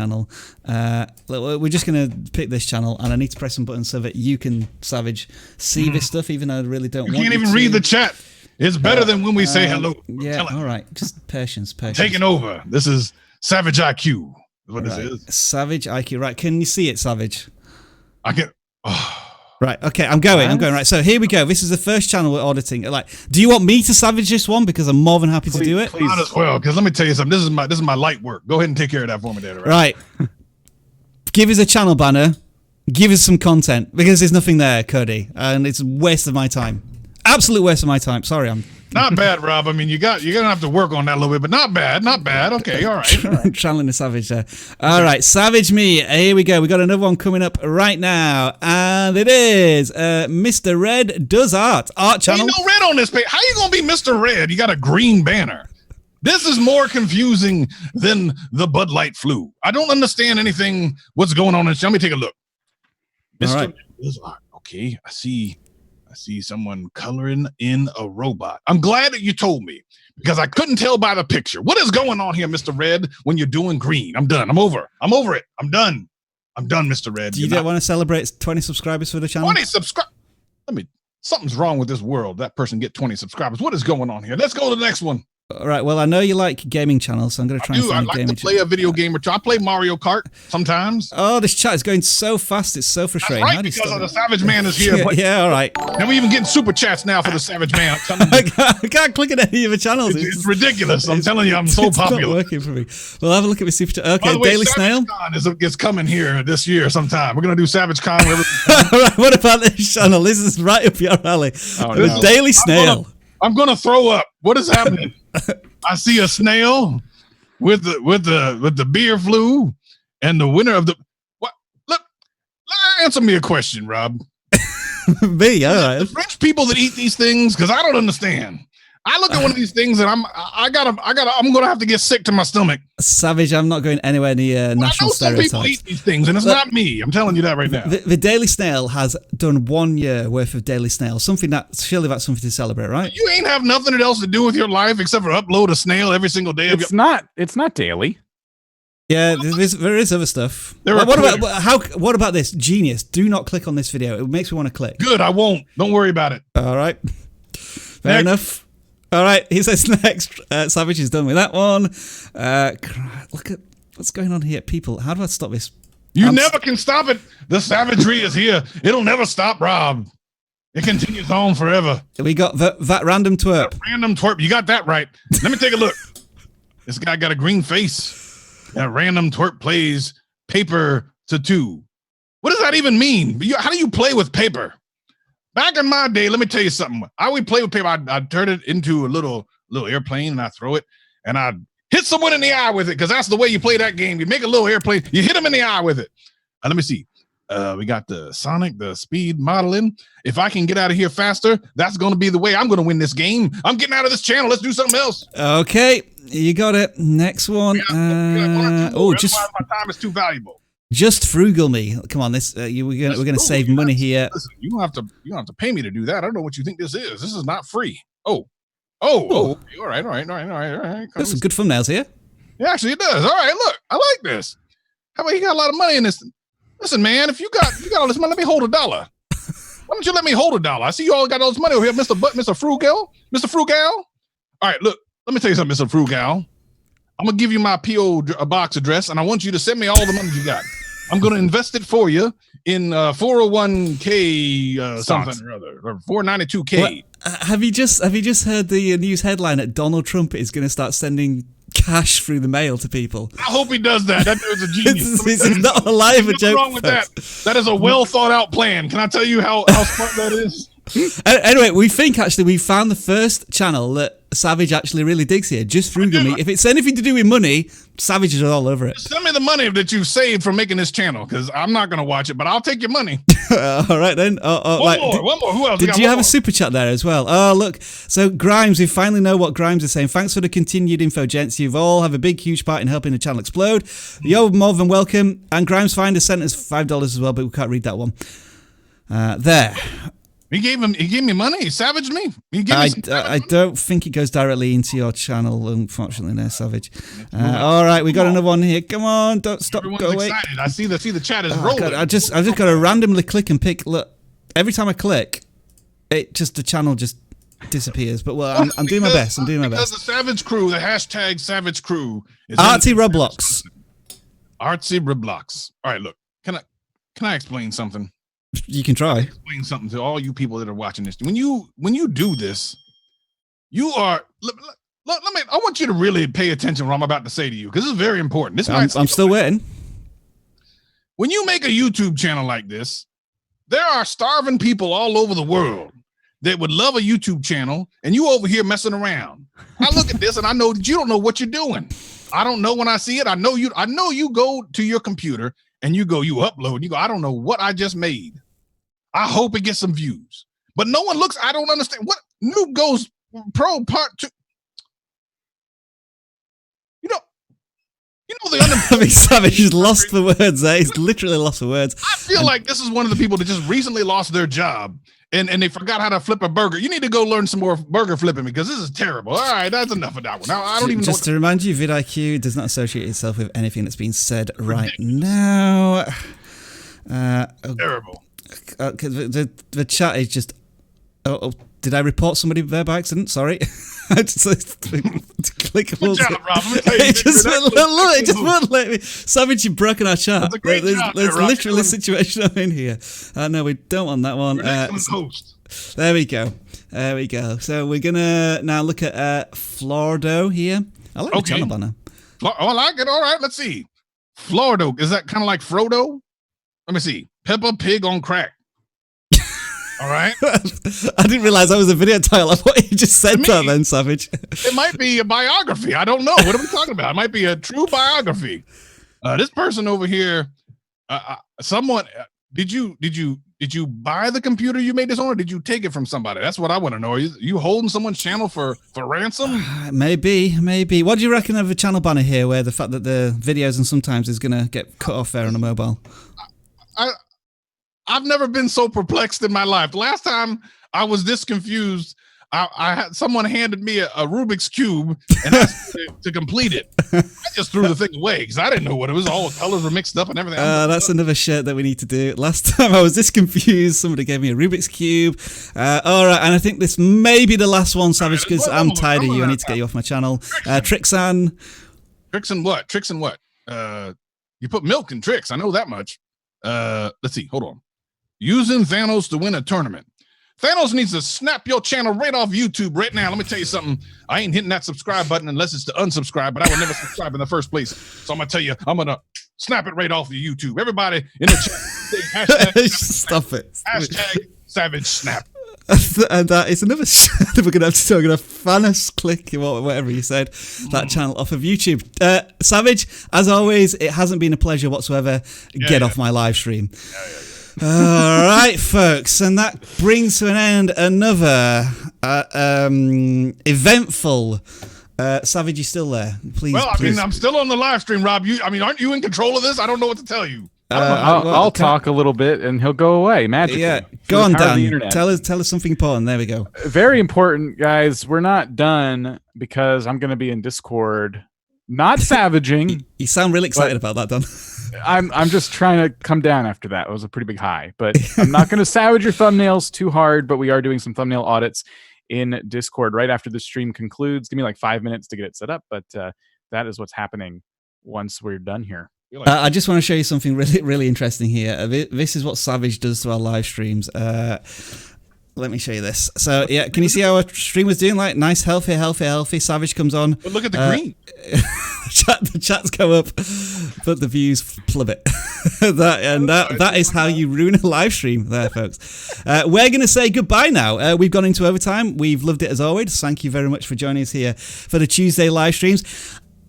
going to pick this channel, and I need to press some buttons so that you can, Savage, see this stuff, even though I really don't want you can't even read the chat. It's better than when we say hello. Yeah, all right. Just patience. Taking over. This is Savage IQ. Is what this is. Savage IQ. Right. Can you see it, Savage? I can. Right. Okay. I'm going. Right. So here we go. This is the first channel we're auditing. Do you want me to savage this one? Because I'm more than happy to do it. Might as well. Because let me tell you something. This is my light work. Go ahead and take care of that for me, there. Right. Give us a channel banner. Give us some content, because there's nothing there, Cody, and it's a waste of my time. Absolute waste of my time. Sorry, I'm not bad, Rob. I mean, you're gonna have to work on that a little bit, but not bad. Okay, all right. Channeling the Savage there. All right, Savage me. Here we go. We got another one coming up right now, and it is Mr. Red Does Art channel. Ain't no red on this page. How you gonna be Mr. Red? You got a green banner. This is more confusing than the Bud Light flu. I don't understand anything. What's going on? Let me take a look. Mr. Red Does Art. Okay, I see someone coloring in a robot. I'm glad that you told me, because I couldn't tell by the picture. What is going on here, Mr. Red, when you're doing green? I'm done. I'm over it. I'm done, Mr. Red. Do you want to celebrate 20 subscribers for the channel? 20 subscribers? Something's wrong with this world. That person get 20 subscribers. What is going on here? Let's go to the next one. All right. Well, I know you like gaming channels, so I'm going to try and find a gaming channel. I like to play a video game or two. I play Mario Kart sometimes. Oh, this chat is going so fast. It's so frustrating. That's right, because of the Savage Man is here. Yeah, all right. And we even getting super chats now for the Savage Man. I can't click on any of the channels. It's ridiculous. I'm telling you, I'm so popular. It's not working for me. We'll have a look at the super chat. Okay, by the way, Daily Snail is coming here this year sometime. We're going to do Savage Con. All right, what about this channel? This is right up your alley. The Daily Snail. I'm going to throw up. What is happening? I see a snail with the beer flu, and the winner of the what? Look, answer me a question, Rob. Me, all right. The French people that eat these things, because I don't understand. I look at one of these things and I'm gonna have to get sick to my stomach. Savage, I'm not going anywhere near national stereotypes. I know some people eat these things, and it's not me. I'm telling you that right now. The Daily Snail has done 1 year worth of Daily Snail. Surely that's something to celebrate, right? You ain't have nothing else to do with your life except for upload a snail every single day. It's not daily. Yeah, there is other stuff. What about this? Genius. Do not click on this video. It makes me want to click. Good, I won't. Don't worry about it. All right. Fair enough. All right, he says next. Savage is done with that one. Look at what's going on here. People, how do I stop this? You never can stop it. The savagery is here. It'll never stop, Rob. It continues on forever. We got that random twerp. That random twerp. You got that right. Let me take a look. This guy got a green face. That random twerp plays paper to 2. What does that even mean? How do you play with paper? Back in my day, let me tell you something. I would play with paper. I'd turn it into a little airplane and I throw it and I'd hit someone in the eye with it because that's the way you play that game. You make a little airplane, you hit them in the eye with it. Let me see. We got the Sonic, the speed modeling. If I can get out of here faster, that's going to be the way I'm going to win this game. I'm getting out of this channel. Let's do something else. Okay, you got it. Next one. Just my time is too valuable. Just frugal me. Come on, this we're gonna save money here. Listen, you don't have to pay me to do that. I don't know what you think this is. This is not free. Oh. All right. There's some good thumbnails here. Yeah, actually it does. All right, look, I like this. How about you got a lot of money in this? Listen, man, if you got all this money, let me hold $1. Why don't you let me hold $1? I see you all got all this money over here, Mr. Frugal. Mr. Frugal. All right, look, let me tell you something, Mr. Frugal. I'm gonna give you my PO box address, and I want you to send me all the money you got. I'm gonna invest it for you in 401k something or other, or 492k. Have you just heard the news headline that Donald Trump is going to start sending cash through the mail to people? I hope he does that. That dude's a genius. It's not a lie of a joke. What's wrong with that? That is a well thought out plan. Can I tell you how smart that is? Anyway, we think actually we found the first channel that Savage actually really digs here. Just frugal me. If it's anything to do with money, Savage is all over it. Send me the money that you've saved from making this channel, because I'm not going to watch it, but I'll take your money. All right then. One more. Who else? Did you have a super chat there as well? Oh, look. So Grimes, we finally know what Grimes is saying. Thanks for the continued info, gents. You've all have a big, huge part in helping the channel explode. You're more than welcome. And Grimes Finder sent us $5 as well, but we can't read that one. There. He gave me money. He savaged me. I don't think it goes directly into your channel, unfortunately, there, Savage. All right, we got another one here. Come on, don't stop. Everyone's go away. Excited. I see the chat is rolling. God, I just got to randomly click and pick. Look, every time I click, the channel just disappears. But well, I'm doing my best. Because the Savage Crew, the hashtag Savage Crew, is Artsy Roblox. Artsy Roblox. All right, look. Can I explain something? You can try. Explain something to all you people that are watching this. When you do this, you are. Let me. I want you to really pay attention to what I'm about to say to you, because this is very important. I'm still waiting. When you make a YouTube channel like this, there are starving people all over the world that would love a YouTube channel, and you over here messing around. I look at this and I know that you don't know what you're doing. I don't know when I see it. I know you go to your computer and you upload, and you go, I don't know what I just made. I hope it gets some views. But no one looks, I don't understand. What Noob Goes Pro Part 2? You know the Savage is lost for words there. He's literally lost for words. I feel like this is one of the people that just recently lost their job and they forgot how to flip a burger. You need to go learn some more burger flipping, because this is terrible. All right, that's enough of that one. Now, I don't even just to remind you, vidIQ does not associate itself with anything that's being said right now. Terrible. The chat is just. Oh, did I report somebody there by accident? Sorry. Clickable. It just wouldn't let me. Savage, you've broken our chat. There's literally a situation I'm in here. No, we don't want that one. There we go. So we're gonna now look at Flordo here. I like the channel banner. I like it. All right, let's see. Flordo, is that kind of like Frodo? Let me see. Peppa Pig on crack. All right. I didn't realize that was a video title. I thought you just said that then, Savage. It might be a biography. I don't know. What are we talking about? It might be a true biography. This person over here, someone, did you buy the computer you made this on, or did you take it from somebody? That's what I want to know. Are you holding someone's channel for ransom? Maybe. What do you reckon of a channel banner here, where the fact that the videos and sometimes is going to get cut off there on a mobile? I've never been so perplexed in my life. The last time I was this confused, I had someone handed me a Rubik's Cube and asked me to complete it. I just threw the thing away because I didn't know what it was. All the colors were mixed up and everything. That's another shirt that we need to do. Last time I was this confused. Somebody gave me a Rubik's Cube. All right, and I think this may be the last one, Savage, because I'm tired of you. I need to get you off my channel. Trixan. Tricks and what? Tricks and what? You put milk in tricks. I know that much. Let's see. Hold on. Using Thanos to win a tournament. Thanos needs to snap your channel right off YouTube right now. Let me tell you something. I ain't hitting that subscribe button unless it's to unsubscribe, but I would never subscribe in the first place. So I'm going to tell you, I'm going to snap it right off the YouTube. Everybody in the chat, say hashtag stop it. Hashtag Savage Snap. And that is another shout that we're going to have to do. I'm going to Thanos click, whatever you said, that channel off of YouTube. Savage, as always, it hasn't been a pleasure whatsoever. Get off my live stream. All right, folks, and that brings to an end another eventful. Savage, you still there? Please. Well, I please. mean, I'm still on the live stream, Rob. Aren't you in control of this? I don't know what to tell you. I'll talk a little bit, and he'll go away magically. Yeah, go on, Dan. Tell us something important. There we go. Very important, guys. We're not done because I'm going to be in Discord. Not savaging. You sound really excited about that, Dan. I'm just trying to come down after that. It was a pretty big high, but I'm not going to savage your thumbnails too hard, but we are doing some thumbnail audits in Discord right after the stream concludes. Give me like 5 minutes to get it set up, but that is what's happening once we're done here. I just want to show you something really, really interesting here. This is what Savage does to our live streams. Let me show you this. So, yeah, can you see how our stream was doing? Like, nice, healthy. Savage comes on. But look at the green. The chats go up, but the views plummet. that is how you ruin a live stream there, folks. We're going to say goodbye now. We've gone into overtime. We've loved it as always. Thank you very much for joining us here for the Tuesday live streams.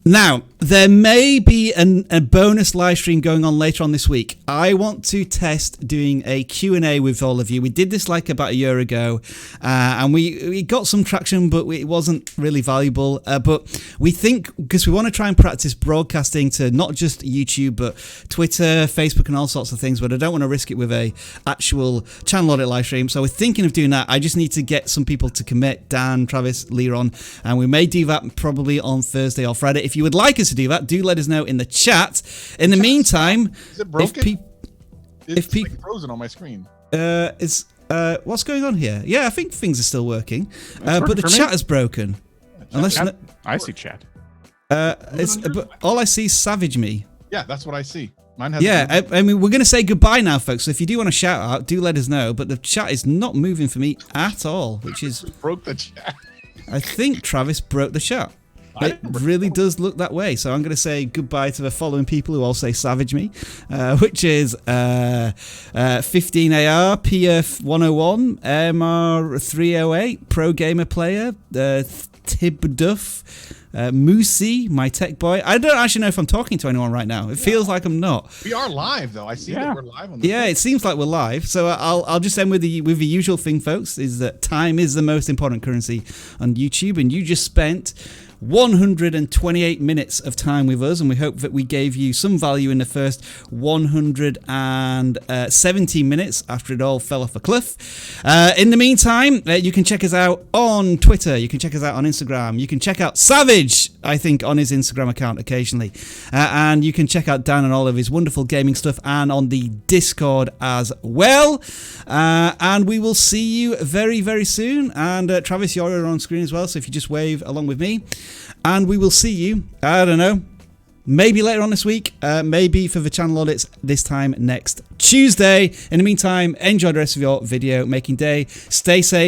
Now, there may be a bonus live stream going on later on this week. I want to test doing a Q&A with all of you. We did this like about a year ago, and we got some traction, but it wasn't really valuable. But we think, because we want to try and practice broadcasting to not just YouTube, but Twitter, Facebook, and all sorts of things, but I don't want to risk it with a actual channel audit live stream. So we're thinking of doing that. I just need to get some people to commit, Dan, Travis, Leron, and we may do that probably on Thursday or Friday. If you would like us to do that, do let us know in the chat. In the meantime, is it broken? It's like frozen on my screen. What's going on here? Yeah, I think things are still working, but the chat is broken. I see chat. But all I see is Savage Me. Yeah, that's what I see. Mine has. Yeah, I mean, we're going to say goodbye now, folks. So if you do want to shout out, do let us know. But the chat is not moving for me at all, which is broke the chat. I think Travis broke the chat. It really does look that way. So I'm going to say goodbye to the following people who all say Savage Me, which is 15AR, PF101, MR308, Pro Gamer Player, Tib Duff, Moosey, My Tech Boy. I don't actually know if I'm talking to anyone right now. It feels like I'm not. We are live, though. I see that we're live on the it seems like we're live. So I'll just end with the usual thing, folks, is that time is the most important currency on YouTube, and you just spent 128 minutes of time with us, and we hope that we gave you some value in the first 117 minutes after it all fell off a cliff. In the meantime, you can check us out on Twitter, you can check us out on Instagram, you can check out Savage, I think, on his Instagram account occasionally, and you can check out Dan and all of his wonderful gaming stuff, and on the Discord as well. And we will see you very, very soon. And Travis, you're on screen as well, so if you just wave along with me. And we will see you, I don't know, maybe later on this week, maybe for the channel audits this time next Tuesday. In the meantime, enjoy the rest of your video making day. Stay safe.